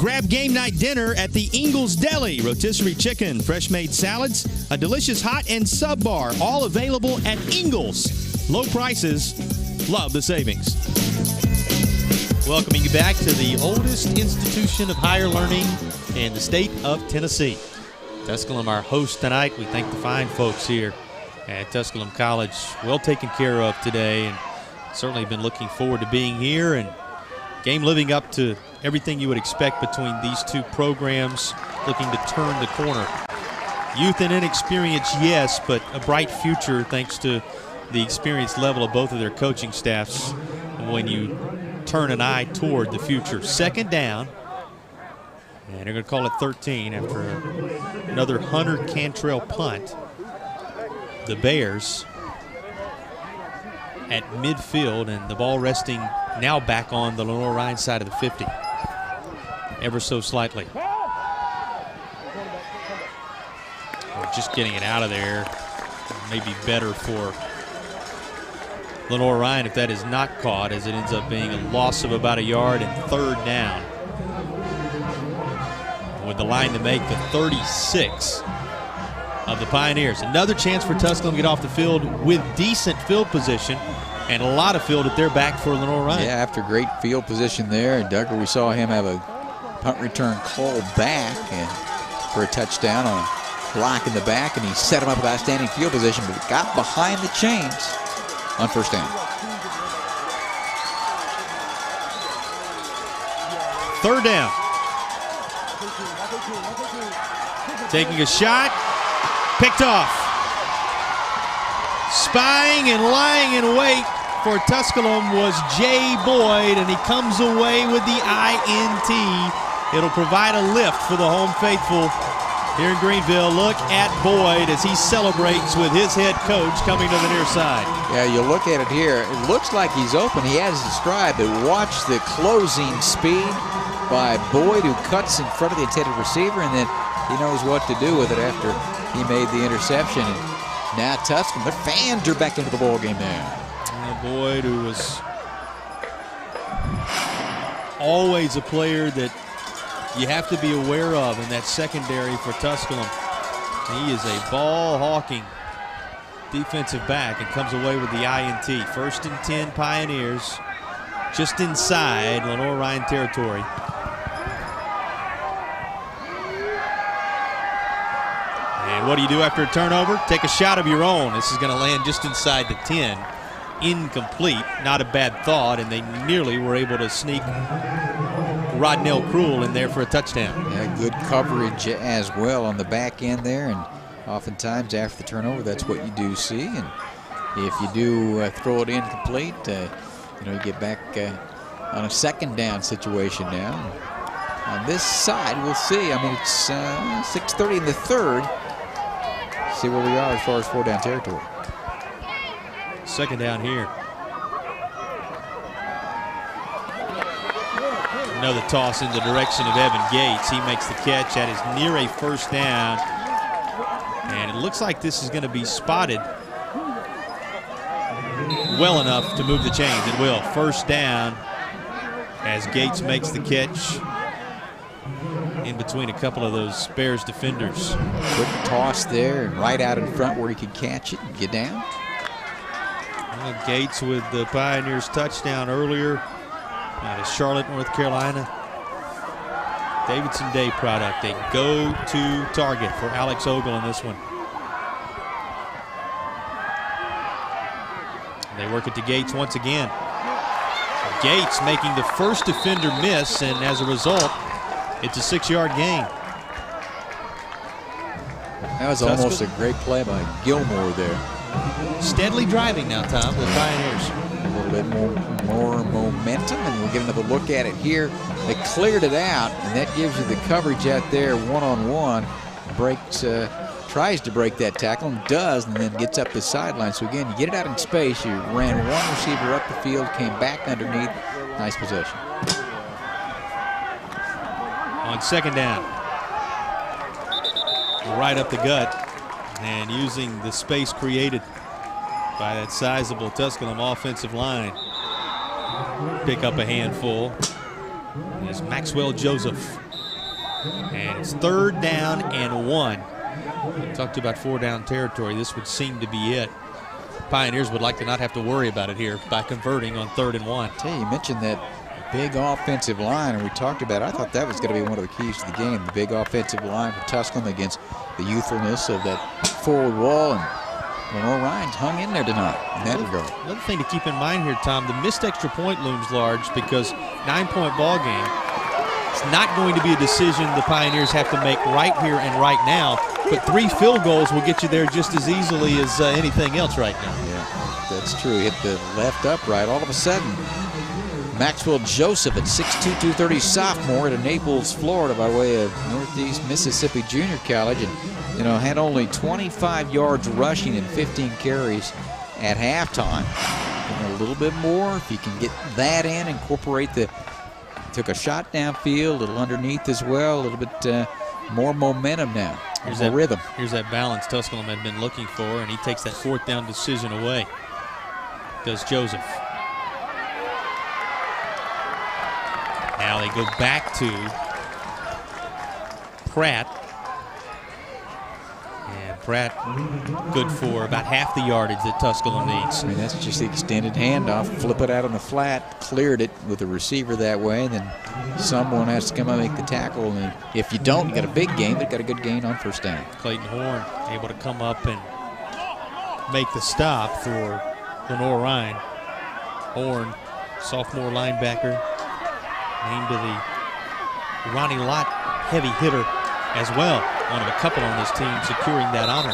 Grab game night dinner at the Ingalls Deli. Rotisserie chicken, fresh-made salads, a delicious hot and sub bar, all available at Ingalls. Low prices, love the savings. Welcoming you back to the oldest institution of higher learning in the state of Tennessee. Tusculum, our host tonight. We thank the fine folks here at Tusculum College. Well taken care of today, and certainly been looking forward to being here, and game living up to everything you would expect between these two programs, looking to turn the corner. Youth and inexperience, yes, but a bright future thanks to the experience level of both of their coaching staffs when you turn an eye toward the future. Second down, and they're going to call it 13 after another Hunter Cantrell punt. The Bears at midfield, and the ball resting now back on the Lenoir-Rhyne side of the 50. Ever so slightly. Just getting it out of there may be better for Lenoir-Rhyne if that is not caught, as it ends up being a loss of about a yard and third down. With the line to make the 36 of the Pioneers. Another chance for Tusculum to get off the field with decent field position and a lot of field at their back for Lenoir-Rhyne. Yeah, after great field position there, and Duggar, we saw him have a punt return called back and for a touchdown on a block in the back, and he set him up with outstanding field position, but got behind the chains on first down. Third down. Taking a shot. Picked off. Spying and lying in wait for Tusculum was Jay Boyd, and he comes away with the INT. It'll provide a lift for the home faithful here in Greenville. Look at Boyd as he celebrates with his head coach coming to the near side. Yeah, you look at it here. It looks like he's open. He has his stride, but watch the closing speed by Boyd, who cuts in front of the intended receiver, and then he knows what to do with it after he made the interception. And now Tusculum, the fans are back into the ball game now. Boyd, who was always a player that you have to be aware of in that secondary for Tusculum. He is a ball-hawking defensive back and comes away with the INT. First and 10 Pioneers, just inside Lenoir-Rhyne territory. And what do you do after a turnover? Take a shot of your own. This is going to land just inside the 10. Incomplete, not a bad thought, and they nearly were able to sneak Rodnell Cruel in there for a touchdown. Yeah, good coverage as well on the back end there, and oftentimes after the turnover, that's what you do see. And if you do throw it incomplete, you get back on a second down situation now. On this side, we'll see. I mean, it's 6:30 in the third. See where we are as far as four down territory. Second down here. Another toss in the direction of Evan Gates. He makes the catch. That is near a first down. And it looks like this is going to be spotted well enough to move the chains. It will. First down as Gates makes the catch in between a couple of those Bears defenders. Quick toss there and right out in front where he could catch it and get down. Gates with the Pioneers touchdown earlier out of Charlotte, North Carolina. Davidson Day product, a go-to target for Alex Ogle in this one. They work it to Gates once again. Gates making the first defender miss, and as a result, it's a 6-yard gain. That was almost a great play by Gilmore there. Steadily driving now, Tom, the Pioneers. A little bit more momentum, and we'll get another look at it here. They cleared it out, and that gives you the coverage out there one-on-one. Breaks, tries to break that tackle, and does, and then gets up the sideline. So again, you get it out in space. You ran one receiver up the field, came back underneath. Nice possession. On second down, right up the gut, and using the space created by that sizable Tusculum offensive line. Pick up a handful as Maxwell Joseph And it's 3rd down and 1. We talked about 4-down territory. This would seem to be it. Pioneers would like to not have to worry about it here by converting on 3rd and 1. Tell you mentioned that big offensive line, and we talked about it. I thought that was going to be one of the keys to the game, the big offensive line for Tusculum against the youthfulness of that forward wall. And Lenoir-Rhyne's hung in there tonight in that regard. Another thing to keep in mind here, Tom, the missed extra point looms large because 9-point ball game. It's not going to be a decision the Pioneers have to make right here and right now, but 3 field goals will get you there just as easily as anything else right now. Yeah, that's true. Hit the left upright all of a sudden. Maxwell Joseph at 6'2", 230, sophomore at Naples, Florida, by way of Northeast Mississippi Junior College, and had only 25 yards rushing and 15 carries at halftime. And a little bit more if you can get that in, incorporate the. Took a shot downfield, a little underneath as well, a little bit more momentum now. Here's that rhythm. Here's that balance Tusculum had been looking for, and he takes that 4th down decision away. Does Joseph. Now they go back to Pratt. And Pratt good for about half the yardage that Tusculum needs. I mean, that's just the extended handoff. Flip it out on the flat, cleared it with the receiver that way, and then someone has to come out and make the tackle. And if you don't, you got a big gain, but got a good gain on 1st down. Clayton Horn able to come up and make the stop for Lenoir-Rhyne. Horn, sophomore linebacker, named to the Ronnie Lott heavy hitter as well. One of a couple on this team securing that honor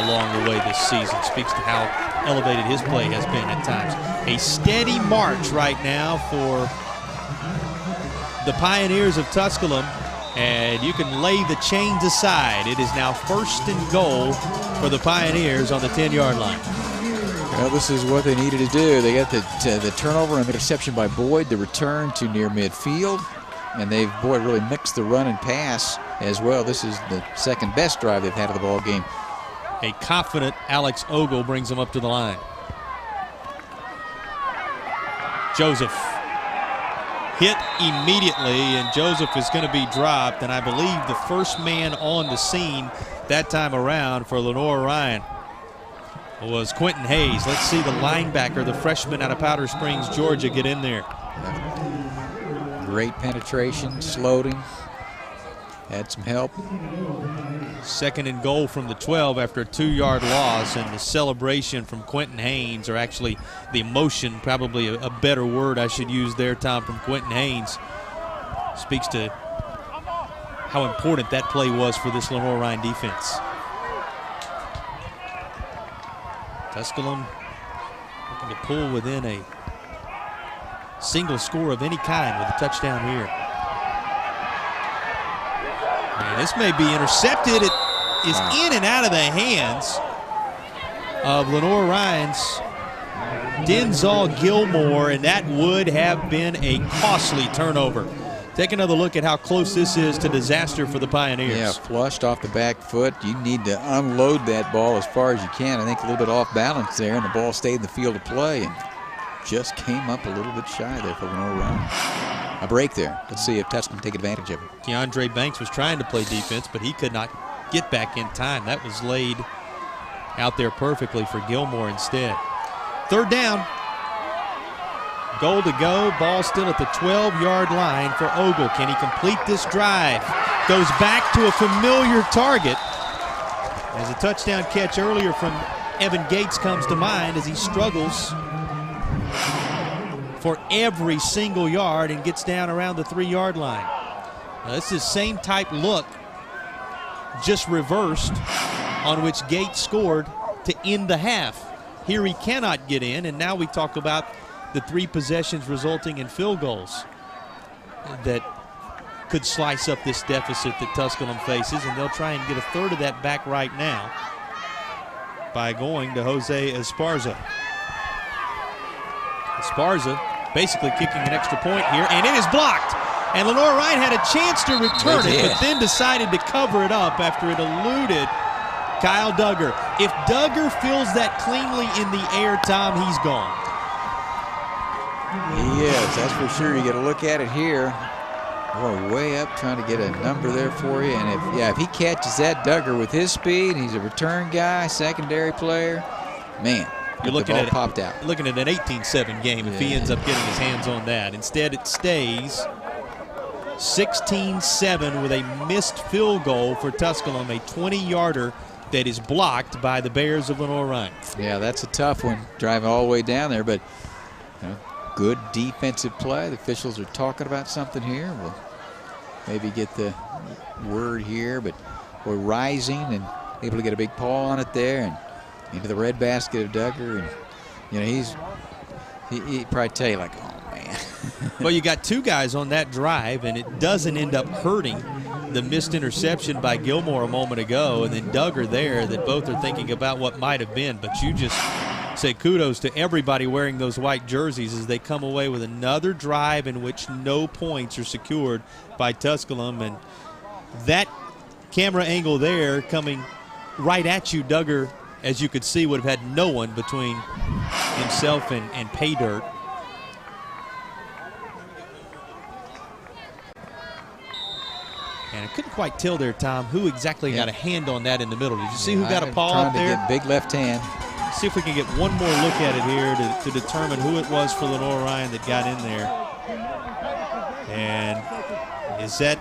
along the way this season. Speaks to how elevated his play has been at times. A steady march right now for the Pioneers of Tusculum, and you can lay the chains aside. It is now 1st and goal for the Pioneers on the 10-yard line. Well, this is what they needed to do. They got the turnover and interception by Boyd, the return to near midfield, and they've, really mixed the run and pass as well. This is the 2nd best drive they've had of the ball game. A confident Alex Ogle brings them up to the line. Joseph hit immediately, and Joseph is going to be dropped, and I believe the first man on the scene that time around for Lenoir-Rhyne was Quentin Hayes. Let's see the linebacker, the freshman out of Powder Springs, Georgia, get in there. Great penetration, slowed him, had some help. 2nd and goal from the 12 after a 2-yard loss, and the celebration from Quentin Haynes, or actually the emotion, probably a better word I should use there, Tom, from Quentin Haynes, speaks to how important that play was for this Lenoir-Rhyne defense. Tusculum looking to pull within a single score of any kind with a touchdown here. And this may be intercepted. It is in and out of the hands of Lenoir-Rhyne's Denzel Gilmore, and that would have been a costly turnover. Take another look at how close this is to disaster for the Pioneers. Yeah, flushed off the back foot. You need to unload that ball as far as you can. I think a little bit off balance there, and the ball stayed in the field of play and just came up a little bit shy there for Lenoir-Rhyne. A break there. Let's see if Tusculum take advantage of it. DeAndre Banks was trying to play defense, but he could not get back in time. That was laid out there perfectly for Gilmore instead. 3rd down. Goal to go. Ball still at the 12-yard line for Ogle. Can he complete this drive? Goes back to a familiar target. As a touchdown catch earlier from Evan Gates comes to mind as he struggles for every single yard and gets down around the 3-yard line. Now, this is the same type look, just reversed, on which Gates scored to end the half. Here he cannot get in, and now we talk about the 3 possessions resulting in field goals that could slice up this deficit that Tusculum faces, and they'll try and get a 3rd of that back right now by going to Jose Esparza. Esparza basically kicking an extra point here, and it is blocked. And Lenoir-Rhyne had a chance to return it, but then decided to cover it up after it eluded Kyle Duggar. If Duggar fills that cleanly in the air, Tom, he's gone. He is, that's for sure. You got to look at it here. Boy, way up trying to get a number there for you. And if he catches that, Duggar with his speed, he's a return guy, secondary player. Man, you're looking at popped out. Looking at an 18-7 game if he ends up getting his hands on that. Instead, it stays 16-7 with a missed field goal for Tusculum, a 20-yarder that is blocked by the Bears of Lenoir-Rhyne. Yeah, that's a tough one, driving all the way down there, but good defensive play. The officials are talking about something here. We'll maybe get the word here, but we're rising and able to get a big paw on it there and into the red basket of Duggar. And he'd probably tell you like, oh man. Well, you got two guys on that drive, and it doesn't end up hurting the missed interception by Gilmore a moment ago, and then Duggar there, that both are thinking about what might have been. But you just say kudos to everybody wearing those white jerseys as they come away with another drive in which no points are secured by Tusculum. And that camera angle there coming right at you, Duggar, as you could see, would have had no one between himself and pay dirt. And I couldn't quite tell there, Tom, who exactly had a hand on that in the middle. Did you see who got a paw up there? Big left hand. See if we can get one more look at it here to determine who it was for Lenoir-Rhyne that got in there. And is that,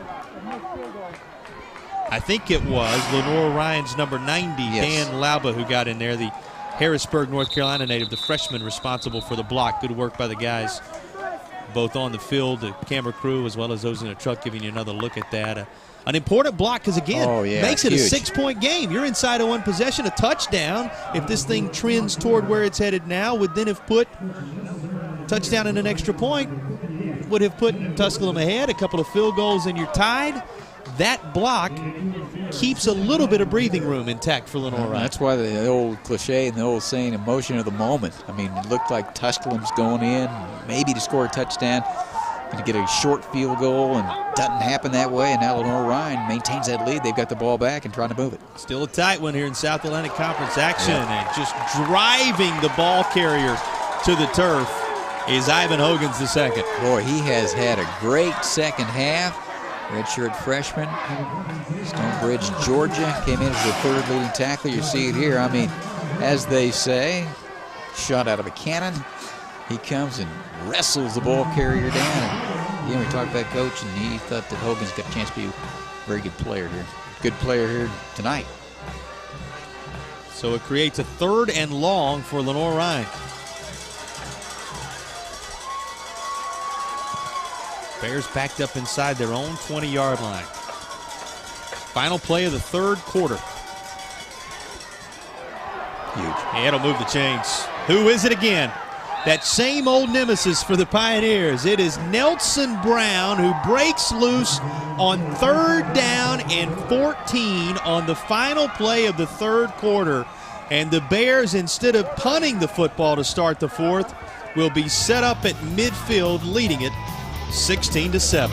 I think it was Lenoir-Rhyne's number 90, Dan Lauba, who got in there, the Harrisburg, North Carolina native, the freshman responsible for the block. Good work by the guys, both on the field, the camera crew, as well as those in the truck, giving you another look at that. An important block because, again, makes it huge. A 6-point game. You're inside of one possession. A touchdown, if this thing trends toward where it's headed now, would then have put touchdown and an extra point, would have put Tusculum ahead. A couple of field goals and you're tied. That block keeps a little bit of breathing room intact for Lenoir-Rhyne. That's why the old cliche and the old saying, emotion of the moment. I mean, it looked like Tusculum's going in, maybe to score a touchdown, going to get a short field goal, and doesn't happen that way. And now Lenoir-Rhyne maintains that lead. They've got the ball back and trying to move it. Still a tight one here in South Atlantic Conference action, and just driving the ball carrier to the turf is Ivan Hogans II. Boy, he has had a great second half. Redshirt freshman, Stonebridge, Georgia, came in as the third leading tackler. You see it here. I mean, as they say, shot out of a cannon. He comes and wrestles the ball carrier down. And we talked about coach, and he thought that Hogan's got a chance to be a very good player here. Good player here tonight. So it creates a 3rd and long for Lenoir-Rhyne. Bears backed up inside their own 20-yard line. Final play of the 3rd quarter. Huge. And it'll move the chains. Who is it again? That same old nemesis for the Pioneers. It is Nelson Brown who breaks loose on 3rd down and 14 on the final play of the 3rd quarter. And the Bears, instead of punting the football to start the 4th, will be set up at midfield, leading it 16-7.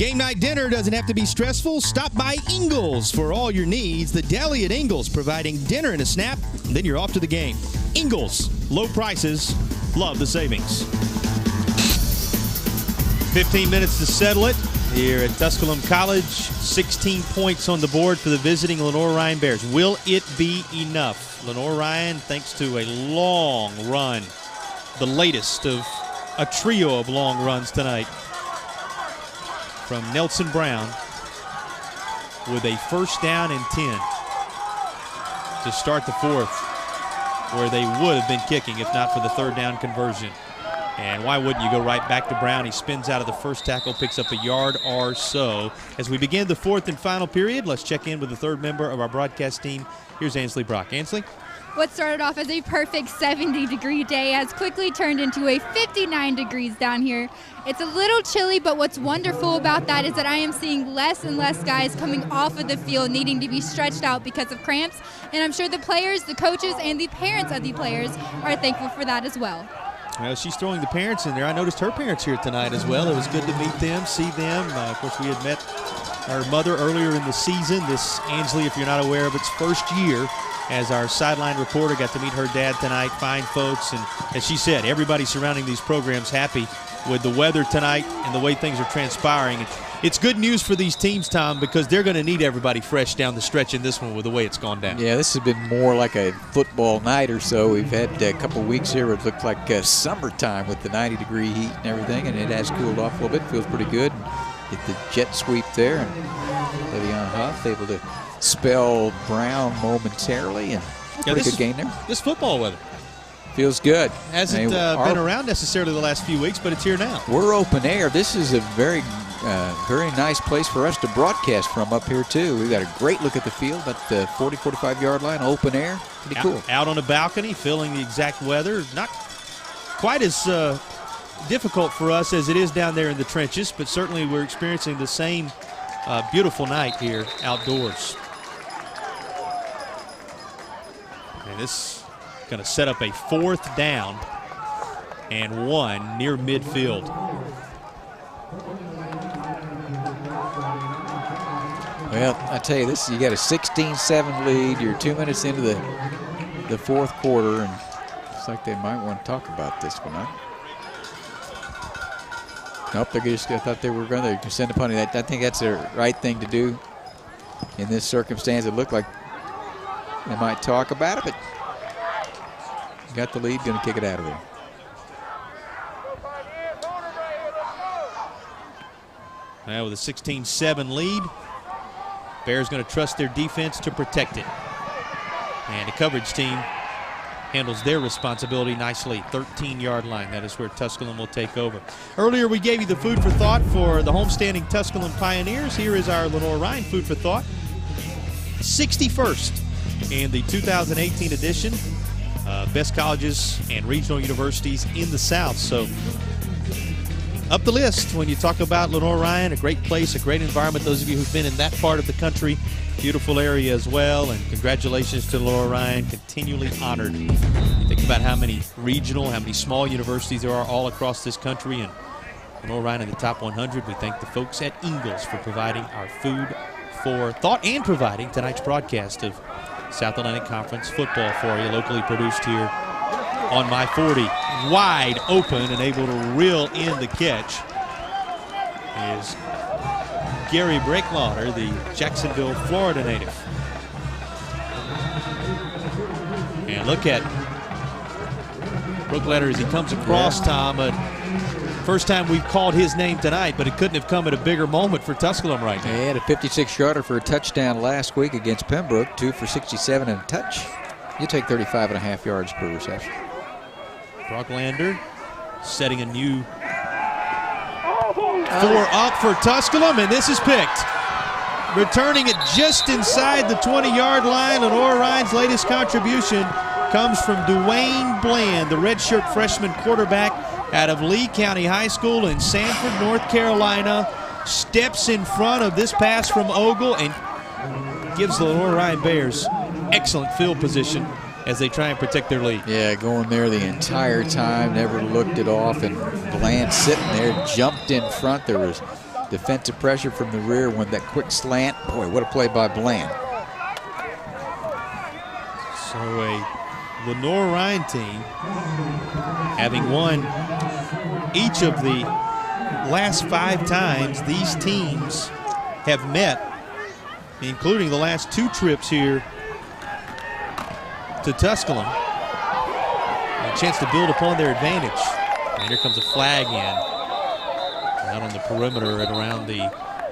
Game night dinner doesn't have to be stressful. Stop by Ingles for all your needs. The deli at Ingles, providing dinner and a snap, and then you're off to the game. Ingles, low prices, love the savings. 15 minutes to settle it here at Tusculum College. 16 points on the board for the visiting Lenoir-Rhyne Bears. Will it be enough? Lenoir-Rhyne, thanks to a long run, the latest of a trio of long runs tonight, from Nelson Brown with a first down and 10 to start the fourth, where they would have been kicking if not for the third down conversion. And why wouldn't you go right back to Brown? He spins out of the first tackle, picks up a yard or so. As we begin the fourth and final period, let's check in with the third member of our broadcast team. Here's Ansley Brock. Ansley? What started off as a perfect 70-degree day has quickly turned into a 59 degrees down here. It's a little chilly, but what's wonderful about that is that I am seeing less and less guys coming off of the field needing to be stretched out because of cramps, and I'm sure the players, the coaches, and the parents of the players are thankful for that as well. Well, she's throwing the parents in there. I noticed her parents here tonight as well. It was good to meet them, see them. Of course, we had met our mother earlier in the season. This, Ansley, if you're not aware of its first year as our sideline reporter, got to meet her dad tonight. Fine folks. And as she said, everybody surrounding these programs happy with the weather tonight and the way things are transpiring. It's good news for these teams, Tom, because they're going to need everybody fresh down the stretch in this one with the way it's gone down. Yeah, this has been more like a football night or so. We've had a couple weeks here where it looked like summertime with the 90-degree heat and everything, and it has cooled off a little bit. Feels pretty good. Get the jet sweep there, and Le'Veon Huff able to spell Brown momentarily, and pretty good gain there. This football weather feels good. Hasn't been around necessarily the last few weeks, but it's here now. We're open air. This is a very nice place for us to broadcast from up here, too. We've got a great look at the field at the 40, 45-yard line, open air. Pretty cool. Out on a balcony, feeling the exact weather. Not quite as difficult for us as it is down there in the trenches, but certainly we're experiencing the same beautiful night here outdoors. And this is going to set up a fourth down and 1 near midfield. Well, I tell you, you got a 16-7 lead. You're 2 minutes into the fourth quarter, and looks like they might want to talk about this one, huh? Nope, I thought they were going to send a punting. I think that's the right thing to do in this circumstance. It looked like they might talk about it, but got the lead, going to kick it out of there. Now with a 16-7 lead, Bears going to trust their defense to protect it. And the coverage team handles their responsibility nicely. 13-yard line. That is where Tusculum will take over. Earlier we gave you the food for thought for the homestanding Tusculum Pioneers. Here is our Lenoir-Rhyne food for thought. 61st in the 2018 edition. Best colleges and regional universities in the South. So up the list when you talk about Lenoir-Rhyne, a great place, a great environment. Those of you who've been in that part of the country, beautiful area as well, and congratulations to Lenoir-Rhyne, continually honored. Think about how many regional, how many small universities there are all across this country, and Lenoir-Rhyne in the top 100. We thank the folks at Ingles for providing our food for thought and providing tonight's broadcast of South Atlantic Conference football for you, locally produced here on My 40. Wide open and able to reel in the catch is Gary Breaklauder, the Jacksonville, Florida native. And look at Breaklauder as he comes across, Tom. First time we've called his name tonight, but it couldn't have come at a bigger moment for Tusculum right now. He had a 56-yarder for a touchdown last week against Pembroke, 2 for 67 and a touch. You take 35.5 yards per reception. Breaklauder setting a new 4 up for Tusculum, and this is picked. Returning it just inside the 20-yard line. Lenoir-Rhyne's latest contribution comes from Dwayne Bland, the redshirt freshman quarterback out of Lee County High School in Sanford, North Carolina. Steps in front of this pass from Ogle and gives the Lenoir-Rhyne Bears excellent field position as they try and protect their lead. Yeah, going there the entire time, never looked it off, and Bland sitting there, jumped in front. There was defensive pressure from the rear, won that quick slant. Boy, what a play by Bland. So a Lenoir-Rhyne team, having won each of the last 5 times these teams have met, including the last 2 trips here to Tusculum. A chance to build upon their advantage. And here comes a flag in, out on the perimeter at around the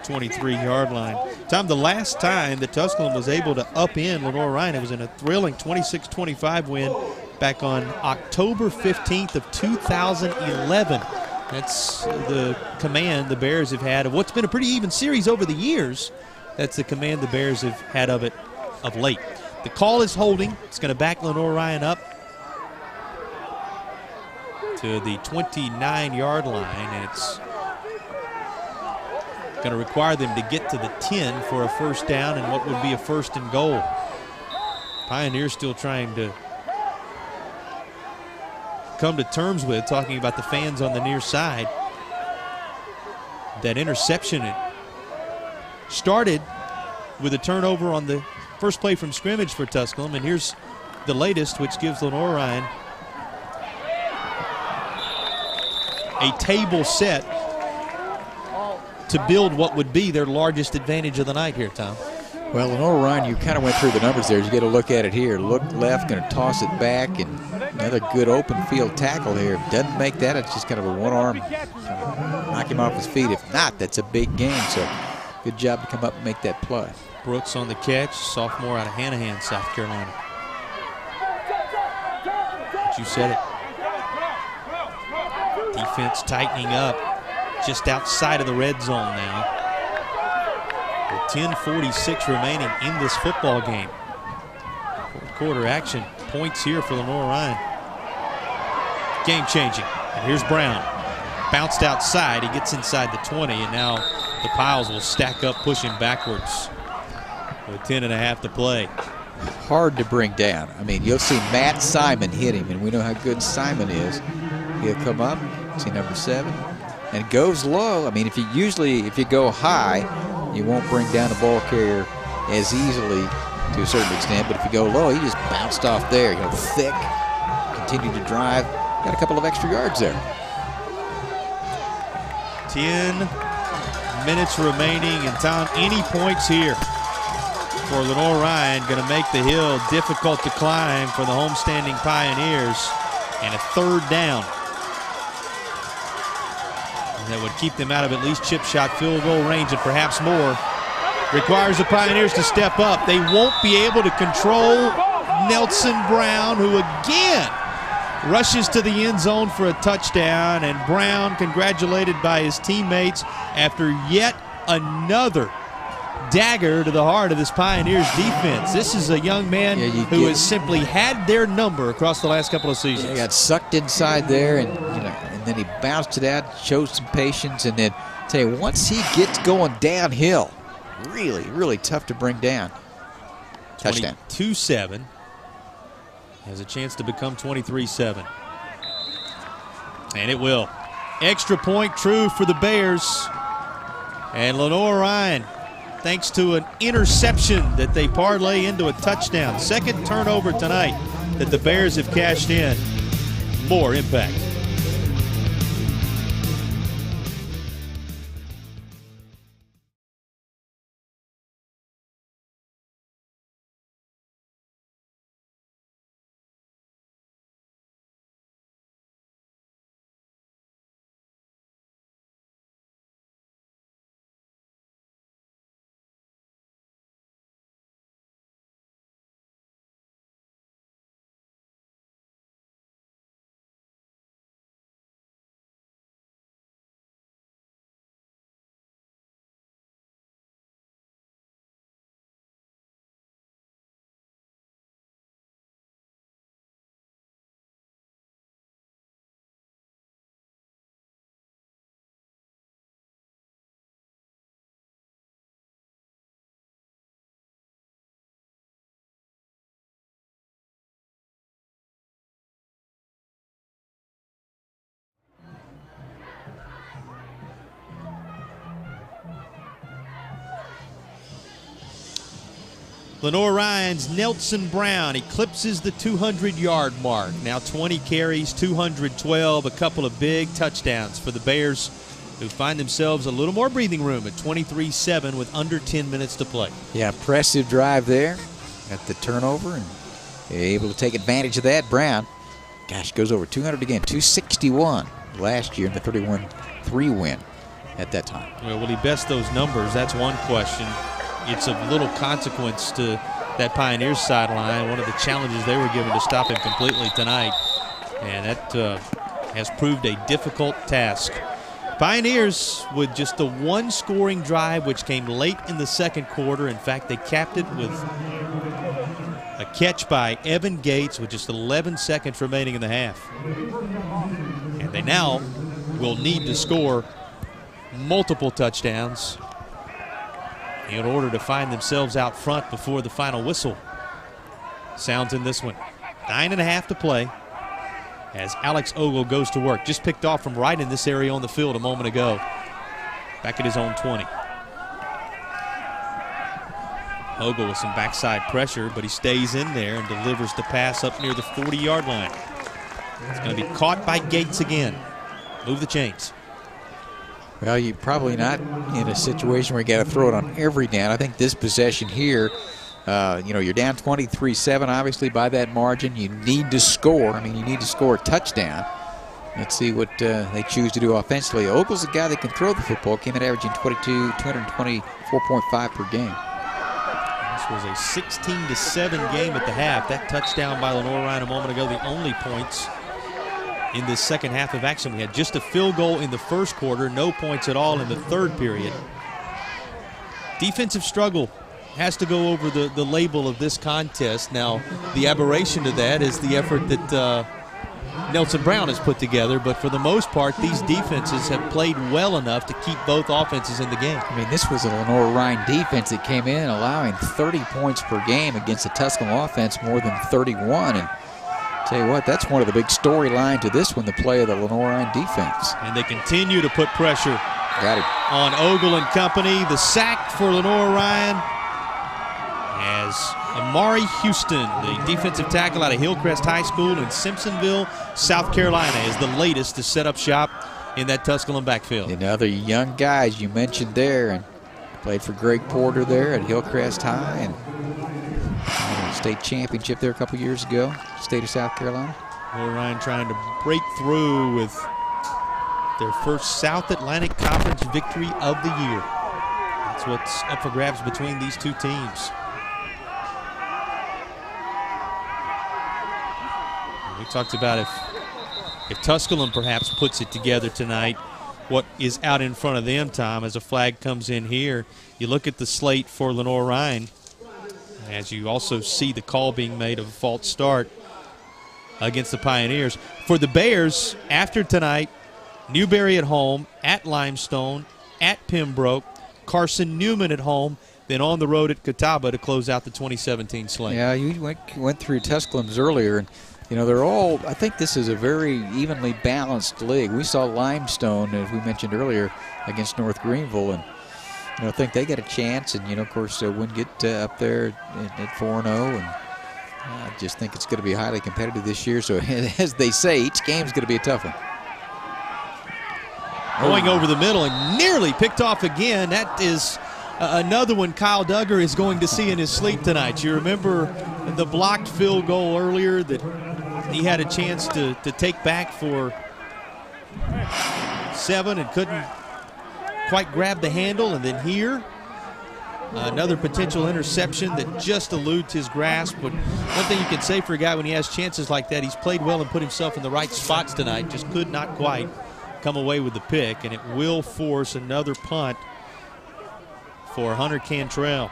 23-yard line. Tom, the last time that Tusculum was able to upend Lenoir-Rhyne, it was in a thrilling 26-25 win back on October 15th of 2011. That's the command the Bears have had of what's been a pretty even series over the years. That's the command the Bears have had of it of late. The call is holding. It's going to back Lenoir-Rhyne up to the 29-yard line, and it's going to require them to get to the 10 for a first down and what would be a 1st and goal. Pioneers still trying to come to terms with, talking about the fans on the near side. That interception, it started with a turnover on the first play from scrimmage for Tusculum, and here's the latest, which gives Lenoir-Rhyne a table set to build what would be their largest advantage of the night here, Tom. Well, Lenoir-Rhyne, you kind of went through the numbers there. You get a look at it here. Look left, going to toss it back, and another good open field tackle here. If doesn't make that, it's just kind of a one-arm, knock him off his feet. If not, that's a big game. So good job to come up and make that play. Brooks on the catch, sophomore out of Hanahan, South Carolina. But you said it. Defense tightening up just outside of the red zone now. With 10:46 remaining in this football game. 4th quarter action. Points here for Lenoir-Rhyne. Game changing. And here's Brown. Bounced outside. He gets inside the 20, and now the Piles will stack up, push him backwards. With 10.5 to play. Hard to bring down. I mean, you'll see Matt Simon hit him, and we know how good Simon is. He'll come up, see number 7, and goes low. I mean, if you go high, you won't bring down a ball carrier as easily to a certain extent. But if you go low, he just bounced off there. You know, thick, continued to drive. Got a couple of extra yards there. 10 minutes remaining, and Tom, any points here for Lenoir-Rhyne going to make the hill difficult to climb for the homestanding Pioneers, and a 3rd down. That would keep them out of at least chip shot field goal range and perhaps more. Requires the Pioneers to step up. They won't be able to control Nelson Brown, who again rushes to the end zone for a touchdown. And Brown congratulated by his teammates after yet another dagger to the heart of this Pioneers defense. This is a young man who has simply had their number across the last couple of seasons. He got sucked inside there, and then he bounced it out, showed some patience, and then tell you, once he gets going downhill, really, really tough to bring down. Touchdown. 22-7. Has a chance to become 23-7. And it will. Extra point true for the Bears. And Lenoir-Rhyne, thanks to an interception that they parlay into a touchdown. 2nd turnover tonight that the Bears have cashed in. More impact. Lenoir-Rhyne's Nelson Brown eclipses the 200-yard mark. Now 20 carries, 212, a couple of big touchdowns for the Bears, who find themselves a little more breathing room at 23-7 with under 10 minutes to play. Yeah, impressive drive there at the turnover, and able to take advantage of that. Brown, gosh, goes over 200 again, 261 last year in the 31-3 win at that time. Well, will he best those numbers? That's one question. It's of little consequence to that Pioneers sideline, one of the challenges they were given to stop him completely tonight. And that has proved a difficult task. Pioneers with just the one scoring drive, which came late in the second quarter. In fact, they capped it with a catch by Evan Gates with just 11 seconds remaining in the half. And they now will need to score multiple touchdowns in order to find themselves out front before the final whistle sounds in this one. 9.5 to play as Alex Ogle goes to work. Just picked off from right in this area on the field a moment ago. Back at his own 20. Ogle with some backside pressure, but he stays in there and delivers the pass up near the 40-yard line. It's going to be caught by Gates again. Move the chains. Well, you're probably not in a situation where you got to throw it on every down. I think this possession here, you're down 23-7, obviously, by that margin. You need to score. I mean, you need to score a touchdown. Let's see what they choose to do offensively. Ogle's a guy that can throw the football. Came in averaging 224.5 per game. This was a 16-7 game at the half. That touchdown by Lenoir-Rhyne a moment ago, the only points in this second half of action. We had just a field goal in the first quarter, no points at all in the third period. Defensive struggle has to go over the label of this contest. Now, the aberration to that is the effort that Nelson Brown has put together, but for the most part, these defenses have played well enough to keep both offenses in the game. I mean, this was a Lenoir-Rhyne defense that came in allowing 30 points per game against the Tusculum offense, more than 31. And tell you what, that's one of the big storylines to this one, the play of the Lenoir-Rhyne defense. And they continue to put pressure on Ogle and company. The sack for Lenoir-Rhyne as Amari Houston, the defensive tackle out of Hillcrest High School in Simpsonville, South Carolina, is the latest to set up shop in that Tusculum backfield. Another young guys you mentioned there, and played for Greg Porter there at Hillcrest High, and state championship there a couple years ago, state of South Carolina. Lenoir-Rhyne trying to break through with their first South Atlantic Conference victory of the year. That's what's up for grabs between these two teams. We talked about if Tusculum perhaps puts it together tonight, what is out in front of them, Tom, as a flag comes in here. You look at the slate for Lenoir-Rhyne, as you also see the call being made of a false start against the Pioneers. For the Bears, after tonight, Newberry at home, at Limestone, at Pembroke, Carson Newman at home, then on the road at Catawba to close out the 2017 slate. Yeah, you went through Tusculum's earlier, and they're all, I think this is a very evenly balanced league. We saw Limestone, as we mentioned earlier, against North Greenville, and I think they got a chance, and of course, wouldn't get up there at 4-0, and I just think it's going to be highly competitive this year. So, as they say, each game's going to be a tough one. Going over the middle and nearly picked off again. That is another one Kyle Duggar is going to see in his sleep tonight. You remember the blocked field goal earlier that he had a chance to take back for 7 and couldn't quite grab the handle, and then here another potential interception that just eludes his grasp. But one thing you can say for a guy when he has chances like that, he's played well and put himself in the right spots tonight, just could not quite come away with the pick, and it will force another punt for Hunter Cantrell.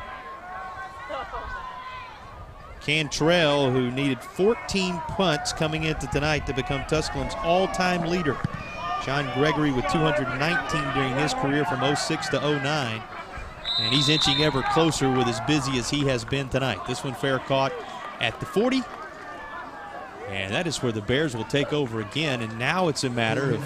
Cantrell, who needed 14 punts coming into tonight to become Tusculum's all-time leader. John Gregory with 219 during his career from 06 to 09. And he's inching ever closer with as busy as he has been tonight. This one fair caught at the 40. And that is where the Bears will take over again. And now it's a matter of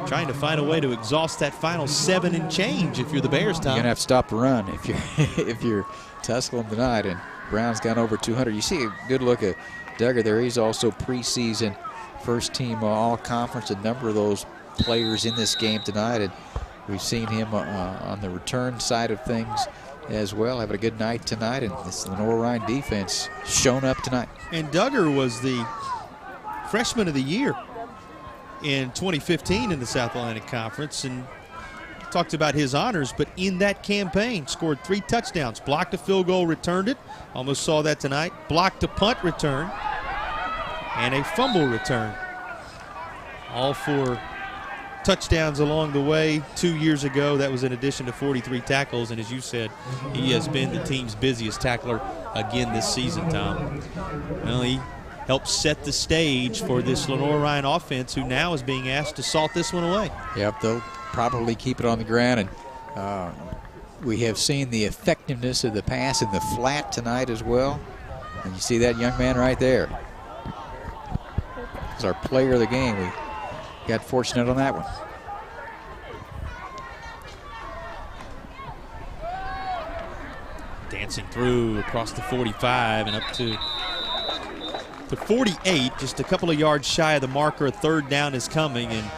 trying to find a way to exhaust that final 7 and change if you're the Bears, Tom. You're gonna have to stop the run if you're if you're Tusculum tonight. And Brown's gone over 200. You see a good look at Duggar there. He's also preseason first team all-conference. A number of those players in this game tonight, and we've seen him on the return side of things as well, having a good night tonight. And this Lenoir-Rhyne defense shown up tonight. And Duggar was the freshman of the year in 2015 in the South Atlantic Conference, and talked about his honors, but in that campaign scored 3 touchdowns, blocked a field goal, returned it, almost saw that tonight, blocked a punt return, and a fumble return. All 4 touchdowns along the way 2 years ago. That was in addition to 43 tackles, and as you said, he has been the team's busiest tackler again this season, Tom. Well, he helped set the stage for this Lenoir-Rhyne offense, who now is being asked to salt this one away. Yep, they'll probably keep it on the ground, and we have seen the effectiveness of the pass in the flat tonight as well. And you see that young man right there. He's our player of the game. We got fortunate on that one. Dancing through across the 45 and up to 48, just a couple of yards shy of the marker. A third down is coming, and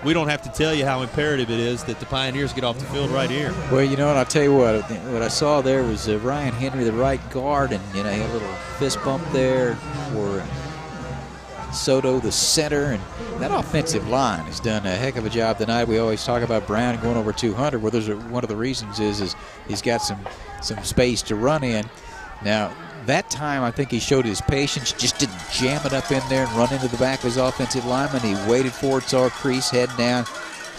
we don't have to tell you how imperative it is that the Pioneers get off the field right here. Well, you know, and I'll tell you what I saw there was Ryan Henry, the right guard, and, you know, he had a little fist bump there for Soto, the center, and that offensive line has done a heck of a job tonight. We always talk about Brown going over 200. Well, there's one of the reasons is he's got some space to run in. Now, that time, I think he showed his patience, just didn't jam it up in there and run into the back of his offensive lineman. He waited for it, saw a crease, head down.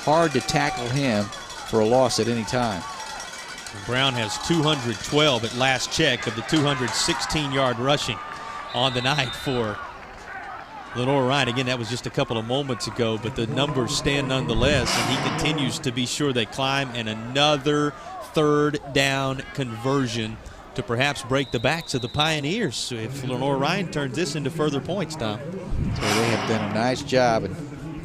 Hard to tackle him for a loss at any time. Brown has 212 at last check of the 216-yard rushing on the night for Lenoir-Rhyne. Again, that was just a couple of moments ago, but the numbers stand nonetheless, and he continues to be sure they climb. And another third down conversion to perhaps break the backs of the Pioneers if Lenoir-Rhyne turns this into further points, Tom. So they have done a nice job in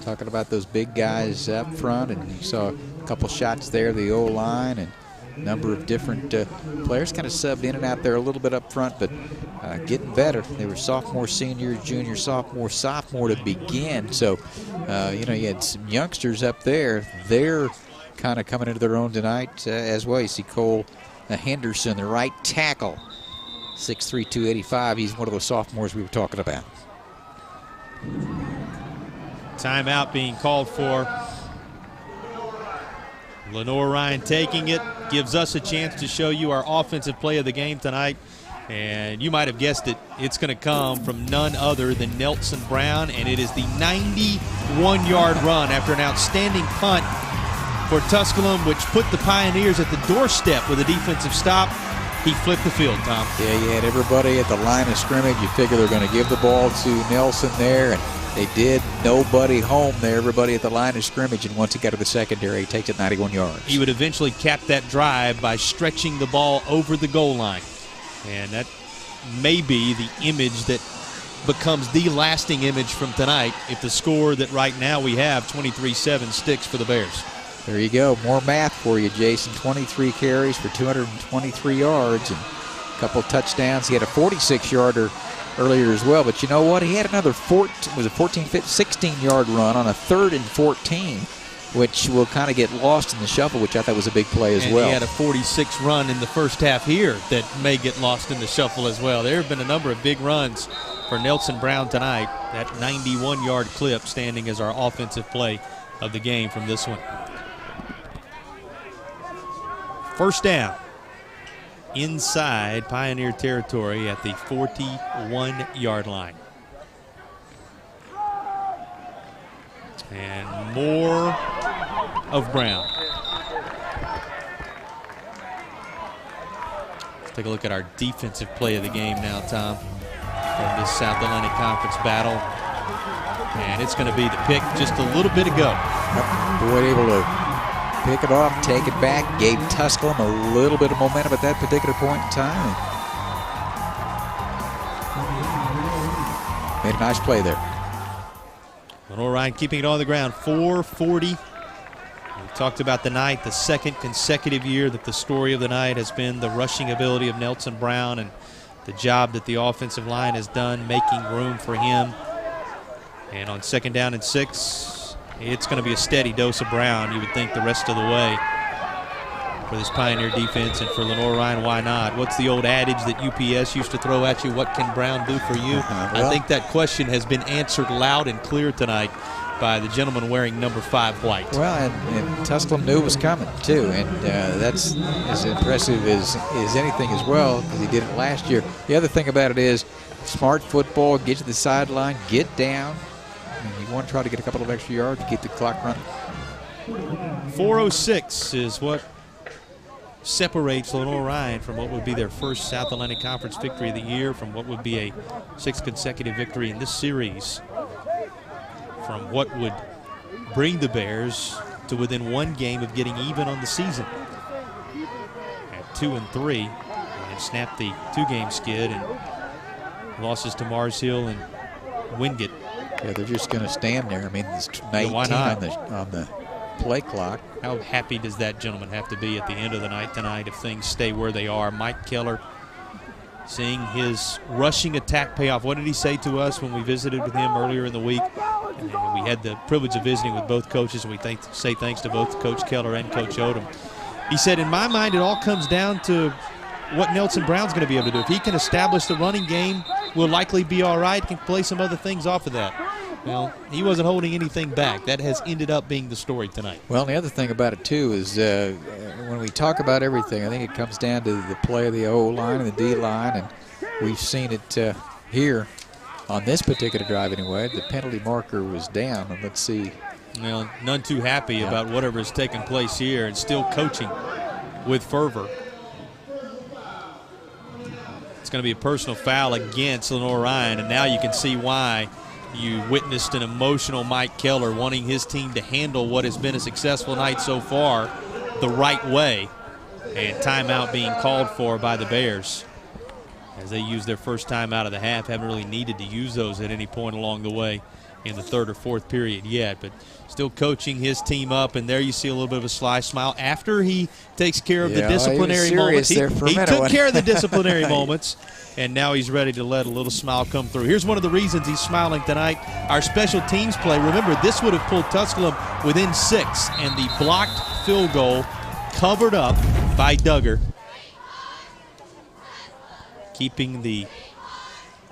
talking about those big guys up front, and you saw a couple shots there, the O-line, and a number of different players kind of subbed in and out there a little bit up front, but getting better. They were sophomore, senior, junior, sophomore to begin. So, you know, you had some youngsters up there. They're kind of coming into their own tonight as well. You see Cole Henderson, the right tackle, 6'3", 285. He's one of those sophomores we were talking about. Timeout being called for. Lenoir-Rhyne taking it, gives us a chance to show you our offensive play of the game tonight. And you might have guessed it, it's going to come from none other than Nelson Brown, and it is the 91-yard run after an outstanding punt for Tusculum, which put the Pioneers at the doorstep with a defensive stop. He flipped the field, Tom. Yeah, you had everybody at the line of scrimmage. You figure they're going to give the ball to Nelson there, and they did. Nobody home there, everybody at the line of scrimmage, and once he got to the secondary, he takes it 91 yards. He would eventually cap that drive by stretching the ball over the goal line. And that may be the image that becomes the lasting image from tonight if the score that right now we have, 23-7, sticks for the Bears. There you go. More math for you, Jason. 23 carries for 223 yards and a couple touchdowns. He had a 46-yarder earlier as well. But you know what? He had another 16-yard run on a 3rd and 14, which will kind of get lost in the shuffle, which I thought was a big play as well. He had a 46 run in the first half here that may get lost in the shuffle as well. There have been a number of big runs for Nelson Brown tonight. That 91-yard clip standing as our offensive play of the game from this one. First down inside Pioneer territory at the 41-yard line. And more of Brown. Let's take a look at our defensive play of the game now, Tom, from this South Atlantic Conference battle. And it's going to be the pick just a little bit ago. Boyd able to pick it off, take it back, gave Tusculum a little bit of momentum at that particular point in time. Made a nice play there. Lenoir-Rhyne keeping it on the ground, 4:40. We talked about the night, the second consecutive year that the story of the night has been the rushing ability of Nelson Brown and the job that the offensive line has done making room for him. And on 2nd down and 6, it's going to be a steady dose of Brown, you would think, the rest of the way for this Pioneer defense. And for Lenoir-Rhyne, why not? What's the old adage that UPS used to throw at you, what can Brown do for you? I think that question has been answered loud and clear tonight by the gentleman wearing number 5 white. Well, and Tusculum knew it was coming, too, and that's as impressive as anything as well, because he did it last year. The other thing about it is smart football, get to the sideline, get down, and you want to try to get a couple of extra yards to keep the clock running. 4:06 is what separates Lenoir-Rhyne from what would be their first South Atlantic Conference victory of the year, from what would be a 6th consecutive victory in this series, from what would bring the Bears to within 1 game of getting even on the season at 2-3, and snapped the 2-game skid and losses to Mars Hill and Wingate. Yeah, they're just going to stand there. I mean, it's 18 on the play clock. How happy does that gentleman have to be at the end of the night tonight if things stay where they are? Mike Keller, seeing his rushing attack pay off. What did he say to us when we visited with him earlier in the week? And we had the privilege of visiting with both coaches, and we say thanks to both Coach Keller and Coach Odom. He said, in my mind, it all comes down to what Nelson Brown's going to be able to do. If he can establish the running game, we'll likely be all right, can play some other things off of that. Well, he wasn't holding anything back. That has ended up being the story tonight. Well, the other thing about it, too, is when we talk about everything, I think it comes down to the play of the O-line and the D-line, and we've seen it here on this particular drive anyway. The penalty marker was down, and let's see. Well, none too happy about whatever has taken place here, and still coaching with fervor. It's going to be a personal foul against Lenoir-Rhyne, and now you can see why you witnessed an emotional Mike Keller wanting his team to handle what has been a successful night so far the right way, and timeout being called for by the Bears as they use their first timeout of the half. Haven't really needed to use those at any point along the way in the 3rd or 4th period yet, but still coaching his team up. And there you see a little bit of a sly smile after he takes care of the disciplinary moments. He took care of the disciplinary moments, and now he's ready to let a little smile come through. Here's one of the reasons he's smiling tonight. Our special teams play. Remember, this would have pulled Tusculum within 6, and the blocked field goal covered up by Duggar, keeping the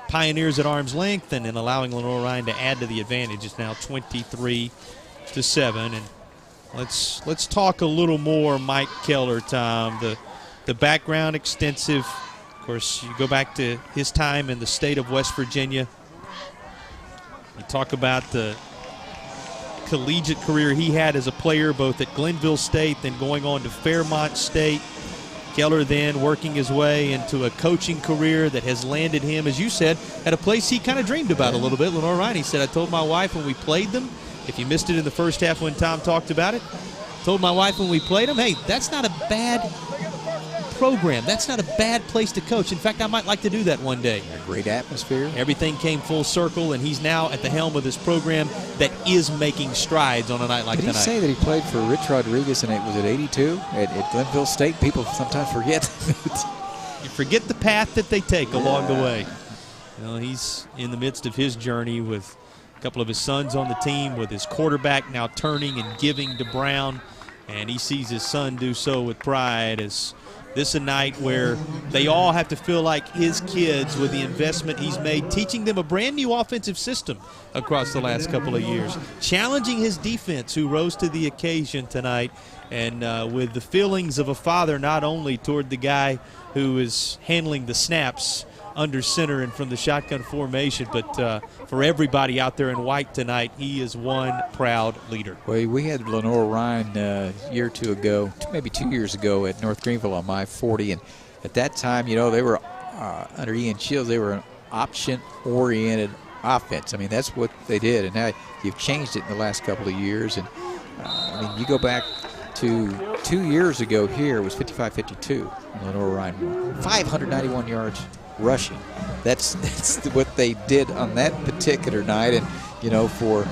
Pioneers at arm's length and then allowing Lenoir-Rhyne to add to the advantage. It's now 23-7. And let's talk a little more Mike Keller, Tom. The background extensive. Of course, you go back to his time in the state of West Virginia. You talk about the collegiate career he had as a player, both at Glenville State, then going on to Fairmont State. Keller then working his way into a coaching career that has landed him, as you said, at a place he kind of dreamed about a little bit. Lenoir-Rhyne, he said, I told my wife when we played them, if you missed it in the first half when Tom talked about it, told my wife when we played them, hey, that's not a bad program. That's not a bad place to coach. In fact, I might like to do that one day. A great atmosphere. Everything came full circle, and he's now at the helm of this program that is making strides on a night like tonight. Did he say that he played for Rich Rodriguez and it was at 82 at Glenville State? People sometimes forget. You forget the path that they take along the way. You know, he's in the midst of his journey with a couple of his sons on the team, with his quarterback now turning and giving to Brown, and he sees his son do so with pride. As this a night where they all have to feel like his kids, with the investment he's made, teaching them a brand new offensive system across the last couple of years, challenging his defense, who rose to the occasion tonight, and with the feelings of a father not only toward the guy who is handling the snaps under center and from the shotgun formation, but for everybody out there in white tonight, he is one proud leader. Well, we had Lenoir-Rhyne a year or two ago, maybe 2 years ago, at North Greenville on I-40, and at that time, you know, they were under Ian Shields, they were an option-oriented offense. I mean, that's what they did, and now you've changed it in the last couple of years. And I mean, you go back to 2 years ago here, it was 55-52. Lenoir-Rhyne, 591 yards rushing. That's what they did on that particular night. And you know, for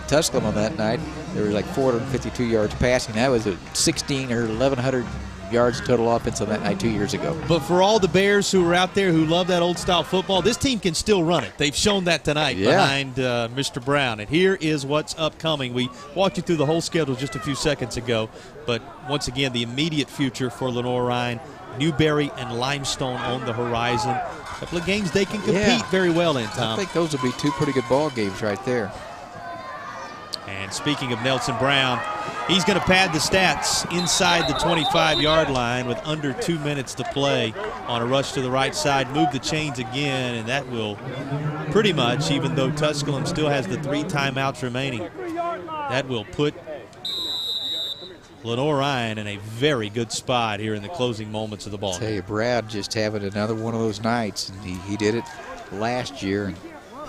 Tusculum on that night. There was like 452 yards passing. That was a 16 or 1,100 yards total offense on that night 2 years ago. But for all the Bears who are out there who love that old-style football, this team can still run it. They've shown that tonight behind Mr. Brown. And here is what's upcoming. We walked you through the whole schedule just a few seconds ago. But once again, the immediate future for Lenoir-Rhyne, Newberry and Limestone on the horizon. A couple of games they can compete very well in, Tom. I think those will be two pretty good ball games right there. And speaking of Nelson Brown, he's going to pad the stats inside the 25-yard line with under 2 minutes to play on a rush to the right side. Move the chains again, and that will pretty much, even though Tusculum still has the 3 timeouts remaining, that will put Lenoir-Rhyne in a very good spot here in the closing moments of the ball. I tell you, Brad just having another one of those nights, and he did it last year, and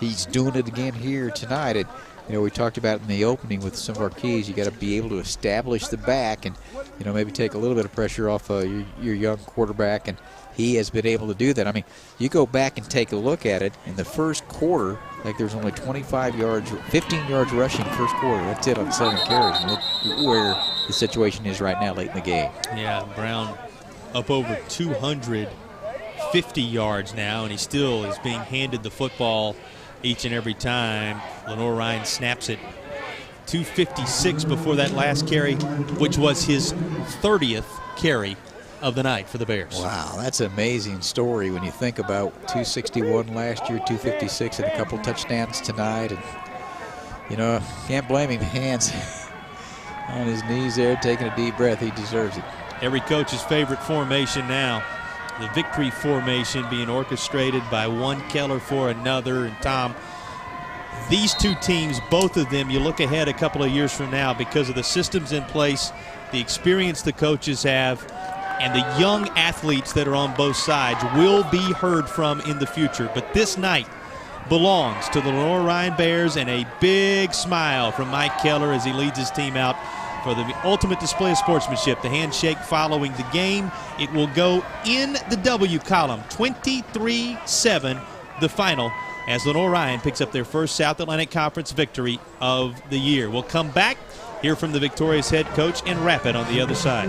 he's doing it again here tonight. You know, we talked about in the opening with some of our keys, you got to be able to establish the back and, you know, maybe take a little bit of pressure off your young quarterback, and he has been able to do that. I mean, you go back and take a look at it, in the first quarter, like there's only 25 yards, 15 yards rushing first quarter. That's it on 7 carries. And look where the situation is right now late in the game. Yeah, Brown up over 250 yards now, and he still is being handed the football each and every time. Lenoir-Rhyne snaps it. 256 before that last carry, which was his 30th carry of the night for the Bears. Wow, that's an amazing story when you think about 261 last year, 256, and a couple touchdowns tonight. And, you know, can't blame him. Hands on his knees there, taking a deep breath. He deserves it. Every coach's favorite formation now. The victory formation being orchestrated by one Keller for another. And Tom, these two teams, both of them, you look ahead a couple of years from now because of the systems in place, the experience the coaches have, and the young athletes that are on both sides will be heard from in the future. But this night belongs to the Lenoir-Rhyne Bears, and a big smile from Mike Keller as he leads his team out for the ultimate display of sportsmanship. The handshake following the game. It will go in the W column, 23-7, the final, as Lenoir-Rhyne picks up their first South Atlantic Conference victory of the year. We'll come back, hear from the victorious head coach, and wrap it on the other side.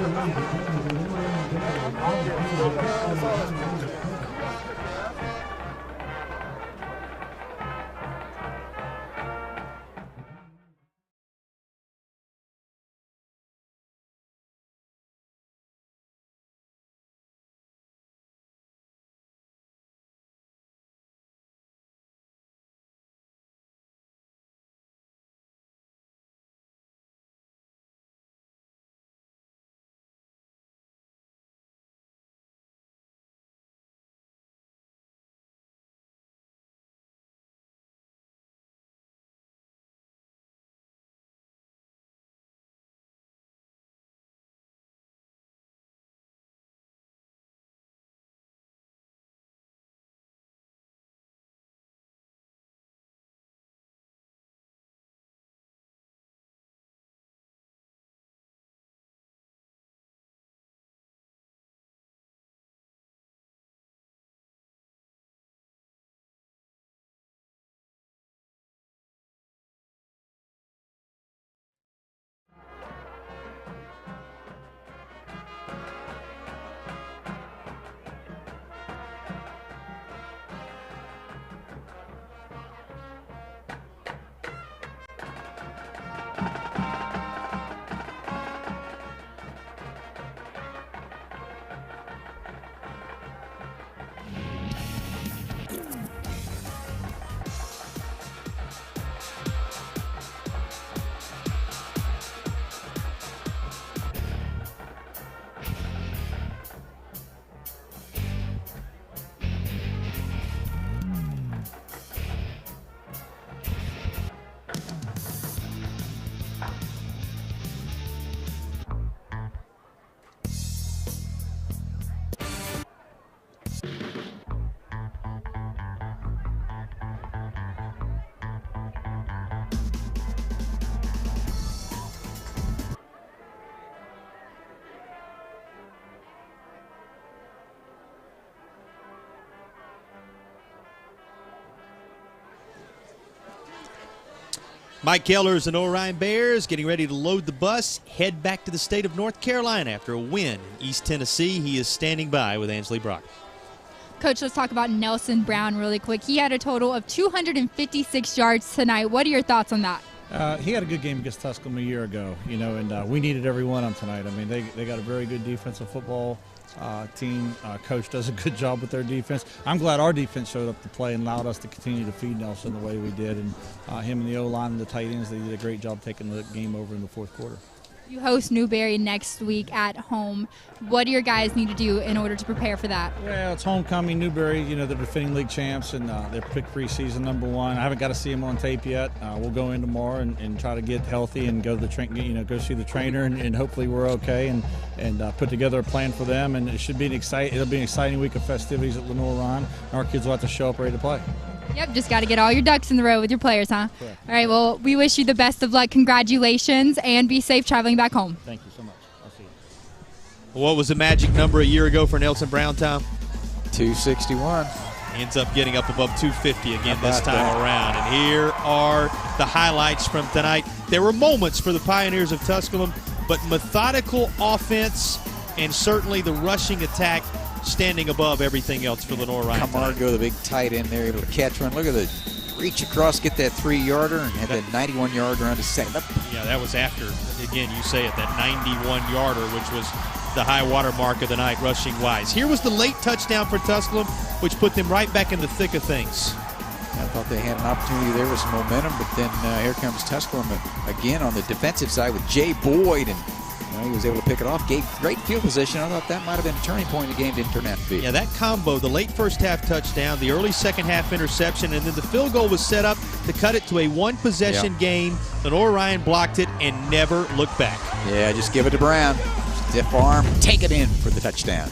Mike Keller's Lenoir-Rhyne Bears getting ready to load the bus, head back to the state of North Carolina after a win in East Tennessee. He is standing by with Ansley Brock. Coach, let's talk about Nelson Brown really quick. He had a total of 256 yards tonight. What are your thoughts on that? He had a good game against Tusculum a year ago, and we needed every one of them tonight. I mean, they got a very good defensive football team. Coach does a good job with their defense. I'm glad our defense showed up to play and allowed us to continue to feed Nelson the way we did. And him and the O-line and the tight ends, they did a great job taking the game over in the fourth quarter. You host Newberry next week at home. What do your guys need to do in order to prepare for that? Well, it's homecoming. Newberry, they're defending league champs, and they're picked preseason #1. I haven't got to see them on tape yet. We'll go in tomorrow and try to get healthy and go to the go see the trainer, and hopefully we're okay and put together a plan for them. And it'll be an exciting week of festivities at Lenoir-Rhyne. Our kids will have to show up ready to play. Yep, just got to get all your ducks in the row with your players, huh? Correct. All right, well, we wish you the best of luck. Congratulations, and be safe traveling back home. Thank you so much. I'll see you. What was the magic number a year ago for Nelson Brown, Tom? 261. Ends up getting up above 250 again this time around. And here are the highlights from tonight. There were moments for the Pioneers of Tusculum, but methodical offense and certainly the rushing attack standing above everything else for Lenoir-Rhyne. Camargo, the big tight end there, able to catch one. Look at the reach across, get that 3-yarder, and had that 91-yard run to set up. Yeah, that was after, again, you say it, that 91-yarder, which was the high water mark of the night rushing-wise. Here was the late touchdown for Tusculum, which put them right back in the thick of things. I thought they had an opportunity there with some momentum, but then here comes Tusculum again on the defensive side with Jay Boyd, and he was able to pick it off, gave great field position. I thought that might have been a turning point in the game. Didn't turn out to be. Yeah, that combo, the late first half touchdown, the early second half interception, and then the field goal was set up to cut it to a one-possession game. Lenoir-Rhyne blocked it and never looked back. Yeah, just give it to Brown. Stiff arm, take it in for the touchdown.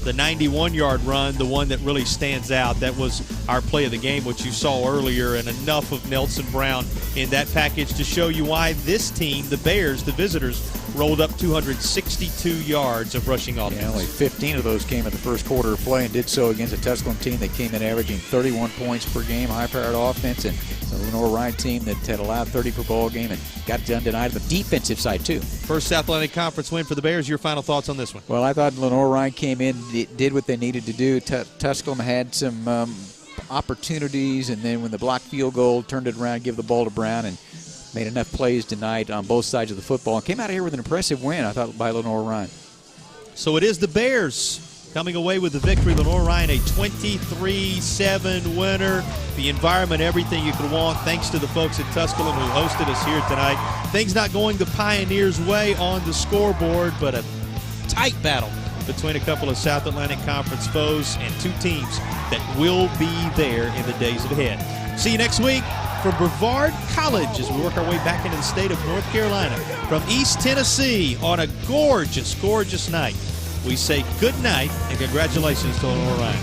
The 91-yard run, the one that really stands out, that was our play of the game, which you saw earlier, and enough of Nelson Brown in that package to show you why this team, the Bears, the visitors, rolled up 262 yards of rushing offense. Yeah, only 15 of those came in the first quarter of play, and did so against a Tusculum team that came in averaging 31 points per game, high-powered offense, and the Lenoir-Rhyne team that had allowed 30 per ball game and got done tonight on the defensive side, too. First South Atlantic Conference win for the Bears. Your final thoughts on this one? Well, I thought Lenoir-Rhyne came in, did what they needed to do. Tusculum had some opportunities, and then when the blocked field goal, turned it around, give the ball to Brown, and made enough plays tonight on both sides of the football, and came out of here with an impressive win, I thought, by Lenoir-Rhyne. So it is the Bears coming away with the victory. Lenoir-Rhyne, a 23-7 winner. The environment, everything you could want, thanks to the folks at Tusculum who hosted us here tonight. Things not going the Pioneers' way on the scoreboard, but a tight battle between a couple of South Atlantic Conference foes and two teams that will be there in the days ahead. See you next week from Brevard College as we work our way back into the state of North Carolina from East Tennessee on a gorgeous, gorgeous night. We say good night and congratulations to Lenoir-Rhyne.